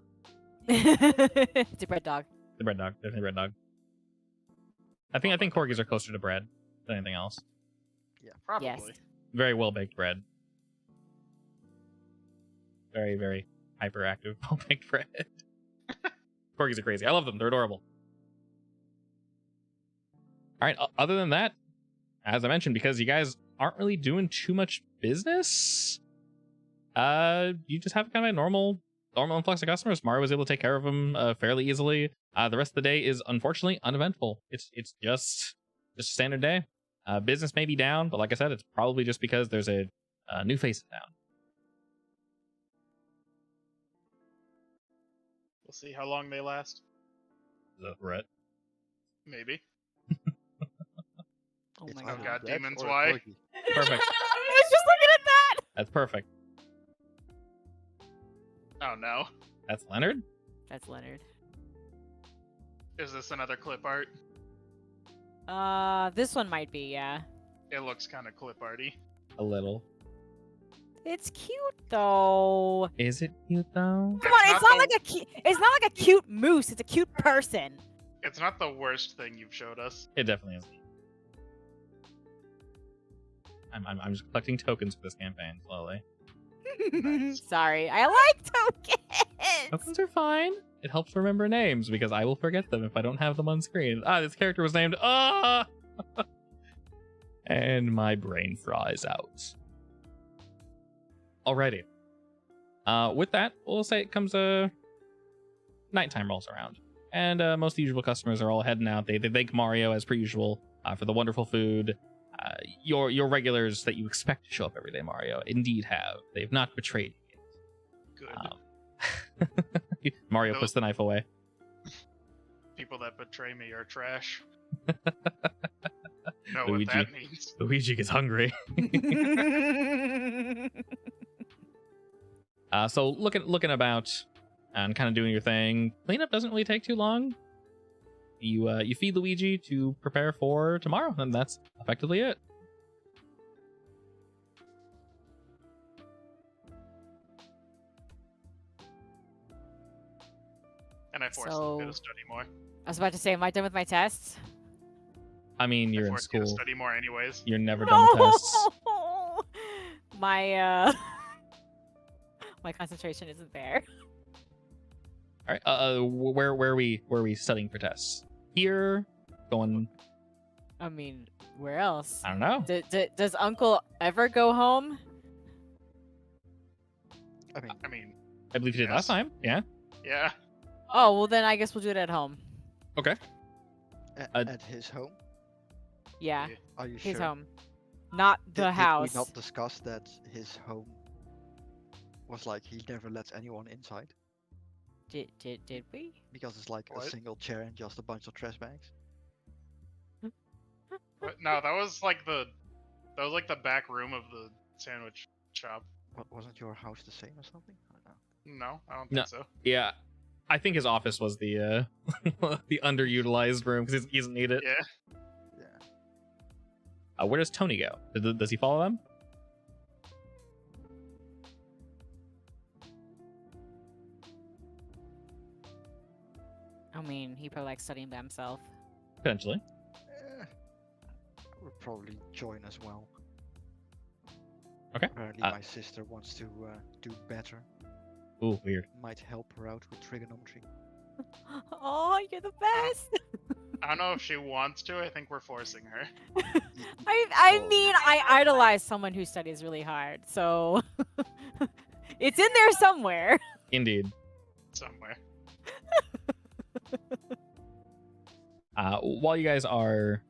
It's a bread dog. The bread dog. Definitely bread dog. I think corgis are closer to bread than anything else. Probably. Yes. Very well baked bread. Very, very hyperactive well baked bread. Corgis are crazy. I love them. They're adorable. All right. Other than that, as I mentioned, because you guys aren't really doing too much business, you just have kind of a normal influx of customers. Mario was able to take care of them fairly easily. The rest of the day is unfortunately uneventful. It's just a standard day. Business may be down, but like I said, it's probably just because there's a new face in town. We'll see how long they last. Is that a threat? Maybe. Oh It's my either God, that demons, or a why? corgi. Perfect. I was just looking at that. That's perfect. Oh no. That's Leonard. That's Leonard. Is this another clip art? This one might be, yeah. It looks kind of clip arty. A little. It's cute though. Is it cute though? Come on, It's it's not not like it's not like a cute moose. It's a cute person. It's not the worst thing you've showed us. It definitely is. I'm just collecting tokens for this campaign slowly. Nice. Sorry, I like tokens. Tokens are fine. It helps remember names because I will forget them if I don't have them on screen. This character was named and my brain fries out. Alrighty. With that, we'll say it comes nighttime rolls around. And most of the usual customers are all heading out. They thank Mario as per usual for the wonderful food. Your regulars that you expect to show up every day, Mario, indeed have. They've not betrayed you. Good. Mario Those- puts the knife away. People that betray me are trash. Know Luigi. what that means. Luigi gets hungry. So looking about and kind of doing your thing. Cleanup doesn't really take too long. You feed Luigi to prepare for tomorrow, and that's effectively it. And I forced So- them to study more. I was about to say, am I done with my tests? I mean, I you're in forced you to school. study more anyways. You're never done with tests. My my concentration isn't there. All right. Where are we studying for tests? Here, going. I mean, where else? I don't know. Does Uncle ever go home? I mean, I believe you did last Yes. time. Yeah. yeah. Oh, well then I guess we'll do it at home. Okay. At his home? Yeah, Yeah. Are you his sure? home, not the Did house. we not discuss that his home was like he never lets anyone inside? Did we? Because it's like What? a single chair and just a bunch of trash bags. But no, that was like the back room of the sandwich shop. What, wasn't your house the same or something? I don't know. No, I don't No. think so. Yeah. I think his office was the the underutilized room because he doesn't need it. Yeah. Yeah. Where does Tony go? Does he follow them? I mean, he probably likes studying by himself. Potentially. I would probably join as well. Okay. Apparently, Uh, my sister wants to do better. Ooh, weird. Might help her out with trigonometry. Oh, you're the best. I don't know if she wants to. I think we're forcing her. I Well- mean, I idolize someone who studies really hard, so it's in there somewhere. Indeed. Somewhere. While you guys are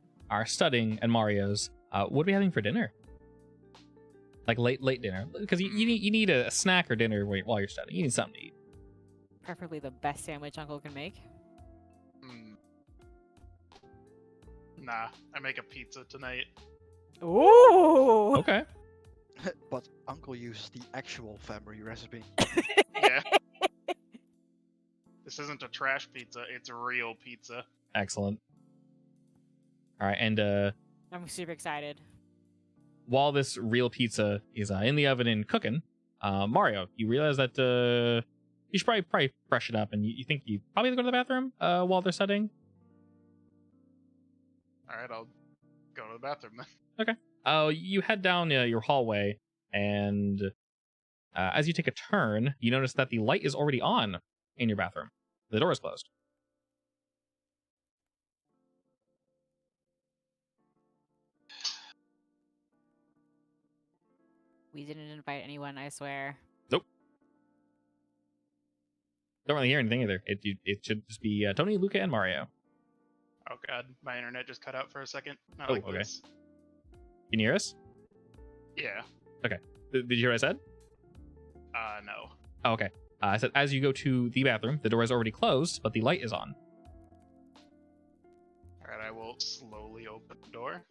studying at Mario's, what are we having for dinner? Like late dinner, because you need a snack or dinner while you're studying. You need something to eat. Preferably the best sandwich Uncle can make. Hmm. Nah, I make a pizza tonight. Ooh. Okay. But Uncle uses the actual family recipe. Yeah. This isn't a trash pizza, it's a real pizza. Excellent. All right, and I'm super excited. while this real pizza is in the oven and cooking, Mario, you realize that you should probably fresh it up, and you think you probably go to the bathroom while they're studying. Alright, I'll go to the bathroom then. You head down your hallway, and as you take a turn, you notice that the light is already on in your bathroom. The door is closed. We didn't invite anyone, I swear. Don't really hear anything either. It should just be Tony, Luca, and Mario. Oh god, my internet just cut out for a second. Not Oh, like okay. this. Can you hear us? Yeah. Did you hear what I said? No. Oh, okay. I said as you go to the bathroom, the door is already closed, but the light is on. Alright, I will slowly open the door.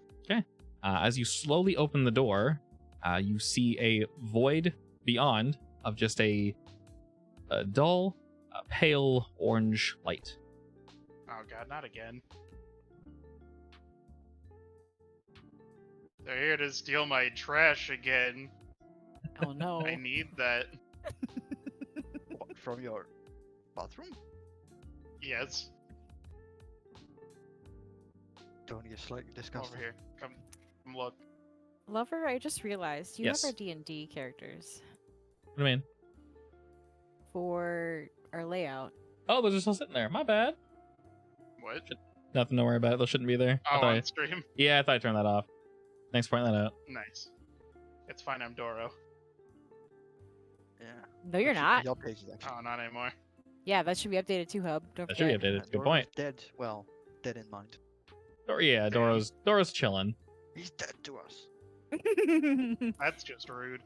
As you slowly open the door, you see a void beyond of just a dull, pale orange light. Oh god, not again. They're here to steal my trash again. Oh no. I need that. What, from your bathroom? Yes. Tony is slightly disgusted. Over here. Come look. Lover, I just realized you Yes. have our D&D characters What do you mean? for our layout. Oh, those are still sitting there. My bad. What? Nothing to worry about. Those shouldn't be there. I Oh, thought on stream. yeah, I thought I turned that off. Thanks for pointing that out. Nice. It's fine, I'm Doro. Yeah. No, you're not. Your page is actually. Oh, not anymore. Yeah, that should be updated too, Hub. Don't That should be forget. updated. Good Doro's point. Dead. Well, dead in mind. Yeah, Doro's chilling. He's dead to us. That's just rude.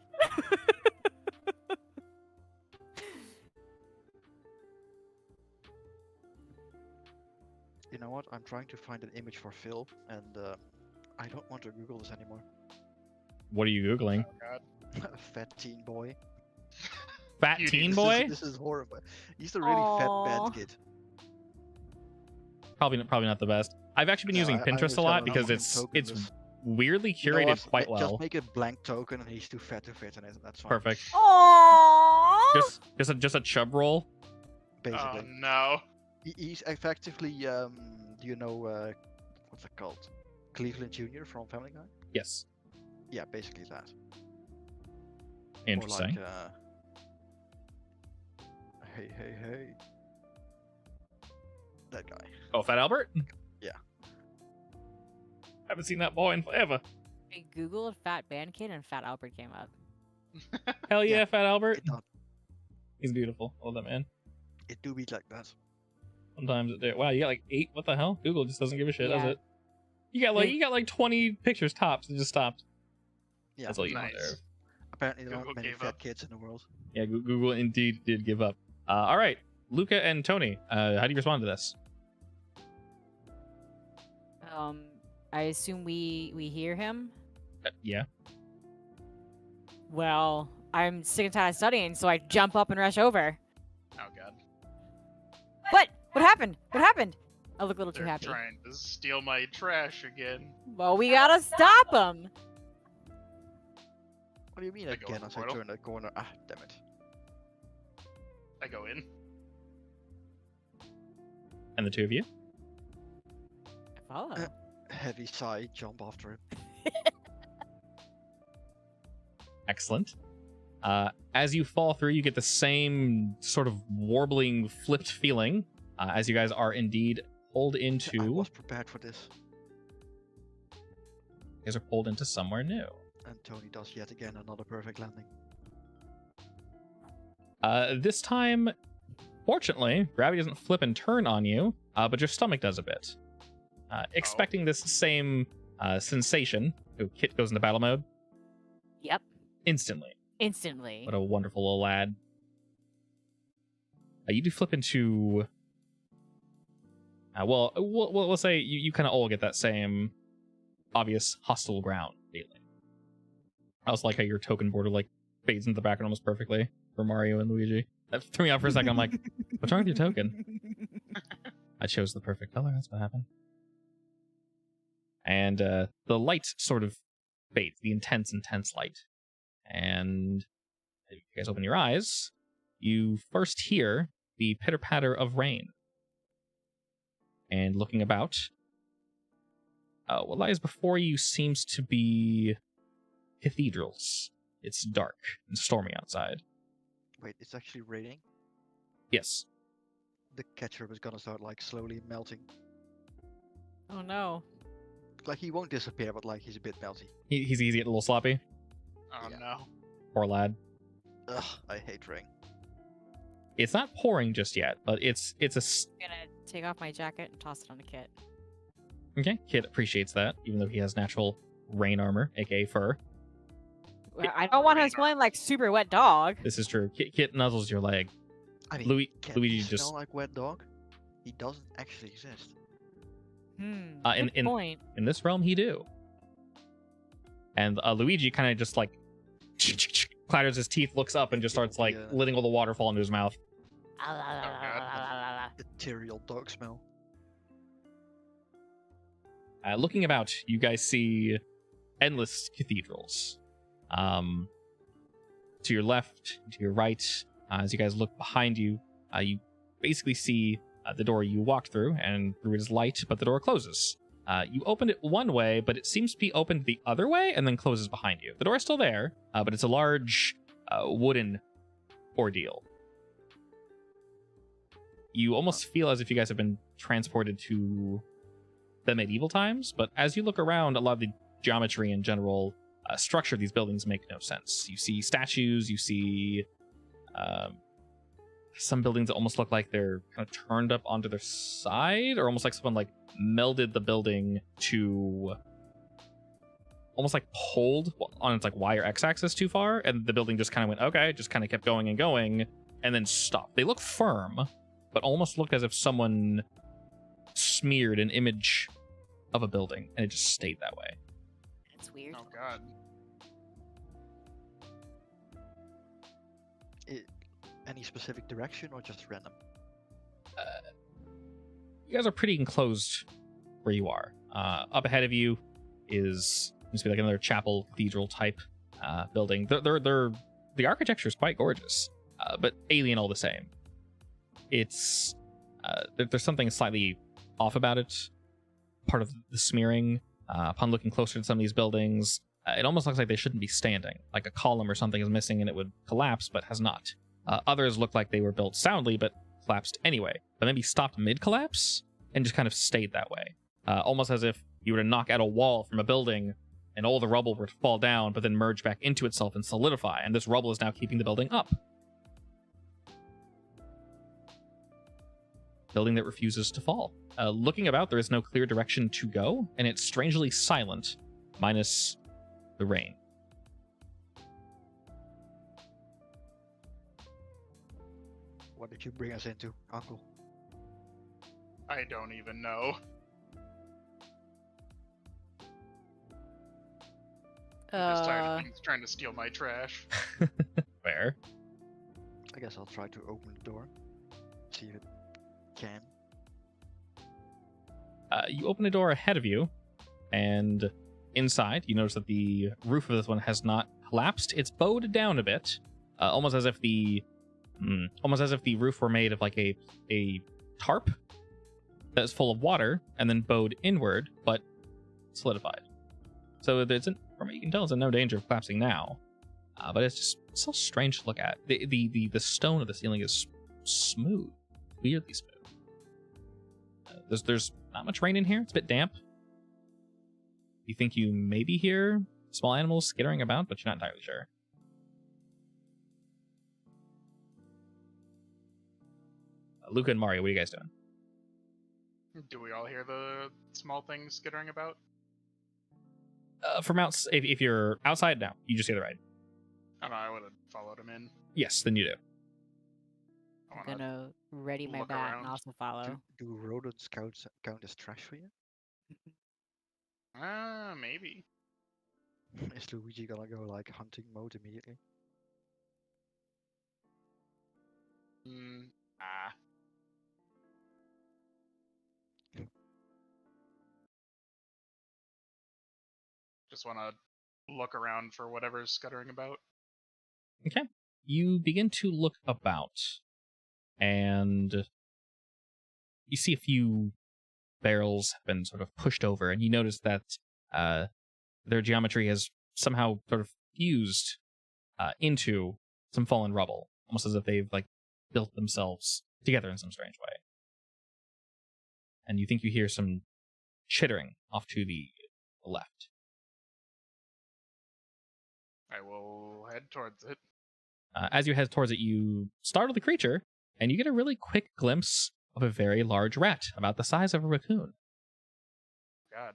You know what? I'm trying to find an image for Phil, and I don't want to Google this anymore. What are you googling? Oh god. Fat teen boy. Fat You teen need- boy? This is horrible. He's a really fat Aw. bad kid. Probably not the best. I've actually been No, using I Pinterest just a lot gotta because fucking it's token it's this. weirdly You know curated what? quite well. Just make a blank token, and he's too fat to fit in it. And that's fine. Perfect. Aww. Just a chub roll. Basically, Oh no. He's effectively do you know what's it called? Cleveland Jr. from Family Guy. Yes. Yeah, basically that. Interesting. Or like, hey. That guy. Oh, Fat Albert? Yeah. Haven't seen that boy in forever. I googled Fat Band Kid and Fat Albert came up. Hell yeah, Yeah. Fat Albert. It not. He's beautiful. Love that man. It do be like that. Sometimes it wow, you got like 8. What the hell? Google just doesn't give a shit, does Yeah. it? You got like 20 pictures tops. It just stopped. Yeah. That's all you Nice. deserve. Apparently there Google aren't many gave fat up. kids in the world. Yeah, Google indeed did give up. All right, Luca and Tony, how do you respond to this? I assume we hear him. Yeah. Well, I'm sick and tired of studying, so I jump up and rush over. Oh god. What? What happened? What happened? I look a little too They're happy. trying to steal my trash again. Well, we gotta stop him. What do you mean I go again in the as I portal? turn the corner? Ah, damn it. I go in. And the two of you? Follow. Heavy sigh, jump after him. Excellent. As you fall through, you get the same sort of warbling, flipped feeling as you guys are indeed pulled I into. was prepared for this. You guys are pulled into somewhere new. And Tony does yet again another perfect landing. This time, fortunately, gravity doesn't flip and turn on you, but your stomach does a bit. Expecting this same sensation, Kit goes into battle mode Yep. instantly. Instantly. What a wonderful little lad. You do flip into. Well, we'll say you kind of all get that same obvious hostile ground feeling. I also like how your token border like fades into the background almost perfectly for Mario and Luigi. That threw me out for a second. I'm like, what's wrong with your token? I chose the perfect color. That's what happened. And the light sort of fades, the intense light. And if you guys open your eyes, you first hear the pitter-patter of rain. And looking about, what lies before you seems to be cathedrals. It's dark and stormy outside. Wait, it's actually raining? Yes. The ketchup is gonna start like slowly melting. Oh no. Like he won't disappear, but like he's a bit melty. He's easy, getting a little sloppy. Oh Yeah. no. Poor lad. Ugh, I hate rain. It's not pouring just yet, but it's a I'm gonna take off my jacket and toss it on the Kit. okay. Kid appreciates that, even though he has natural rain armor, aka fur. Well, I don't want him smelling like super wet dog. This is true. Kit nuzzles your leg. I mean, Luigi can Luigi he just smell like wet dog? He doesn't actually exist. Good point. In this realm, he do. And Luigi kind of just like clatters his teeth, looks up, and just starts like letting all the water fall into his mouth. Ethereal dog smell. Looking about, you guys see endless cathedrals. To your left, to your right, as you guys look behind you, you basically see the door you walked through, and through it is light, but the door closes. You opened it one way, but it seems to be opened the other way and then closes behind you. The door is still there, but it's a large wooden ordeal. You almost feel as if you guys have been transported to the medieval times, but as you look around, a lot of the geometry and general structure of these buildings make no sense. You see statues, you see some buildings that almost look like they're kind of turned up onto their side, or almost like someone like melded the building to almost like pulled on its like Y or X axis too far, and the building just kind of went okay, just kind of kept going and going, and then stopped. They look firm, but almost look as if someone smeared an image of a building and it just stayed that way. It's weird. Oh god. Any specific direction or just random? You guys are pretty enclosed where you are. Up ahead of you is seems to be like another chapel cathedral type building. The architecture is quite gorgeous, but alien all the same. It's there's something slightly off about it. Part of the smearing. Upon looking closer to some of these buildings, it almost looks like they shouldn't be standing. Like a column or something is missing and it would collapse, but has not. Others look like they were built soundly, but collapsed anyway. But maybe stopped mid-collapse and just kind of stayed that way. Almost as if you were to knock out a wall from a building and all the rubble were to fall down, but then merge back into itself and solidify. And this rubble is now keeping the building up. Building that refuses to fall. Looking about, there is no clear direction to go, and it's strangely silent, minus the rain. What did you bring us into, Uncle? I don't even know. Just tired of things trying to steal my trash. Fair. I guess I'll try to open the door. See if it can. You open a door ahead of you, and inside, you notice that the roof of this one has not collapsed. It's bowed down a bit, almost as if the roof were made of like a tarp that is full of water and then bowed inward, but solidified. So there's from what you can tell, it's in no danger of collapsing now. But it's just so strange to look at. The stone of the ceiling is smooth, weirdly smooth. There's not much rain in here. It's a bit damp. You think you maybe hear small animals skittering about, but you're not entirely sure. Luca and Mario, what are you guys doing? Do we all hear the small things skittering about? From if you're outside, no. You just hear the ride. I don't know, I would have followed him in. Yes, then you do. I'm gonna ready my look bat around. and also follow. Do rodents count as trash for you? Maybe. Is Luigi gonna go like hunting mode immediately? Just want to look around for whatever's scuttering about. Okay. You begin to look about, and you see a few barrels have been sort of pushed over, and you notice that their geometry has somehow sort of fused into some fallen rubble, almost as if they've like built themselves together in some strange way. And you think you hear some chittering off to the left. I will head towards it. As you head towards it, you startle the creature, and you get a really quick glimpse of a very large rat, about the size of a raccoon. God.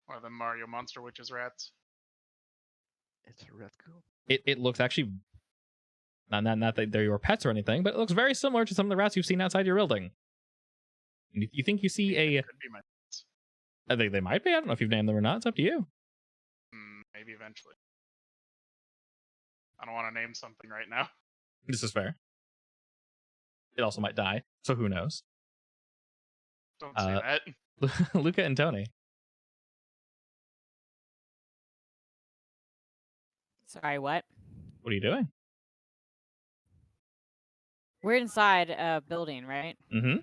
One of them Mario Monster Witches rats. It's a raccoon. It looks actually not that they're your pets or anything, but it looks very similar to some of the rats you've seen outside your building. You think you see Maybe a? it could be my. I think they might be. I don't know if you've named them or not. It's up to you. Maybe eventually. I don't want to name something right now. This is fair. It also might die, so who knows? Don't say that. Luca and Tony. Sorry, what? What are you doing? We're inside a building, right? Mm-hmm.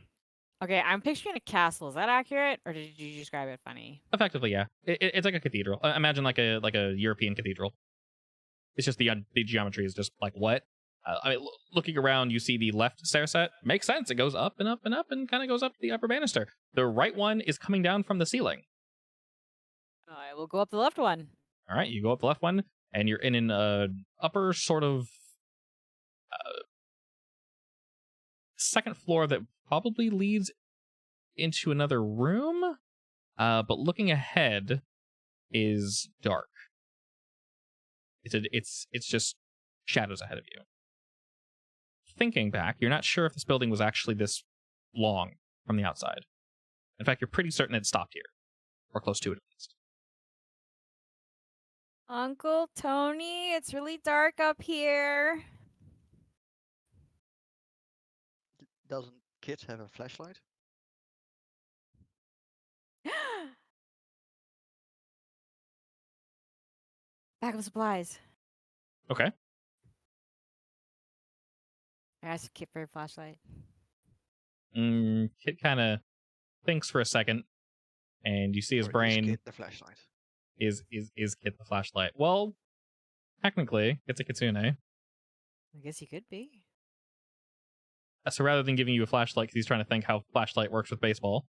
Okay, I'm picturing a castle. Is that accurate, or did you describe it funny? Effectively, yeah. It's like a cathedral. Imagine like a European cathedral. It's just the geometry is just like what? I mean, looking around, you see the left stair set. Makes sense. It goes up and up and up and kind of goes up to the upper banister. The right one is coming down from the ceiling. I will go up the left one. All right, you go up the left one, and you're in an upper sort of second floor that probably leads into another room. But looking ahead is dark. It's just shadows ahead of you. Thinking back, you're not sure if this building was actually this long from the outside. In fact, you're pretty certain it stopped here, or close to it at least. Uncle Tony, it's really dark up here. Doesn't Kit have a flashlight? Bag of supplies. Okay. I asked Kit for a flashlight. Kit kind of thinks for a second, and you see his Or is brain Kit the flashlight? is Kit the flashlight. Well, technically, it's a kitsune. I guess he could be. So rather than giving you a flashlight, because he's trying to think how flashlight works with baseball,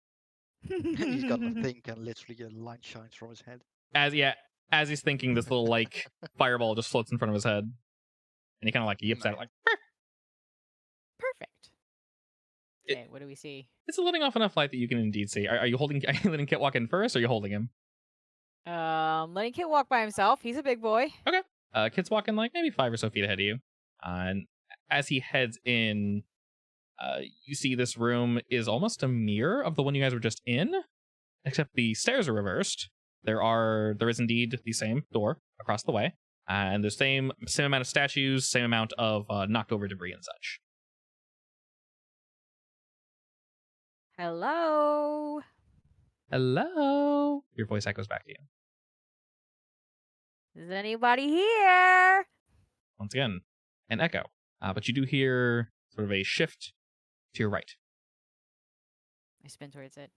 He's got to think, and literally a light shines from his head. as he's thinking, this little like fireball just floats in front of his head, and he kind of like yips at it like. Perfect. It- Okay, what do we see? It's letting off enough light that you can indeed see. Are you holding? Are you letting Kit walk in first, or are you holding him? Letting Kit walk by himself. He's a big boy. Kit's walking like maybe 5 or so feet ahead of you, and as he heads in, you see this room is almost a mirror of the one you guys were just in, except the stairs are reversed. There is indeed the same door across the way, and the same amount of statues, same amount of knocked over debris and such. Hello. Hello, your voice echoes back to you Is anybody here? once again, an echo, but you do hear sort of a shift to your right. I spin towards it.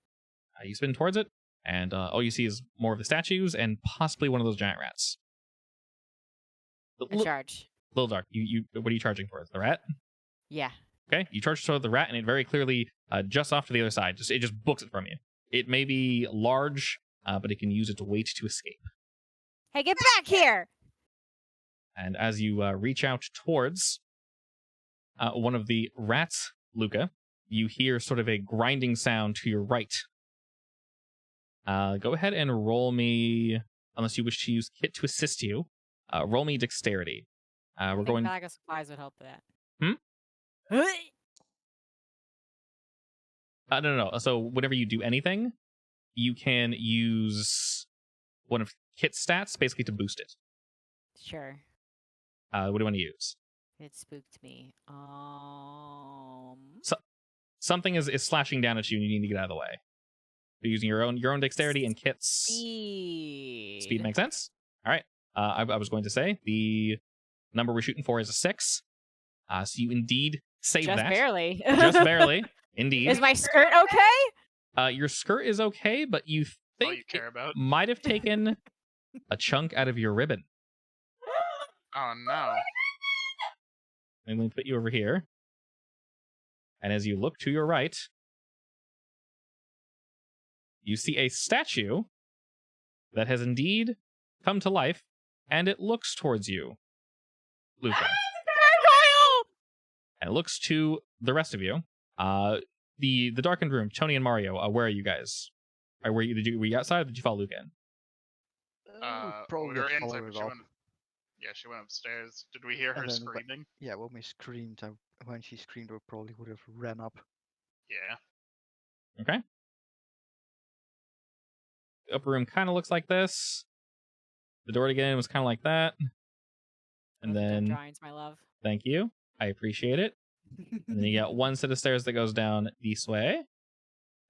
You spin towards it, and all you see is more of the statues and possibly one of those giant rats. I charge. Little dark. You what are you charging for? The rat? Yeah. Okay, you charge toward the rat, and it very clearly just off to the other side. It just books it from you. It may be large, but it can use its weight to escape. Hey, get back here! And as you reach out towards one of the rats, Luca, you hear sort of a grinding sound to your right. Go ahead and roll me, unless you wish to use Kit to assist you. Roll me dexterity. We're going. Bag of supplies would help that. No. So whenever you do anything, you can use one of Kit's stats basically to boost it. Sure. What do you want to use? It spooked me. Something is slashing down at you, and you need to get out of the way. You're using your own dexterity and Kit's speed. Makes sense. All right. I was going to say the number we're shooting for is a 6. So you indeed save Just that. barely. Just barely. Indeed. Is my skirt okay? Your skirt is okay, but you All you think care about. it might have taken a chunk out of your ribbon. Oh no. I'm going to put you over here. And as you look to your right, you see a statue that has indeed come to life, and it looks towards you, Luca. And it looks to the rest of you. The darkened room, Tony and Mario, where are you guys? Were you outside, or did you follow Luca in? Probably we were just inside, followed but it up. she went upstairs. Did we hear her And then screaming? Yeah, when we screamed, when she screamed, we probably would have ran up. Yeah. Okay. The upper room kind of looks like this. The door to get in was kind of like that. And Those are then, drawings, my love. thank you. I appreciate it. And then you got one set of stairs that goes down this way.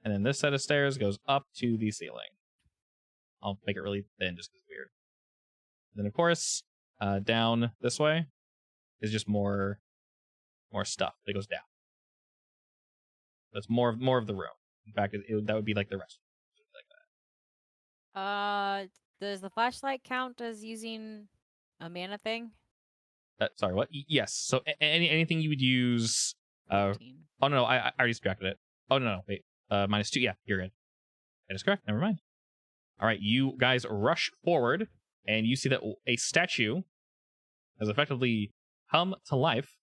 And then this set of stairs goes up to the ceiling. I'll make it really thin just because it's weird. And then, of course, down this way is just more stuff that goes down. That's more of the room. In fact, that would be like the rest. Like Does the flashlight count as using a mana thing? that. Sorry, what? Yes. So anything you would use. Oh no, I already subtracted it. Oh no, wait. -2. Yeah, you're good. That is correct. Never mind. All right, you guys rush forward, and you see that a statue has effectively come to life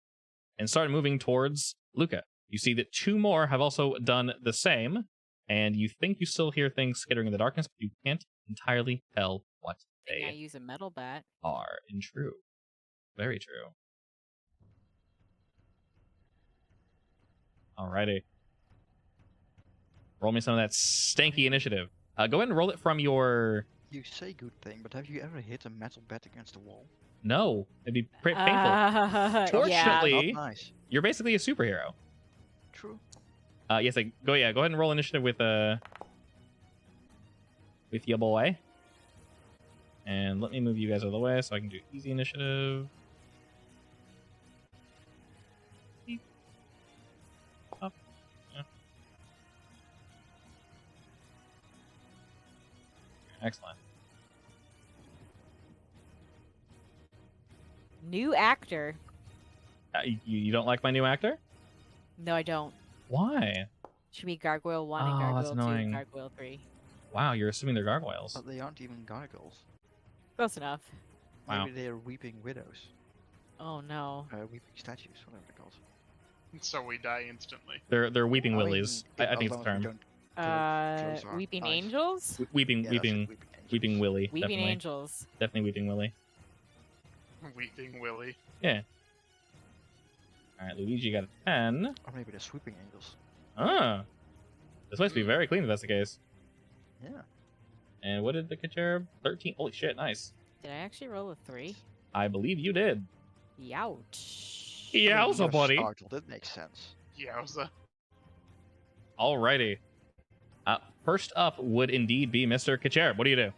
and started moving towards Luca. You see that 2 more have also done the same, and you think you still hear things skittering in the darkness, but you can't entirely tell what I they use a metal bat. are. And true. Very true. Alrighty. Roll me some of that stanky initiative. Go ahead and roll it from your... You say good thing, but have you ever hit a metal bat against a wall? No, it'd be painful. Yeah. Fortunately, Not nice. you're basically a superhero. True. Yes, go ahead and roll initiative with your boy. And let me move you guys out of the way so I can do easy initiative. Up. Yeah. Excellent. New actor. You don't like my new actor? No, I don't. Why? Should be Gargoyle 1 and Oh, that's Gargoyle 2 annoying. and Gargoyle 3. Wow, you're assuming they're gargoyles. But they aren't even gargoyles. Close enough. Wow. Maybe they are weeping widows. Oh no. Weeping statues, whatever they're called. So we die instantly. They're weeping I mean, willies. I think it's the as long as we term. don't close our Weeping eyes. Angels? Weeping Yeah, that's it, weeping angels. willy. Weeping Definitely. Angels. Definitely weeping willy. Weeping Willie. All right, Luigi got a 10. Or maybe they're sweeping angels. Ah, this place be very clean if that's the case. Yeah. And what did the cherub? 13. Holy shit, nice. Did I actually roll a 3? I believe you did. Youch. I mean, Yowza, you're buddy. startled, it makes sense. Yowza. Alrighty. First up would indeed be Mr. Kacherub. What do?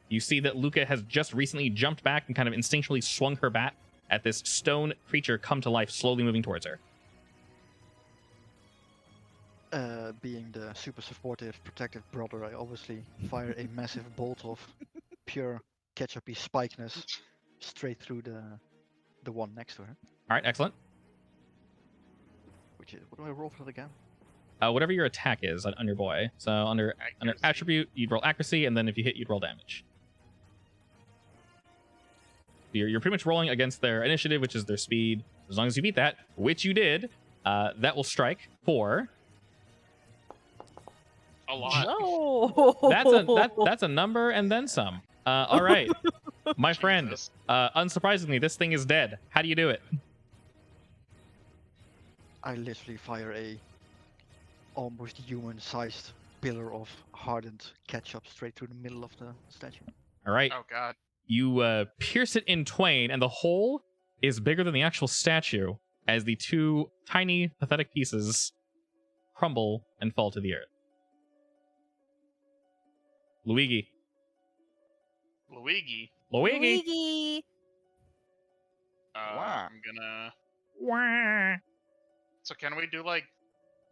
You see that Luca has just recently jumped back and kind of instinctually swung her bat at this stone creature come to life, slowly moving towards her. Being the super supportive, protective brother, I obviously fire a massive bolt of pure ketchupy spikeness straight through the one next to her. All right, excellent. Which is, what do I roll for that again? Whatever your attack is on your boy. So under Accuracy. attribute, you'd roll accuracy, and then if you hit, you'd roll damage. You're pretty much rolling against their initiative, which is their speed. As long as you beat that, which you did, that will strike for... A lot. No. That's a number and then some. All right, my friend. Jesus. Unsurprisingly, this thing is dead. How do you do it? I literally fire a almost human-sized pillar of hardened ketchup straight through the middle of the statue. All right, Oh god. you pierce it in twain, and the hole is bigger than the actual statue as the 2 tiny, pathetic pieces crumble and fall to the earth. Luigi. Luigi. Luigi. Wow. I'm gonna. Wah. So can we do like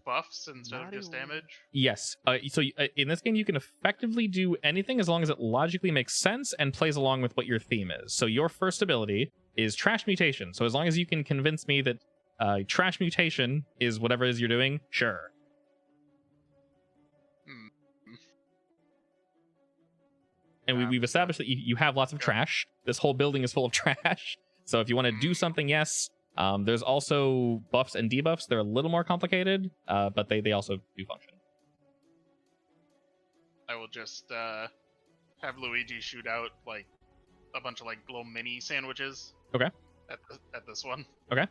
buffs instead of just Mario. damage? Yes. So in this game, you can effectively do anything as long as it logically makes sense and plays along with what your theme is. So your first ability is Trash Mutation. So as long as you can convince me that Trash Mutation is whatever it is you're doing, sure. And we've established that you have lots of Okay. trash. This whole building is full of trash. So if you want to do something, yes. There's also buffs and debuffs. They're a little more complicated, but they also do function. I will just have Luigi shoot out like a bunch of like little mini sandwiches. Okay. At this one. Okay.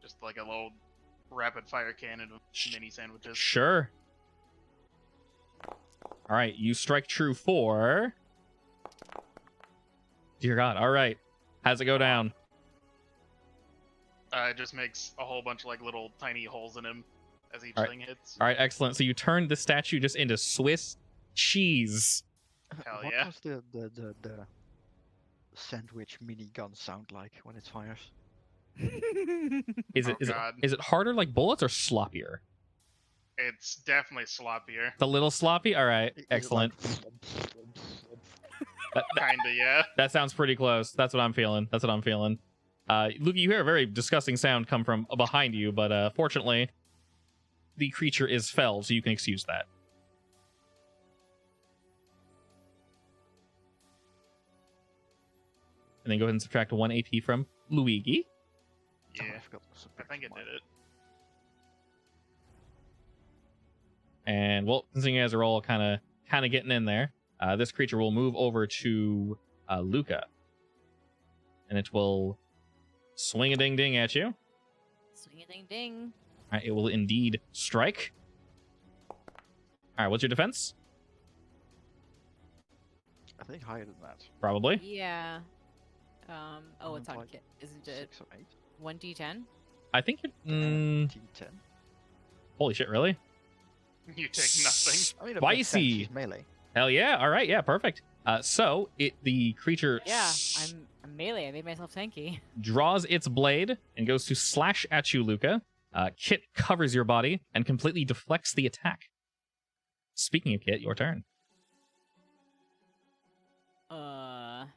Just like a little rapid fire cannon of mini sandwiches. Sure. All right, you strike true for. Dear God. All right. How's it go down? It just makes a whole bunch of like little tiny holes in him as each All right. thing hits. All right, excellent. So you turned the statue just into Swiss cheese. Hell What yeah. does the sandwich minigun sound like when it fires? Is Oh, it is God. it harder like bullets or sloppier? It's definitely sloppier. It's a little sloppy. All right, Is it excellent. like Kinda, yeah. That sounds pretty close. That's what I'm feeling. That's what I'm feeling. Luke, you hear a very disgusting sound come from behind you, but fortunately, the creature is felled, so you can excuse that. And then go ahead and subtract 1 AP from Luigi. Oh, Yeah. forgot the I think it subtraction did it. And well, since you guys are all kind of getting in there, this creature will move over to Luca, and it will swing a ding ding at you. Swing a ding ding. All right, it will indeed strike. All right, what's your defense? I think higher than that. Probably. Yeah. Oh, it's on Like kit. Isn't it 6 or 8. 1d10? I think you're. T10. Holy shit! Really? You take nothing. I mean, it makes sense, Spicy. he's melee. Hell yeah! All right, yeah, perfect. So the creature Yeah, I'm melee. I made myself tanky. draws its blade and goes to slash at you, Luca. Kit covers your body and completely deflects the attack. Speaking of Kit, your turn. Ugh.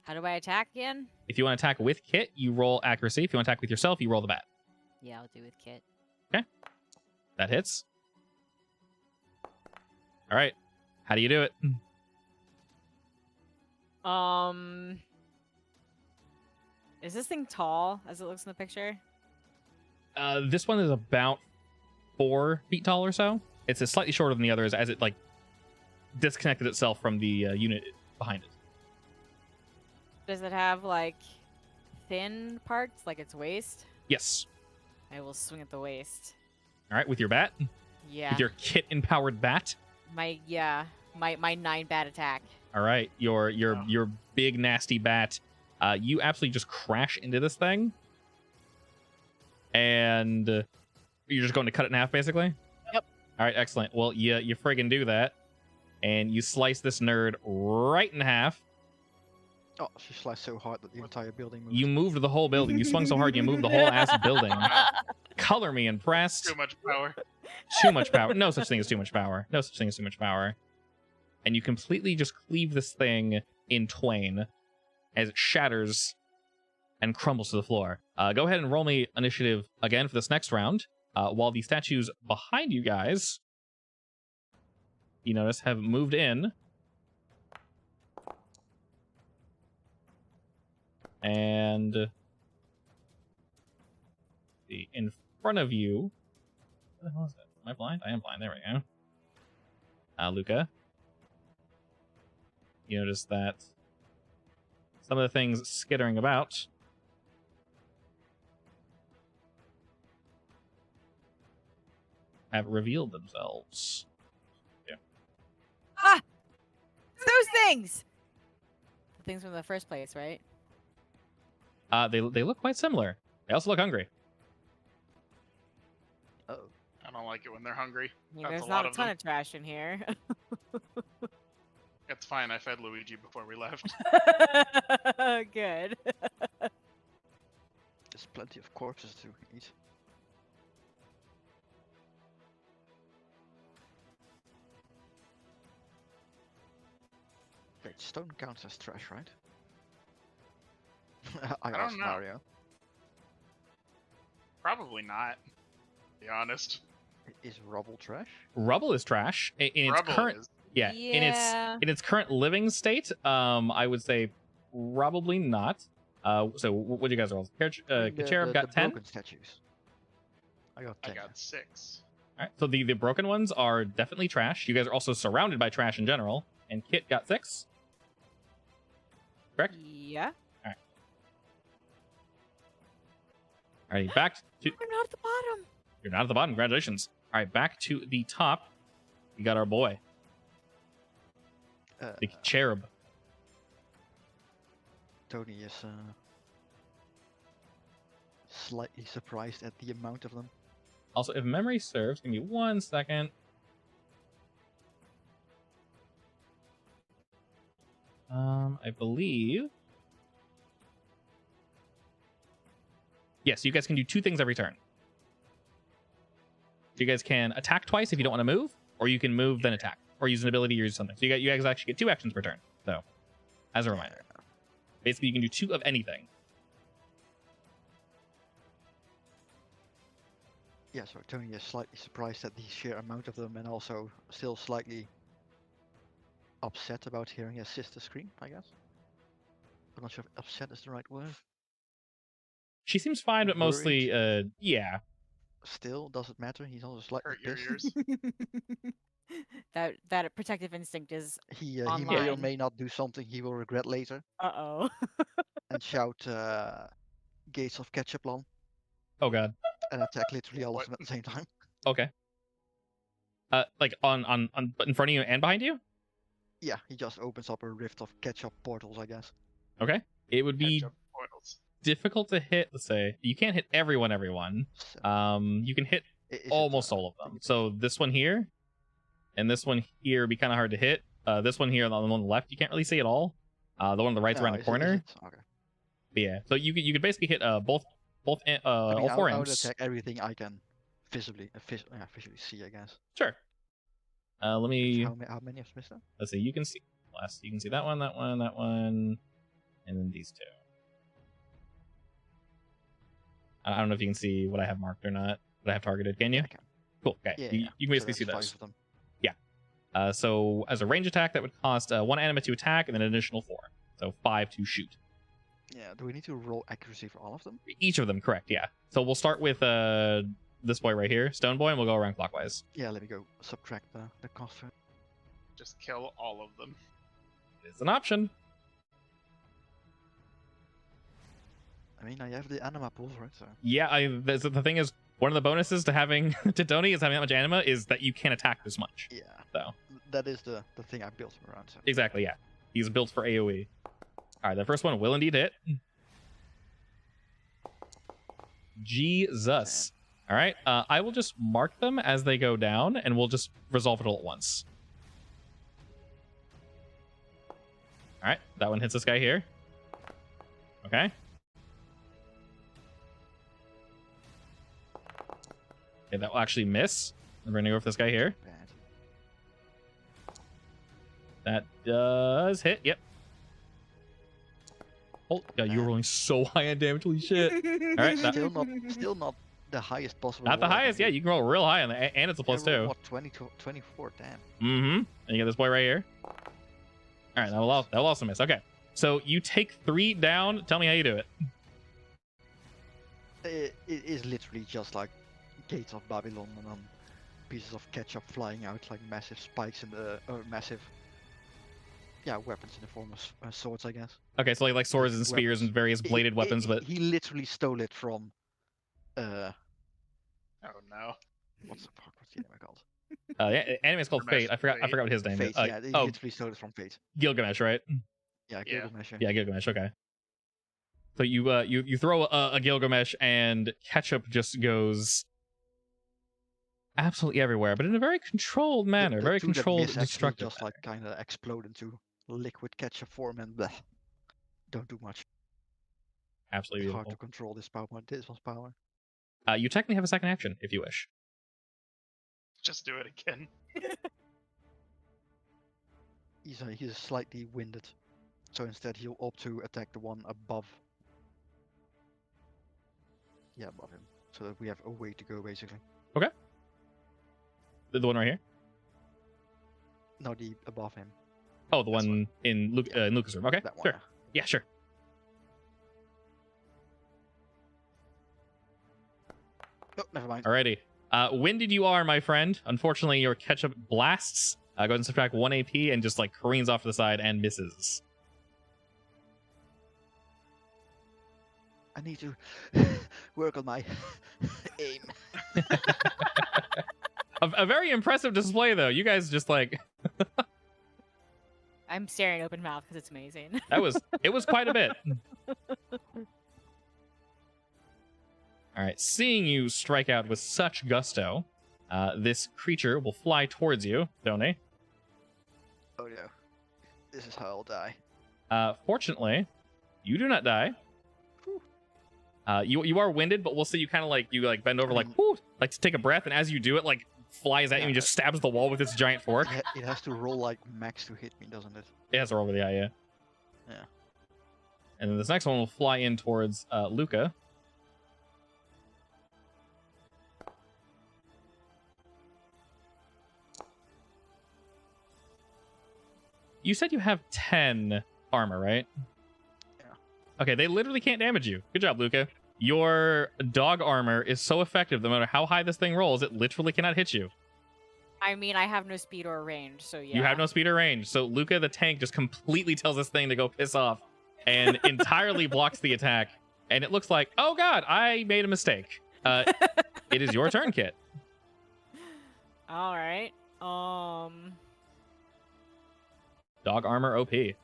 How do I attack again? If you want to attack with Kit, you roll accuracy. If you want to attack with yourself, you roll the bat. Yeah, I'll do with kit. That hits. All right. How do you do it? Is this thing tall as it looks in the picture? This one is about 4 feet tall or so. It's slightly shorter than the others as it like disconnected itself from the unit behind it. Does it have like thin parts, like its waist? Yes. I will swing at the waist. All right, with your bat, Yeah. with your Kit-empowered bat. My 9 bat attack. All right, your big nasty bat. You absolutely just crash into this thing, and you're just going to cut it in half, basically. Yep. All right, excellent. Well, you friggin' do that, and you slice this nerd right in half. Oh, she sliced so hard that the entire building moved. You moved the whole building. You swung so hard, you moved the whole ass building. Color me impressed. Too much power. Too much power. No such thing as too much power. No such thing as too much power. And you completely just cleave this thing in twain as it shatters and crumbles to the floor. Go ahead and roll me initiative again for this next round. While the statues behind you guys, you notice, have moved in. And in front of you, what the hell is that? Am I blind? I am blind. There we go. Luca, you notice that some of the things skittering about have revealed themselves. Ah! Those things! The things from the first place, right? They look quite similar. They also look hungry. Oh, I don't like it when they're hungry. I mean, That's there's a not lot a of ton them. of trash in here. It's fine. I fed Luigi before we left. Good. there's plenty of corpses to eat. Wait, stone counts as trash, right? I don't asked know. Mario. Probably not. To be honest. Is rubble trash? Rubble is trash in its Rubble current. is. Yeah, Yeah. in its current living state, I would say probably not. So what do you guys roll? Kacherib got 10. Broken statues. I got I 10. got 6. All right, so the broken ones are definitely trash. You guys are also surrounded by trash in general. And Kit got 6. Correct? Yeah. Alrighty, back to... We're not at the bottom. You're not at the bottom. Congratulations. All right, back to the top. You got our boy, Uh, the cherub. Tony is slightly surprised at the amount of them. Also, if memory serves, give me 1 second. I believe. Yes, you guys can do 2 things every turn. So you guys can attack twice if you don't want to move, or you can move then attack, or use an ability or use something. So you guys actually get 2 actions per turn. So, as a reminder, basically you can do 2 of anything. Yeah, so Tony is slightly surprised at the sheer amount of them, and also still slightly upset about hearing his sister scream, I guess. I'm not sure if upset is the right word. She seems fine, but mostly, yeah. Still, doesn't matter. He's also slightly Hurt your pissed. ears. That protective instinct is He may or Online. may not do something he will regret later uh-oh. and shout Gates of Ketchuplan Oh god. and attack literally all What? of them at the same time. Okay. Like on in front of you and behind you? Yeah, he just opens up a rift of ketchup portals, I guess. Okay. It would be Ketchup portals. difficult to hit. Let's say you can't hit everyone. So, You can hit is it, almost all of them. So this one here, and this one here would be kind of hard to hit. This one here, the one on the left, you can't really see at all. The one on the right's no, around the is corner. Okay. But yeah, so you could basically hit both I mean, all 4 I would imps. attack everything I can visually see, I guess. Sure. Let me. How many have missed that? Let's see. You can see last. You can see that one, that one, that one, and then these 2. I don't know if you can see what I have marked or not. What I have targeted. Can you? I can. Cool. Okay. Yeah, You can basically so see that's those. 5 of them. So as a range attack, that would cost 1 anima to attack and then an additional 4. So 5 to shoot. Yeah, do we need to roll accuracy for all of them? Each of them, correct? Yeah. So we'll start with this boy right here, Stone Boy, and we'll go around clockwise. Yeah, let me go subtract the cost for it. Just kill all of them. It's an option. I mean, I have the anima pools, right? So Yeah. The thing is, one of the bonuses to having to Tony is having that much anima is that you can't attack this much. yeah, So that is the thing I built him around. So exactly, yeah. He's built for AoE. All right, the first one will indeed hit. Jesus. All right, I will just mark them as they go down, and we'll just resolve it all at once. All right, that one hits this guy here. Okay. Okay, that will actually miss. We're gonna go for this guy here. bad. That does hit. Yep. Oh, yeah, you were rolling so high on damage. Holy shit. All right, that, Still not the highest possible. not the roll I can highest. do. Yeah, you can roll real high on that, and it's a plus I rolled, 2. What 24? Damn. Mm-hmm. And you got this boy right here. All right, that will also miss. Okay, so you take 3 down. Tell me how you do it. It is literally just like Gates of Babylon and then pieces of ketchup flying out like massive spikes in the massive. Yeah, weapons in the form of swords, I guess. Okay, so like swords and spears and various bladed weapons, but He literally stole it from. Oh no. What's the anime called? yeah, anime is called Gilgamesh, Fate. I forgot what his name Fate. is. Yeah, he oh, literally stole it from Fate. Gilgamesh, right? Yeah, Yeah. Gilgamesh. Yeah, Gilgamesh. Okay. So you throw a Gilgamesh and ketchup just goes absolutely everywhere, but in a very controlled manner, The very two that controlled, miss actually destructive. just like kind of explode into liquid ketchup form and bleh. Don't do much. Absolutely It's hard to beautiful. control this power. This one's power. You technically have a second action if you wish. Just do it again. He's slightly winded, so instead he'll opt to attack the one above. Yeah, above him, so that we have a way to go basically. The one right here. No, the above him. Oh, the This one in Luke, in Lucas' room. Okay, That one. sure. Yeah, sure. Oh, never mind. Alrighty. Winded you are, my friend. Unfortunately, your ketchup blasts. Go ahead and subtract 1 AP and just like careens off to the side and misses. I need to work on my aim. A very impressive display, though. You guys just like I'm staring open mouth because it's amazing. it was quite a bit. All right, seeing you strike out with such gusto, this creature will fly towards you, don't they? Oh no. This is how I'll die. Fortunately, you do not die. You are winded, but we'll say you kind of like bend over like whoo, like to take a breath, and as you do it, like flies at you and just stabs the wall with its giant fork. It has to roll like max to hit me, doesn't it? It has to roll with the eye, yeah. Yeah. And then this next one will fly in towards Luca. You said you have 10 armor, right? Yeah. Okay, they literally can't damage you. Good job, Luca. Your dog armor is so effective, no matter how high this thing rolls, it literally cannot hit you. I mean, I have no speed or range, so yeah. You have no speed or range, so Luca the tank just completely tells this thing to go piss off and entirely blocks the attack. And it looks like, oh god, I made a mistake. It is your turn, Kit. All right. Dog armor OP. Oops.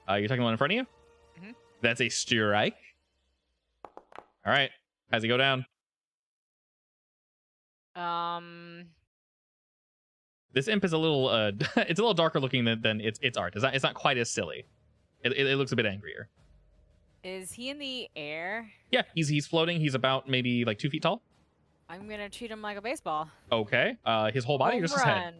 You're talking one in front of you? Mhm. That's a strike. All right. How's he go down? This imp is a little it's a little darker looking than its art. It's not quite as silly. It looks a bit angrier. Is he in the air? Yeah, he's floating. He's about maybe like 2 feet tall. I'm gonna treat him like a baseball. Okay. His whole body or Home just his head? run.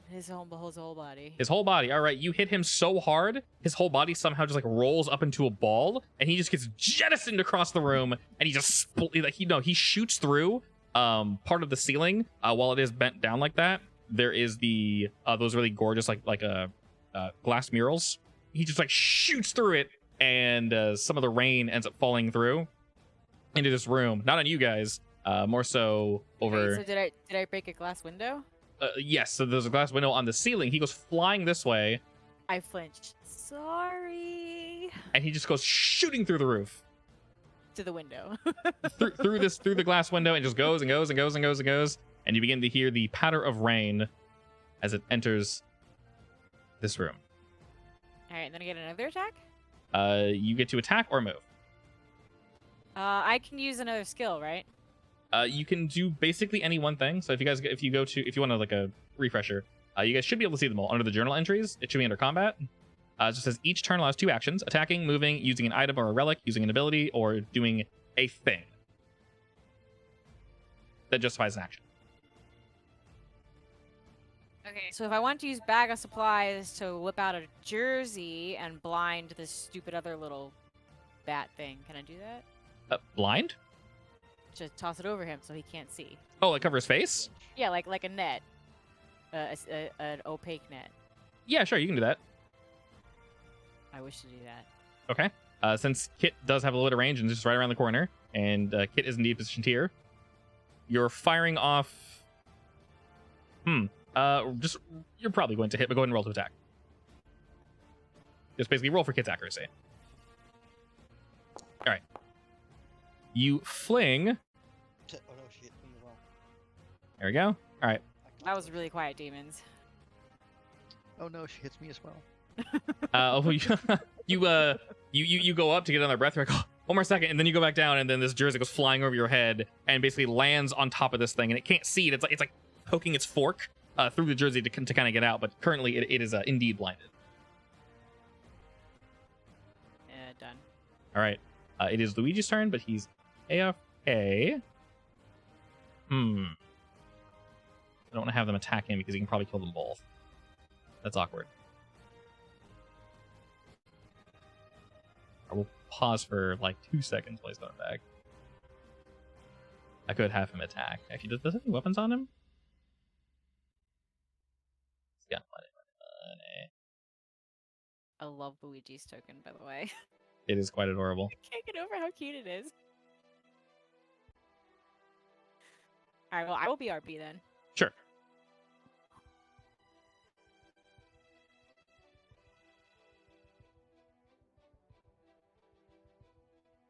His whole body. His whole body. All right. You hit him so hard, his whole body somehow just like rolls up into a ball, and he just gets jettisoned across the room, and he just he shoots through part of the ceiling while it is bent down like that. There is the those really gorgeous glass murals. He just like shoots through it, and some of the rain ends up falling through into this room. Not on you guys, more so over. Wait, so did I break a glass window? Yes, so there's a glass window on the ceiling. He goes flying this way, I flinched. Sorry. and he just goes shooting through the roof, To the window. through the glass window, and just goes and goes and goes and goes and goes. And you begin to hear the patter of rain as it enters this room. All right, then I get another attack. You get to attack or move. I can use another skill, right? You can do basically any one thing. So if you want to like a refresher, you guys should be able to see them all under the journal entries. It should be under combat. It just says each turn allows 2 actions: attacking, moving, using an item or a relic, using an ability, or doing a thing that justifies an action. Okay, so if I want to use bag of supplies to whip out a jersey and blind this stupid other little bat thing, can I do that? Blind? Just toss it over him so he can't see. Oh, like cover his face? Yeah, like a net. An opaque net. Yeah, sure, you can do that. I wish to do that. Okay. Since Kit does have a little bit of range and is just right around the corner, and Kit is indeed positioned here, you're firing off. You're probably going to hit, but go ahead and roll to attack. Just basically roll for Kit's accuracy. All right. You fling. Oh no, she hit me as well. There we go. All right. That was really quiet, demons. Oh no, she hits me as well. You go up to get another breath. You're like, oh, one more second, and then you go back down, and then this jersey goes flying over your head and basically lands on top of this thing, and it can't see it. It's like poking its fork through the jersey to kind of get out, but currently it is indeed blinded. Done. All right. It is Luigi's turn, but he's AFK. I don't want to have them attack him because he can probably kill them both. That's awkward. I will pause for like 2 seconds while he's coming back. I could have him attack. Actually, does it have any weapons on him? He's got money. I love Luigi's token, by the way. It is quite adorable. I can't get over how cute it is. Alright, well, I will be RP then. Sure.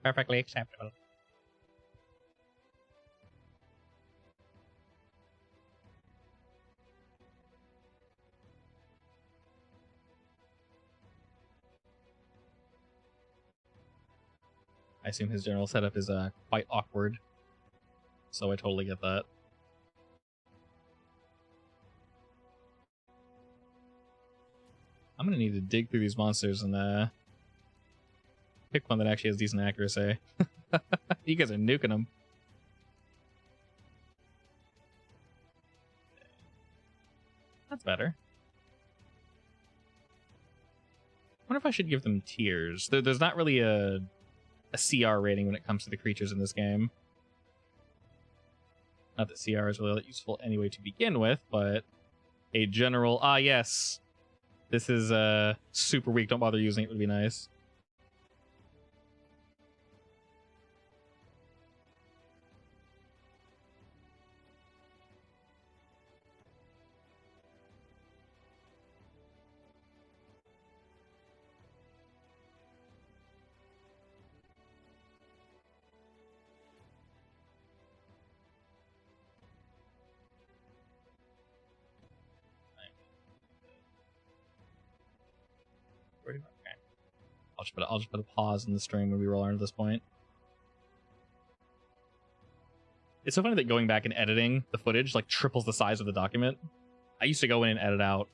Perfectly acceptable. I assume his general setup is quite awkward, so I totally get that. I'm gonna need to dig through these monsters and pick one that actually has decent accuracy. You guys are nuking them. That's better. I wonder if I should give them tiers. There's not really a CR rating when it comes to the creatures in this game. Not that CR is really that useful anyway to begin with, but a general, yes, this is super weak, don't bother using it would be nice. Okay. I'll just put a pause in the stream when we roll on to this point. It's so funny that going back and editing the footage like triples the size of the document. I used to go in and edit out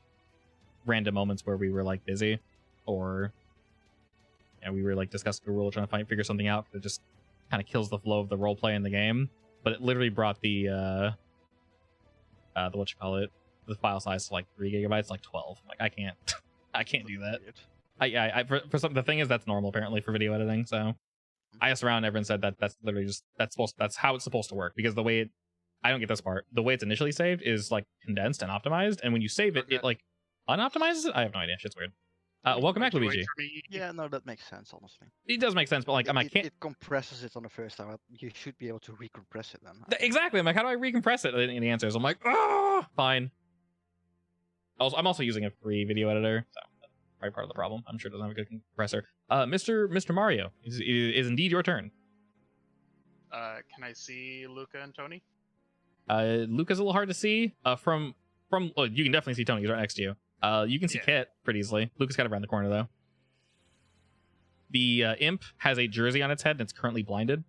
random moments where we were like busy, or we were like discussing a rule, trying to figure something out. That just kind of kills the flow of the role play in the game. But it literally brought the the file size to like 3 gigabytes, like 12. Like I can't do that. For some, the thing is that's normal apparently for video editing. So I asked around, everyone said that's literally just that's how it's supposed to work, because the way I don't get this part. The way it's initially saved is like condensed and optimized, and when you save it, it like unoptimizes it. I have no idea. Shit's weird. Welcome back, Luigi. Yeah, no, that makes sense, honestly. It does make sense, but like, It compresses it on the first time. You should be able to recompress it then. Exactly. I'm like, how do I recompress it? And the answer is, I'm like, oh, fine. I'm also using a free video editor, so that's probably part of the problem. I'm sure it doesn't have a good compressor. Mr. Mario, is indeed your turn. Can I see Luca and Tony? Luca's a little hard to see. From well, you can definitely see Tony. He's right next to you. You can see Kit pretty easily. Luca's kind of around the corner though. The imp has a jersey on its head and it's currently blinded.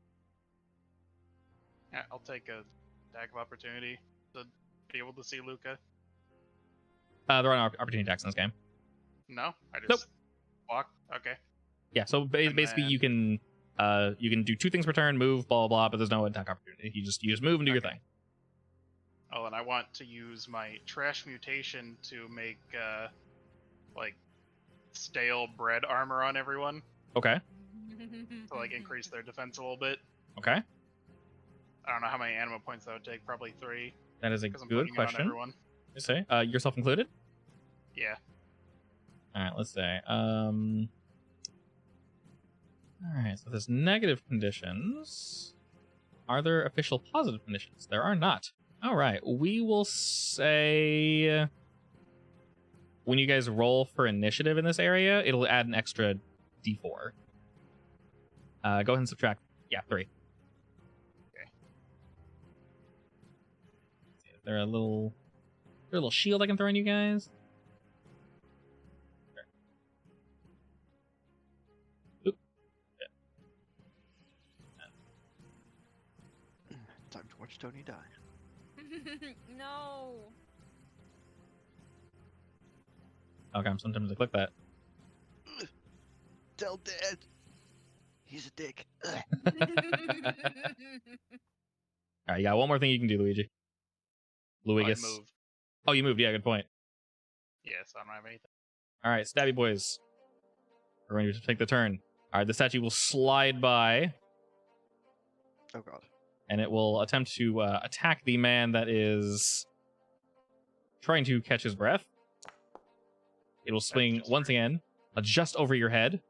Yeah, I'll take a attack of opportunity to be able to see Luca. There are no opportunity attacks in this game. No, I just walk. Okay. Yeah, so basically you can do 2 things per turn, move, blah blah blah, but there's no attack opportunity. You just move and do your thing. Oh, and I want to use my trash mutation to make like stale bread armor on everyone. Okay. To like increase their defense a little bit. Okay. I don't know how many anima points that would take. Probably 3. That is a good question. You say yourself included? Yeah. All right. Let's say. All right. So there's negative conditions. Are there official positive conditions? There are not. All right, we will say when you guys roll for initiative in this area, it'll add an extra d4. Go ahead and subtract. Yeah, 3. Okay. Is there a little shield I can throw on you guys? Sure. Oop. Yeah. Time to watch Tony die. No. Okay, sometimes I click that. Tell Dad. He's a dick. All right, you got one more thing you can do, Luigi. Luigus. I moved. Oh, you moved. Yeah, good point. Yes, I don't have anything. All right, stabby boys. We're going to take the turn. All right, the statue will slide by. Oh god. And it will attempt to attack the man that is trying to catch his breath. It will swing once again, just over your head.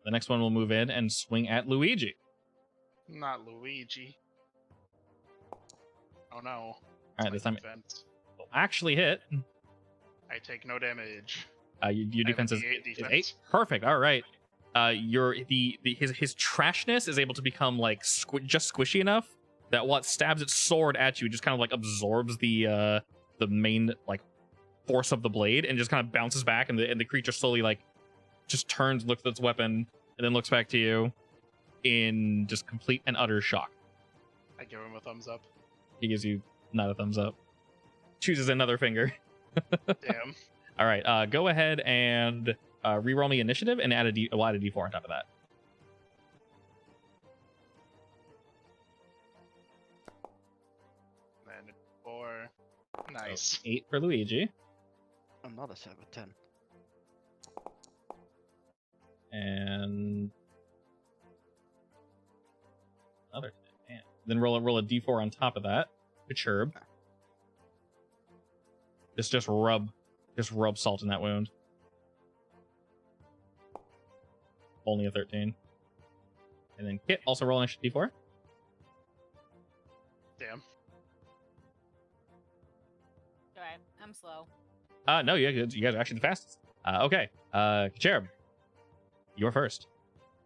The next one will move in and swing at Luigi. Not Luigi. Oh no. All right, this time it will actually hit. I take no damage. Your defense is defense. 8. Perfect. All right. his trashness is able to become like just squishy enough that while it stabs its sword at you, it just kind of like absorbs the main like force of the blade and just kind of bounces back, and the creature slowly like just turns, looks at its weapon, and then looks back to you in just complete and utter shock. I give him a thumbs up. He gives you not a thumbs up. Chooses another finger. Damn. All right, go ahead and reroll me initiative and add a D4 on top of that. Then 4. Nice. So 8 for Luigi. Another 10. And another 10. Man. Then roll a D4 on top of that. Perturb. Just rub salt in that wound. Only a 13. And then Kit, also roll an extra D4. Damn. Alright, I'm slow. No, you guys are actually the fastest. Okay, Cherub, you're first.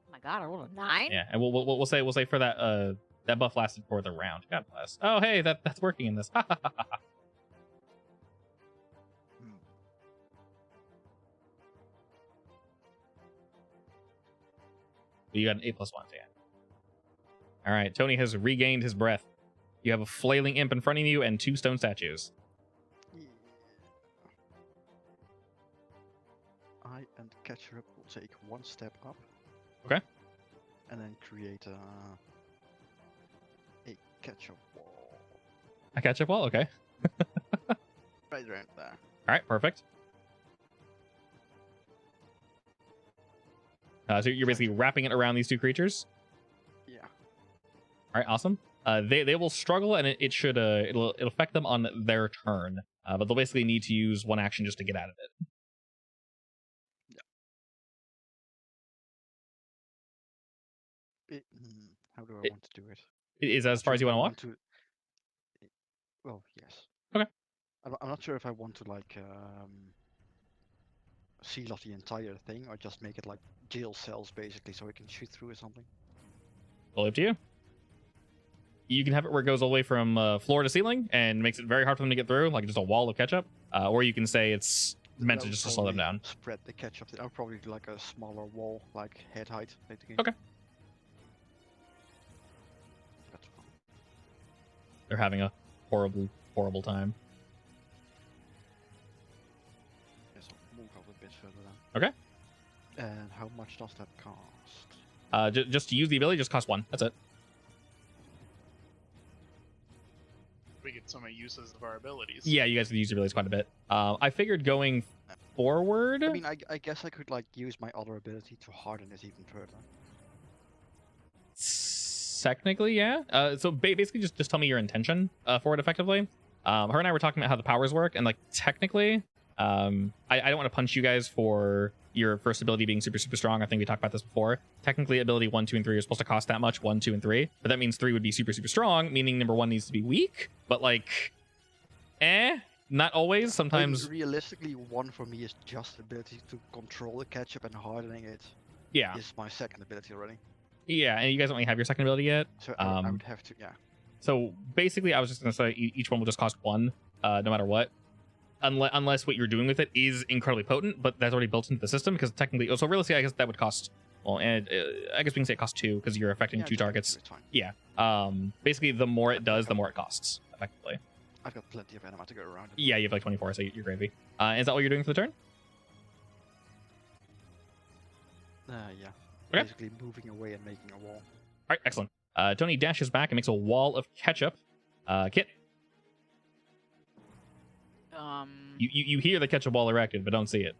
Oh my god, I rolled a 9? Yeah, and we'll say for that that buff lasted for the round. God bless. Oh, hey, that's working in this. You got an 8+1, yeah. All right, Tony has regained his breath. You have a flailing imp in front of you and 2 stone statues. Yeah. I and Ketchup will take 1 step up. Okay. And then create a ketchup wall. A catch-up wall? Okay. Right around there. All right, perfect. So you're basically wrapping it around these 2 creatures? Yeah. All right, awesome. They will struggle, and it'll affect them on their turn. But they'll basically need to use 1 action just to get out of it. How do I want to do it? Is that as far as you want to walk? Well, yes. Okay. I'm not sure if I want to like seal off the entire thing or just make it like jail cells basically, so I can shoot through or something. Totally up to you. You can have it where it goes all the way from floor to ceiling and makes it very hard for them to get through, like just a wall of ketchup. Or you can say it's meant to just to slow them down. Spread the ketchup. I'll probably do like a smaller wall, like head height. Basically. Okay. That's fine. They're having a horrible time. Yes, I'll move out a bit further then. Okay. And how much does that cost? Just to use the ability, just cost 1. That's it. We get so many uses of our abilities. Yeah, you guys can use your abilities quite a bit. I figured going forward. I mean, I guess I could like use my other ability to harden it even further. Technically, yeah. So basically, just tell me your intention for it effectively. Her and I were talking about how the powers work, and like technically, I don't want to punch you guys for your first ability being super strong. I think we talked about this before. Technically, ability 1, 2, and 3 are supposed to cost that much, 1, 2, and 3. But that means 3 would be super strong, meaning number 1 needs to be weak. But like, not always. Sometimes. Like, realistically, 1 for me is just the ability to control the ketchup, and hardening it. Yeah. Is my second ability already. Yeah, and you guys don't really have your second ability yet. So I would have to, yeah. So basically, I was just gonna say each one will just cost 1, no matter what. Unless what you're doing with it is incredibly potent, but that's already built into the system, because technically, so realistically, I guess that would cost, well, and I guess we can say it costs 2 because you're affecting 2 targets. It's fine. Yeah. Basically, the more it does, the more it costs, effectively. I've got plenty of anima to go around. Yeah, you have like 24, so you're gravy. Is that what you're doing for the turn? Yeah. Okay. Basically moving away and making a wall. All right, excellent. Tony dashes back and makes a wall of ketchup. Kit, you hear the ketchup wall erected, but don't see it.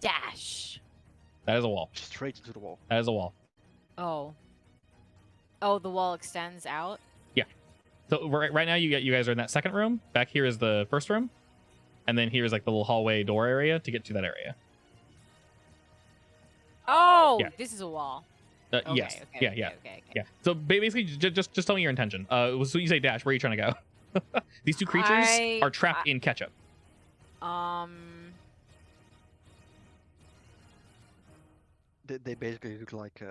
Dash. That is a wall. Straight into the wall. That is a wall. Oh, the wall extends out? So right now, you guys are in that second room. Back here is the first room, and then here is like the little hallway door area to get to that area. Oh, Yeah. this is a wall. Yes. Okay, Yeah. okay. Yeah. So basically, just tell me your intention. So you say dash. Where are you trying to go? These 2 creatures are trapped in ketchup. They basically look like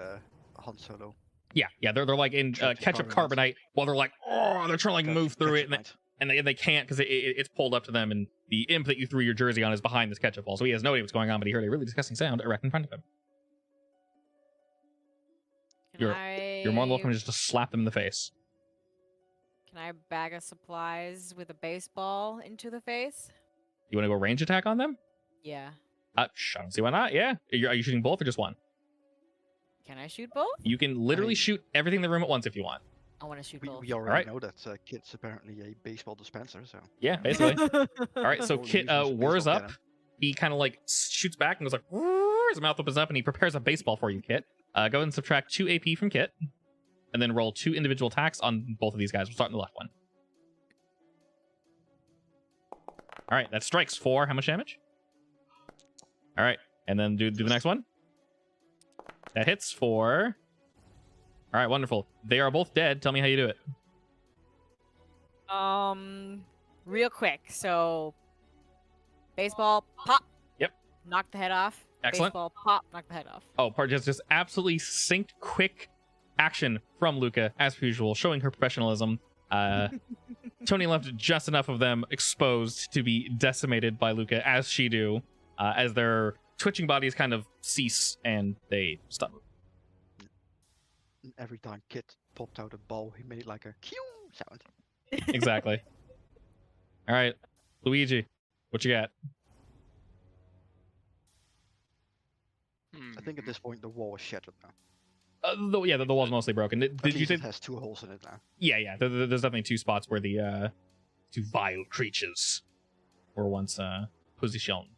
Han Solo. Yeah, they're like in Ketchup ketchup carbonite. carbonite while they're like, oh, they're trying to like move through it, Ketchupite. and they can't because it's pulled up to them, and the imp that you threw your jersey on is behind this ketchup ball, so he has no idea what's going on, but he heard a really disgusting sound right in front of him. You're more than welcome to just slap them in the face. Can I bag of supplies with a baseball into the face? You want to go range attack on them? Yeah. I don't see why not. Yeah, are you shooting both or just one? Can I shoot both? You can literally shoot everything in the room at once if you want. I want to shoot We, both. we already know that Kit's apparently a baseball dispenser, so. Yeah, basically. All right, so Or Kit uses a whirs baseball up. cannon. He kind of like shoots back and goes like, "Whirr," his mouth opens up, and he prepares a baseball for you, Kit. Go ahead and subtract 2 AP from Kit, and then roll 2 individual attacks on both of these guys. We'll start on the left one. All right, that strikes 4. How much damage? All right, and then do the next one. That hits 4. All right, wonderful. They are both dead. Tell me how you do it. Real quick. So, baseball pop. Yep. Knock the head off. Excellent. Baseball pop. Knock the head off. Oh, just absolutely synced quick action from Luca, as per usual, showing her professionalism. Tony left just enough of them exposed to be decimated by Luca, as she do, as their twitching bodies kind of cease and they stop. And every time Kit popped out a ball, he made like a "Q" sound. Exactly. All right, Luigi, what you got? I think at this point the wall is shattered now. The wall's mostly broken. Did At you least say? it has 2 holes in it now? Yeah. There's definitely 2 spots where the 2 vile creatures were once positioned.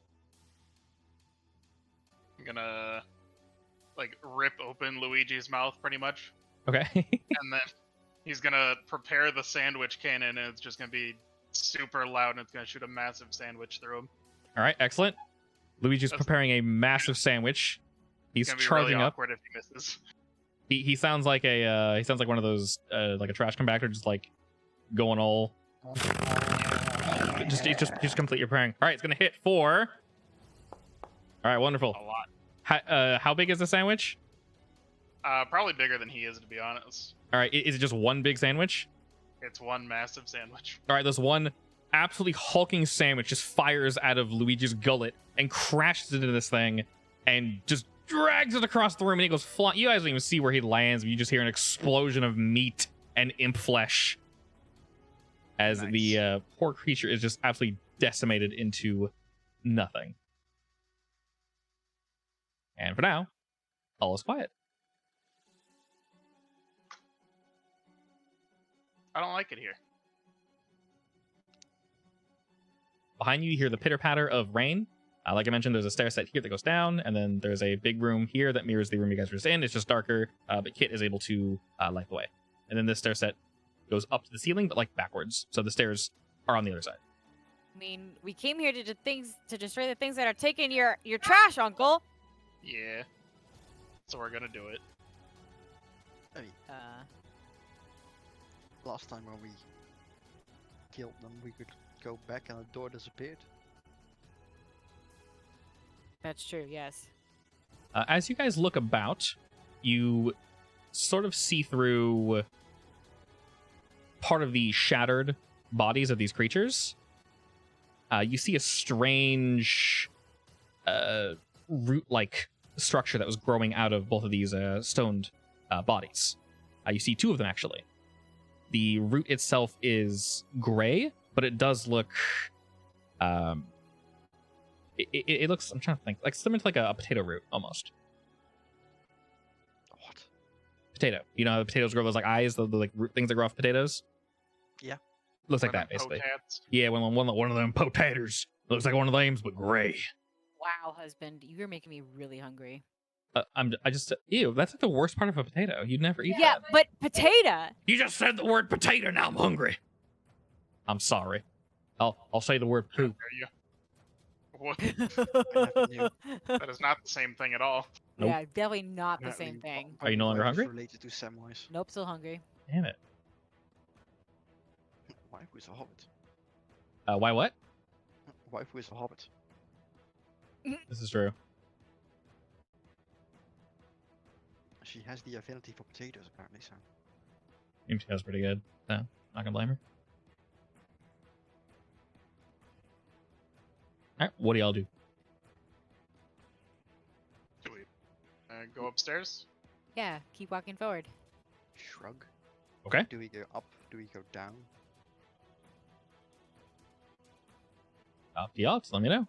I'm gonna like rip open Luigi's mouth pretty much, Okay. and then he's gonna prepare the sandwich cannon, and it's just gonna be super loud, and it's gonna shoot a massive sandwich through him. All right, excellent. Luigi's That's- preparing a massive sandwich. He's It's gonna be charging really up. awkward if he misses. He sounds like a one of those like a trash compactor, just like going all. Just complete your preparing. All right, it's gonna hit 4. All right, wonderful. A lot. How big is the sandwich? Probably bigger than he is, to be honest. All right, is it just one big sandwich? It's one massive sandwich. All right, this one absolutely hulking sandwich just fires out of Luigi's gullet and crashes into this thing and just drags it across the room, and he goes flying. You guys don't even see where he lands, but you just hear an explosion of meat and imp flesh as Nice. the poor creature is just absolutely decimated into nothing. And for now, all is quiet. I don't like it here. Behind you, you hear the pitter-patter of rain. Like I mentioned, there's a stair set here that goes down, and then there's a big room here that mirrors the room you guys were just in. It's just darker, but Kit is able to light the way. And then this stair set goes up to the ceiling, but like backwards. So the stairs are on the other side. I mean, we came here to destroy the things that are taking your trash, Uncle. Yeah. So we're gonna do it. Last time when we killed them, we could go back and the door disappeared. That's true. Yes. As you guys look about, you sort of see through part of the shattered bodies of these creatures. You see a strange root-like structure that was growing out of both of these stoned bodies. You see 2 of them, actually. The root itself is gray, but it does look... It looks, I'm trying to think, like similar to like a potato root, almost. What? Potato. You know how the potatoes grow those like eyes, the like root things that grow off potatoes? Yeah. Looks like One that, of them basically. potats. Yeah, one of them potatoes. Looks like one of them, but gray. Wow, husband, you're making me really hungry. Ew, that's like the worst part of a potato. You'd never eat Yeah, that. but potato. You just said the word potato, now I'm hungry. I'm sorry. I'll say the word poop. There you. What? I never knew. That is not the same thing at all. Nope. Yeah, definitely not the Apparently, same thing. Are you no longer wife is hungry? Related to Samwise. Nope, still hungry. Damn it. Wife was a hobbit. Why what? Wife was a hobbit. This is true. She has the affinity for potatoes, apparently. So Seems she does pretty good. So, not gonna blame her. All right, what do y'all do? Do we go upstairs? Yeah, keep walking forward. shrug. Okay. Do we go up? Do we go down? Up to y'all. Just let me know.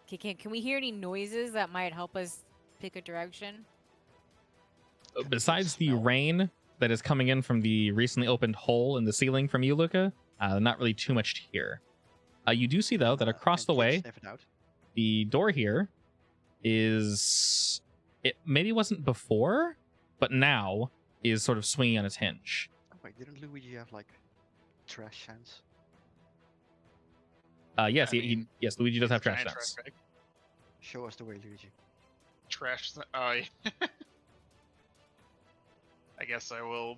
Can we hear any noises that might help us pick a direction? Can we Besides the smell? rain that is coming in from the recently opened hole in the ceiling from you, Luca, not really too much to hear. You do see, though, that across the Can kids way, sniff it out? the door here is... It maybe wasn't before, but now is sort of swinging on its hinge. Oh wait, didn't Luigi have like trash sense? Yes, I mean, yes, Luigi does have trash Giant sense. bag. Show us the way, Luigi. Trash. Oh, yeah. I guess I will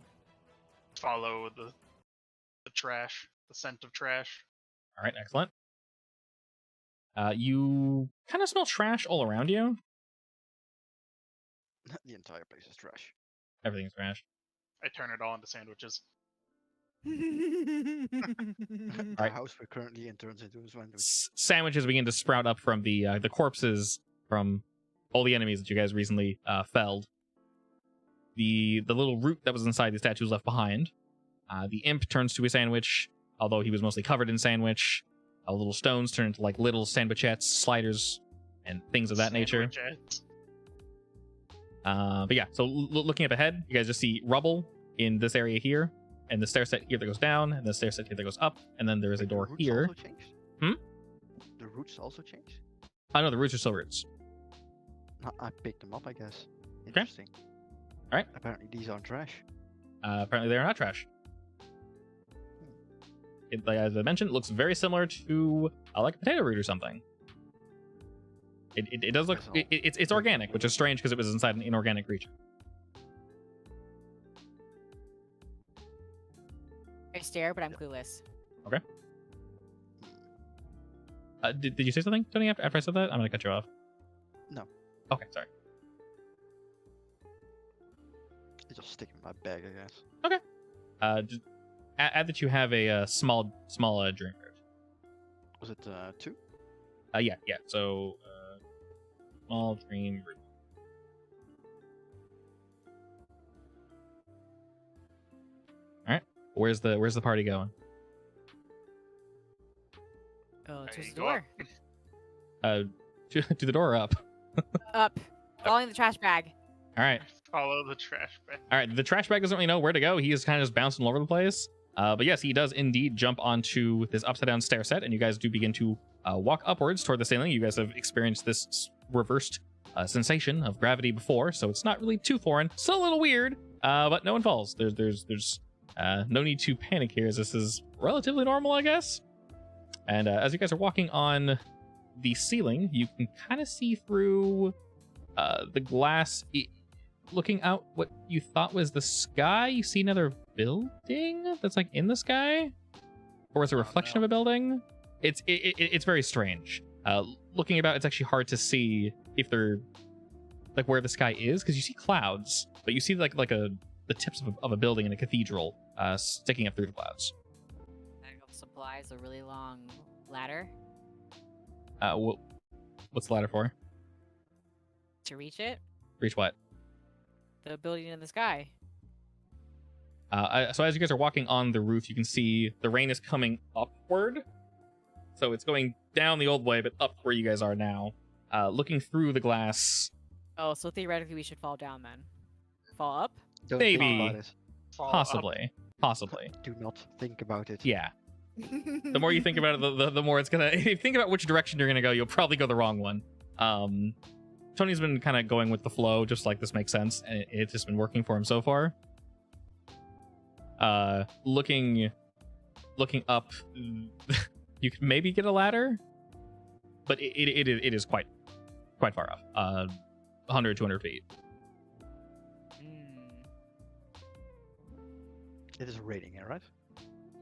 follow the trash, the scent of trash. All right, excellent. You kind of smell trash all around you. The entire place is trash. Everything's trash. I turn it all into sandwiches. The Right. house we're currently in turns into a sandwich. Sandwiches begin to sprout up from the corpses from all the enemies that you guys recently felled. The little root that was inside the statue is left behind. The imp turns to a sandwich, although he was mostly covered in sandwich. Little stones turn into like little sandwichettes, sliders, and things of that nature. Sandwichettes. But yeah, so looking up ahead, you guys just see rubble in this area here, and the stair set here that goes down, and the stair set here that goes up, and then there is a Wait, the door roots here. Also changed? Hmm? The roots also changed? Oh no, the roots are still roots. I picked them up, I guess. Interesting. Alright. Apparently these aren't trash. Apparently they are not trash. It, like, as I mentioned, it looks very similar to like a potato root or something. It does look. It's organic, which is strange because it was inside an inorganic creature. I stare, but I'm clueless. Did you say something, Tony? After I said that, I'm gonna cut you off. No. Okay, sorry. It's just sticking in my bag, I guess. Just add that you have a small dream root. Was it 2? Yeah. So small dream root. All right. Where's the party going? Oh, There towards you the go. door. To the door or up? Up. Following the trash bag. All right. Follow the trash bag. All right, the trash bag doesn't really know where to go. He is kind of just bouncing all over the place. But yes, he does indeed jump onto this upside down stair set, and you guys do begin to walk upwards toward the ceiling. You guys have experienced this reversed sensation of gravity before, so it's not really too foreign. Still a little weird, but no one falls. There's no need to panic here, as this is relatively normal, I guess. And as you guys are walking on the ceiling, you can kind of see through the glass. Looking out what you thought was the sky, you see another building that's like in the sky, or it's a reflection of a building. It's very strange. Looking about, it's actually hard to see if they're like where the sky is, because you see clouds, but you see like the tips of a building in a cathedral sticking up through the clouds. Medical supplies, a really long ladder What's the ladder for? to reach it. Reach what? The building in the sky. So as you guys are walking on the roof, you can see the rain is coming upward. So it's going down the old way, but up where you guys are now. Looking through the glass. Oh, so theoretically we should fall down then. Fall up? Don't Maybe. think about it. Fall up. Possibly. Do not think about it. Yeah. The more you think about it, the more it's gonna. If you think about which direction you're gonna go, you'll probably go the wrong one. Tony's been kind of going with the flow, just like this makes sense, and it's just been working for him so far. Looking up, you could maybe get a ladder, but it is quite far off. 100, 200 feet. It is raining, right?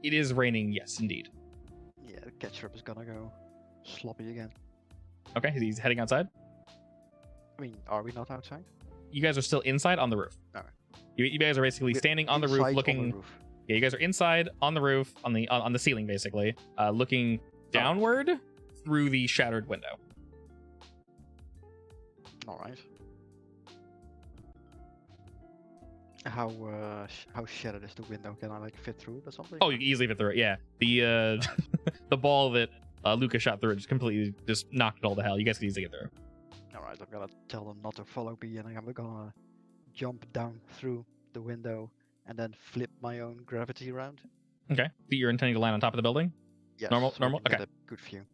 It is raining, yes, indeed. Yeah, ketchup is gonna go sloppy again. Okay, he's heading outside. I mean, are we not outside? You guys are still inside on the roof. Alright. You guys are basically We're standing on the roof, inside on looking. the roof. Yeah, you guys are inside on the roof, on the ceiling, basically, looking downward through the shattered window. All right. How shattered is the window? Can I like fit through it or something? Oh, you can easily fit through it. Yeah, the the ball that Luca shot through it just completely just knocked it all to hell. You guys can easily get through. All right, I'm gonna tell them not to follow me, and I'm gonna jump down through the window and then flip my own gravity around. Okay, you're intending to land on top of the building. Yes, Normal- so I normal? can get Okay. a good view.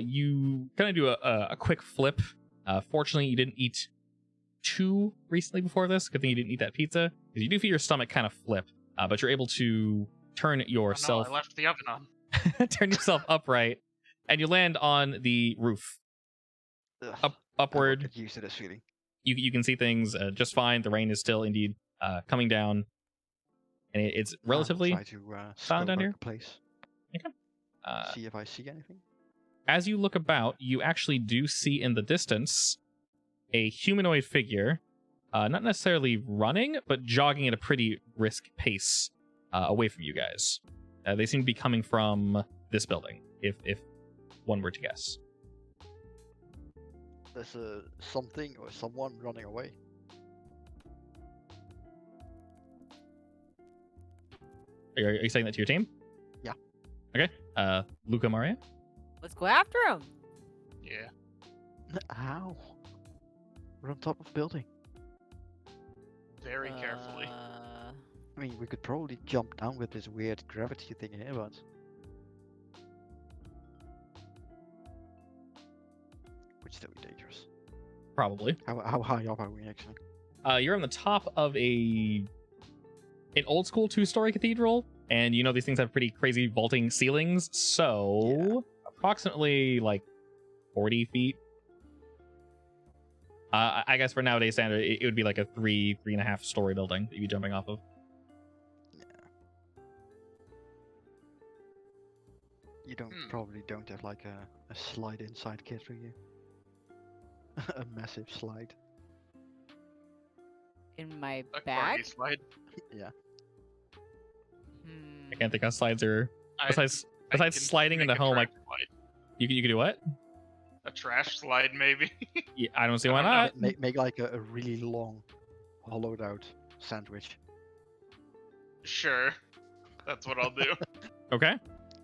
You kind of do a quick flip. Fortunately, you didn't eat too recently before this. Good thing you didn't eat that pizza, because you do feel your stomach kind of flip. But you're able to turn Oh, yourself no, I left the oven on. turn yourself upright, and you land on the roof. Ugh, Upward, I don't get used to this feeling. you can see things just fine. The rain is still indeed coming down, and it's relatively I'll try to silent scope down out here. the place. See if I see anything. As you look about, you actually do see in the distance a humanoid figure, not necessarily running, but jogging at a pretty brisk pace away from you guys. They seem to be coming from this building, if one were to guess. There's something or someone running away. Are you saying that to your team? Yeah. Okay. Luca, Maria? Let's go after him. Yeah. How? We're on top of the building. Very carefully. I mean, we could probably jump down with this weird gravity thing here, but would still be dangerous. Probably. How high up are we actually? You're on the top of an old school 2-story cathedral, and you know these things have pretty crazy vaulting ceilings, so approximately like 40 feet. I guess for nowadays standard, it would be like a 3.5 story building that you'd be jumping off of. Yeah. You probably don't have like a slide inside kit, do you? A massive slide. In my A bag. corgi slide. Yeah. I can't think how slides are. I Besides can sliding make into a home, trash slide. you can do what? A trash slide, maybe. Yeah, I don't see why I don't know. not. Make like a really long, hollowed out sandwich. Sure. That's what I'll do. Okay.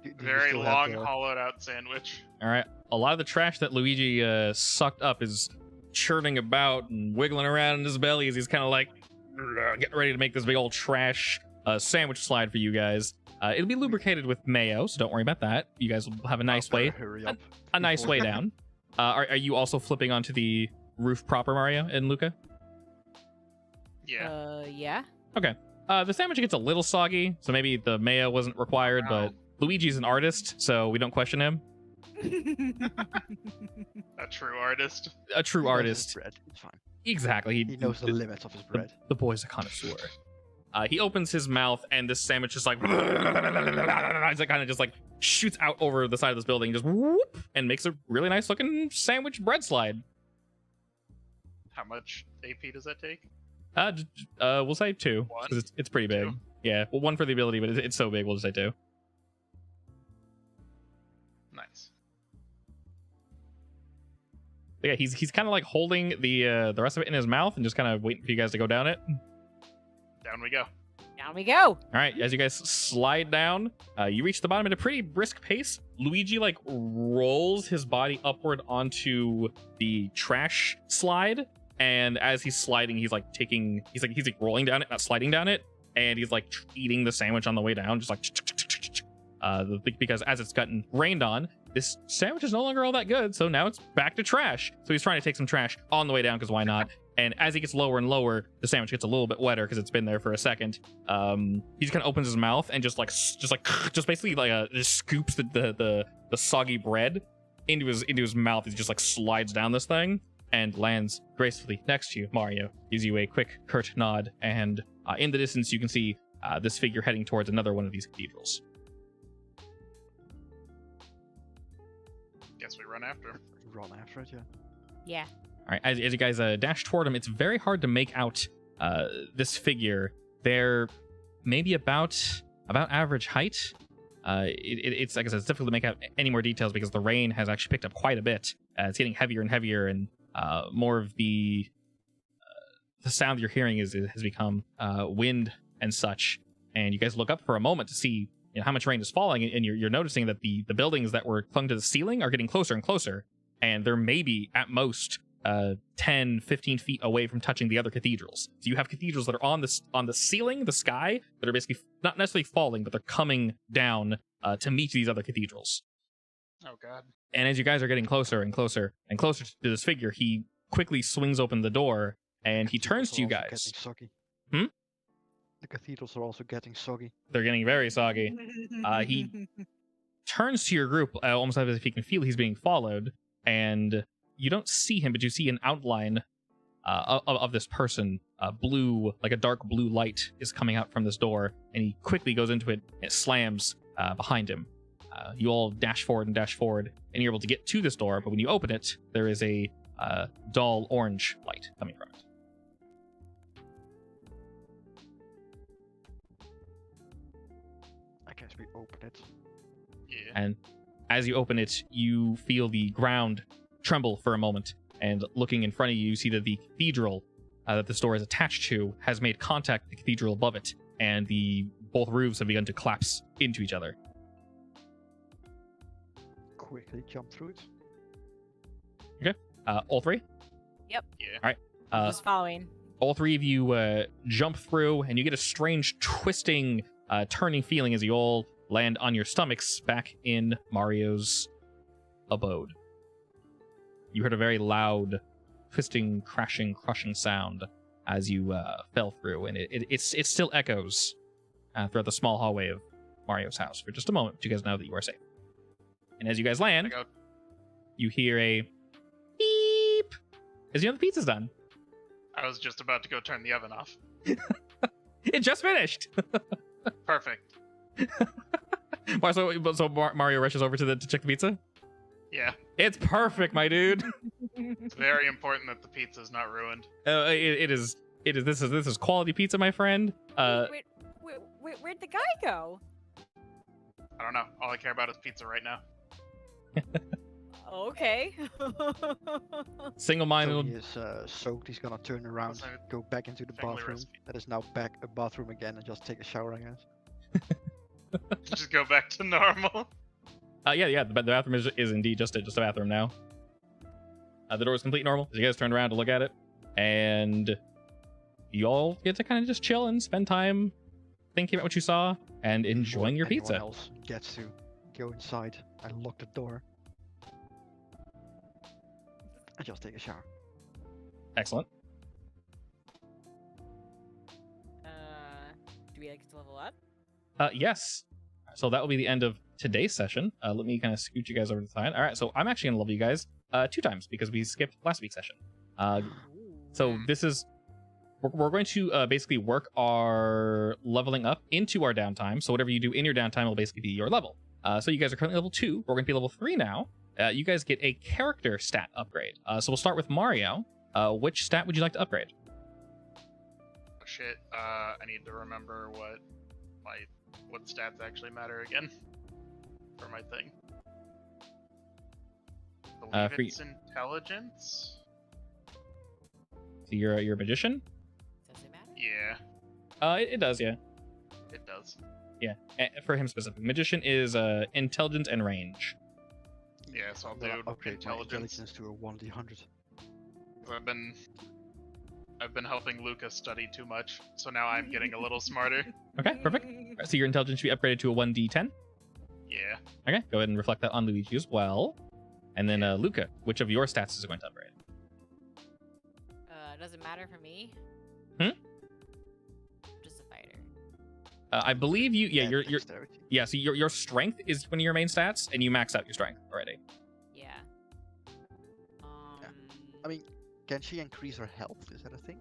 Do you Very still have long, the- hollowed out sandwich. All right. A lot of the trash that Luigi sucked up is churning about and wiggling around in his belly as he's kind of like getting ready to make this big old trash sandwich slide for you guys. It'll be lubricated with mayo, so don't worry about that. You guys will have a nice way, Hurry up. a nice before- way down. Are you also flipping onto the roof proper, Mario and Luca? Yeah. Yeah. Okay. The sandwich gets a little soggy, so maybe the mayo wasn't required, but Luigi's an artist, so we don't question him. A true artist. A true He knows his artist. bread, it's fine. Exactly. He knows the limits of his bread. The boy's a connoisseur. He opens his mouth, and this sandwich just like it's like kind of just like shoots out over the side of this building, just whoop, and makes a really nice looking sandwich bread slide. How much AP does that take? We'll say 2 One? because it's pretty big. 2? Yeah, well, 1 for the ability, but it's so big, we'll just say 2. Nice. But yeah, he's kind of like holding the rest of it in his mouth and just kind of waiting for you guys to go down it. Down we go. Down we go. All right, as you guys slide down, you reach the bottom at a pretty brisk pace. Luigi like rolls his body upward onto the trash slide, and as he's sliding, he's like rolling down it, not sliding down it, and he's like eating the sandwich on the way down, just like because as it's gotten rained on, this sandwich is no longer all that good, so now it's back to trash. So he's trying to take some trash on the way down because why not? And as he gets lower and lower, the sandwich gets a little bit wetter because it's been there for a second. He just kind of opens his mouth and just basically like just scoops the soggy bread into his mouth. He just like slides down this thing and lands gracefully next to you. Mario gives you a quick curt nod, and in the distance you can see this figure heading towards another one of these cathedrals. run after him. Run after it, yeah. Yeah. All right, as you guys dash toward him, it's very hard to make out this figure. They're maybe about average height. It's like I said, it's difficult to make out any more details because the rain has actually picked up quite a bit. It's getting heavier and heavier, and more of the sound you're hearing has become wind and such. And you guys look up for a moment to see how much rain is falling, and you're noticing that the buildings that were clung to the ceiling are getting closer and closer, and they're maybe at most 10, 15 feet away from touching the other cathedrals. So you have cathedrals that are on the ceiling, the sky, that are basically not necessarily falling, but they're coming down to meet these other cathedrals. Oh god. And as you guys are getting closer and closer and closer to this figure, he quickly swings open the door and he turns to you guys. Hmm? The cathedrals are also getting soggy. They're getting very soggy. He turns to your group, almost as if he can feel he's being followed, and you don't see him, but you see an outline of this person. Blue, like a dark blue light is coming out from this door, and he quickly goes into it, and it slams behind him. You all dash forward, and you're able to get to this door, but when you open it, there is a dull orange light coming from it. I guess we open it. Yeah. And as you open it, you feel the ground tremble for a moment, and looking in front of you, you see that the cathedral that this door is attached to has made contact with the cathedral above it, and both roofs have begun to collapse into each other. Quickly jump through it. All three? Yeah. All right. Just following. All three of you jump through, and you get a strange twisting, turning feeling as you all land on your stomachs back in Mario's abode. You heard a very loud, twisting, crashing, crushing sound as you fell through, and it still echoes throughout the small hallway of Mario's house for just a moment. You guys know that you are safe. And as you guys land, you hear a beep as the pizza's done. I was just about to go turn the oven off. It just finished. Perfect. So Mario rushes over to check the pizza. Yeah. It's perfect, my dude. It's very important that the pizza's not ruined. It is. This is quality pizza, my friend. Where'd the guy go? I don't know. All I care about is pizza right now. Okay. Single-minded. So he is soaked. He's gonna turn around, Listen, go back into the family bathroom. recipe. That is now back a bathroom again, and just take a shower, I guess. Just go back to normal. Yeah. The bathroom is indeed just a bathroom now. The door is completely normal. You guys turn around to look at it, and you all get to kind of just chill and spend time thinking about what you saw and enjoying your Anyone pizza. else gets to go inside. I lock the door. I just take a shower. Excellent. Do we get to level up? Yes. So that will be the end of today's session. Let me kind of scoot you guys over to the side. All right. So I'm actually gonna level you guys 2 times because we skipped last week's session. So this is we're going to basically work our leveling up into our downtime. So whatever you do in your downtime will basically be your level. So you guys are currently level 2. We're going to be level 3 now. You guys get a character stat upgrade. So we'll start with Mario. Which stat would you like to upgrade? Oh, shit. I need to remember what stats actually matter again for my thing. I believe it's intelligence. So you're a magician? Does it matter? Yeah, It does, yeah. it does. Yeah, for him specifically. Magician is intelligence and range. Yeah, so I'll I'm gonna do upgrade my intelligence. intelligence to a 1d100. I've been helping Lucas study too much, so now I'm getting a little smarter. Okay, perfect. All right, so your intelligence should be upgraded to a 1d10. Yeah. Okay, go ahead and reflect that on Luigi as well. And then Luca, which of your stats is going to upgrade? Does it matter for me? Just a fighter. I believe you. Yeah, And your dexterity. yeah. So your strength is one of your main stats, and you max out your strength already. Yeah. I mean, can she increase her health? Is that a thing?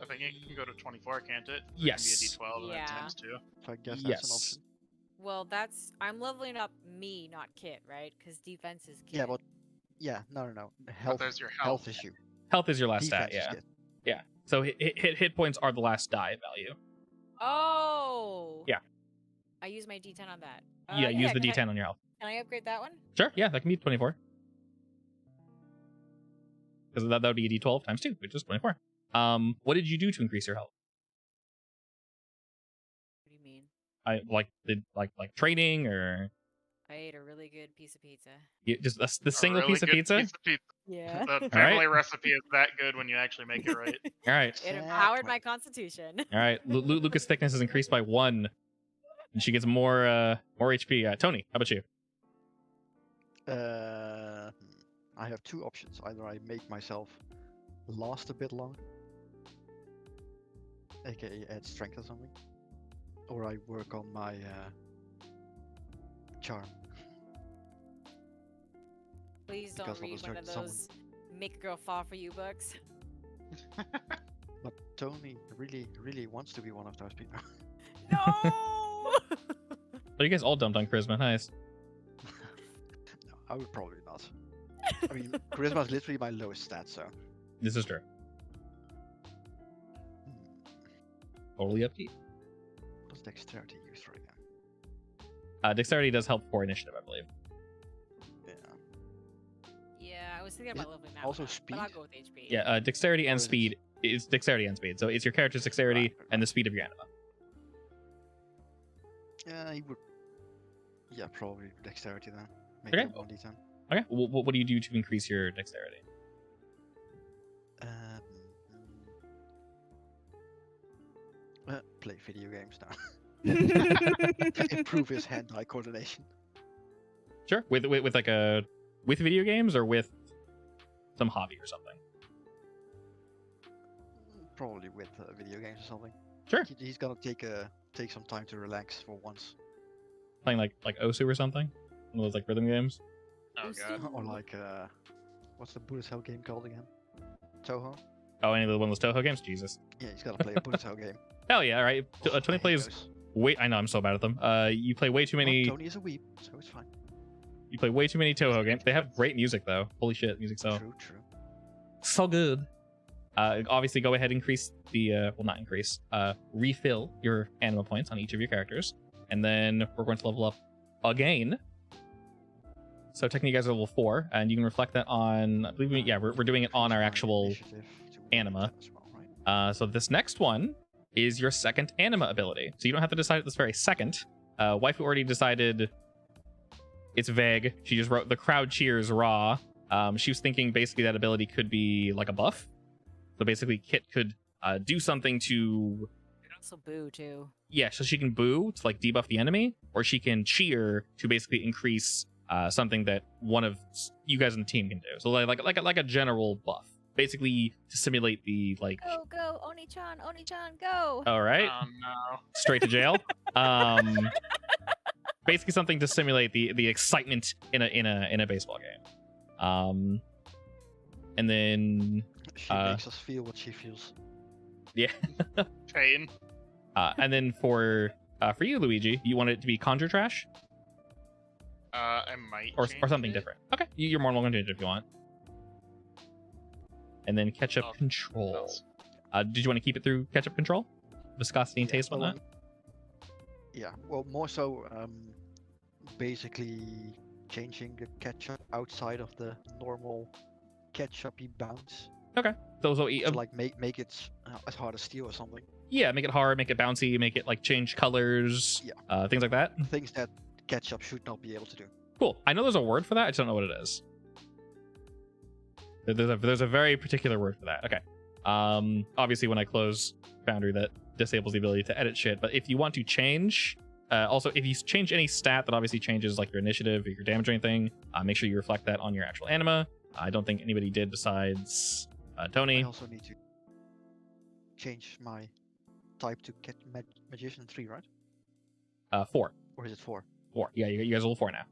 I think it can go to 24, can't it? Yes. It can be a D12 and Yeah. then times 2. So I guess that's Yes. an option. Well, I'm leveling up me, not Kit, right? Because defense is Kit. Yeah, but no. But Health there's your health health. issue. Health is your last Defense stat, is yeah. good. Yeah. So hit points are the last die value. Oh. Yeah. I use my D10 on that. Yeah, use the can D10 on your health. Can I upgrade that one? Sure, yeah, that can be 24. Because that would be a D12 times 2, which is 24. What did you do to increase your health? What do you mean? I did training or I ate a really good piece of pizza. just the A single really piece of good pizza? piece of pizza. Yeah. The family recipe is that good when you actually make it right. All right, It empowered my constitution. all right. Lucas' thickness is increased by 1, and she gets more HP. Tony, how about you? I have two options. Either I make myself last a bit longer, aka add strength or something, or I work on my charm. Please don't Because I'll read one of distract someone. those make a girl fall for you books. But Tony really wants to be one of those people. No! Oh, you guys all dumped on charisma. Nice. No, I would probably not. I mean, charisma is literally my lowest stat, so. This is true. Totally up to you. What's dexterity used for again? Dexterity does help for initiative, I believe. Yeah. Yeah, I was thinking Is about it leveling that also one up, but I'll speed? go with HP. Yeah, dexterity Or and is it- speed. It's dexterity and speed. So it's your character's dexterity Right. and the speed of your anima. Yeah, he would. Yeah, probably dexterity then. Make Okay. it 1d10. Okay. What do you do to increase your dexterity? Play video games now. Improve his hand-eye coordination. Sure. With video games or with some hobby or something. Probably with video games or something. Sure. He's gonna take some time to relax for once. Playing like Osu or something. One of those rhythm games. Oh god. Or like what's the Buddhist Hell game called again? Toho? Oh, any of the one of those Toho games? Jesus. Yeah, he's gotta play a Buddhist Hell game. Hell yeah! All right. Oh, I Tony hate plays. those. Wait, I know I'm so bad at them. You play way too Well, many. Tony is a weeb, so it's fine. You play way too many Toho games. They have great music though. Holy shit, music so True. so good. Obviously, go ahead and increase the not increase. Refill your anima points on each of your characters, and then we're going to level up again. So technically, you guys are level 4, and you can reflect that on. I believe we're doing it on our Increase my actual initiative to anima. 1d10 as well, right? So this next one is your second anima ability. So you don't have to decide at this very second. Waifu already decided it's vague. She just wrote the crowd cheers raw. She was thinking basically that ability could be like a buff. So basically Kit could do something to, You can also boo too. yeah, so she can boo to debuff the enemy, or she can cheer to basically increase something that one of you guys on the team can do. So like a general buff. Basically to simulate the Go, Oni-chan, go! all right. No. Straight to jail. Basically something to simulate the excitement in a baseball game. And then She makes us feel what she feels. Pain. and then for you, Luigi, you want it to be conjure trash I might. or change something it. different. Okay, you're more than welcome to change it if you want. And then ketchup Oh, control. else. Did you want to keep it through ketchup control? Viscosity and taste, well, whatnot? Yeah, well, more so, basically changing the ketchup outside of the normal ketchupy bounce. So So like make it as hard as steel or something. yeah, make it hard, make it bouncy, make it change colors, things like that. Things that ketchup should not be able to do. Cool. I know there's a word for that. I just don't know what it is. There's a very particular word for that. Okay. Obviously, when I close Foundry, that disables the ability to edit shit. But if you want to change, also if you change any stat that obviously changes your initiative or your damage or anything, make sure you reflect that on your actual anima. I don't think anybody did besides Tony. I also need to change my type to Magician 3, right? 4. Or is it 4? 4. Yeah, you guys are level 4 now.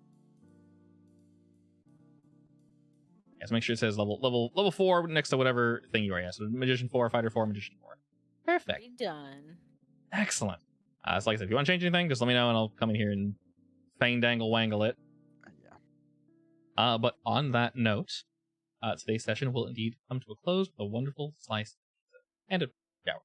Yeah, so make sure it says level 4 next to whatever thing you are. Yeah, so Magician 4, Fighter 4, Magician 4. Perfect. Done. Excellent. So like I said, if you want to change anything, just let me know and I'll come in here and fang dangle wangle it. Yeah. But on that note, today's session will indeed come to a close with a wonderful slice of pizza and a shower.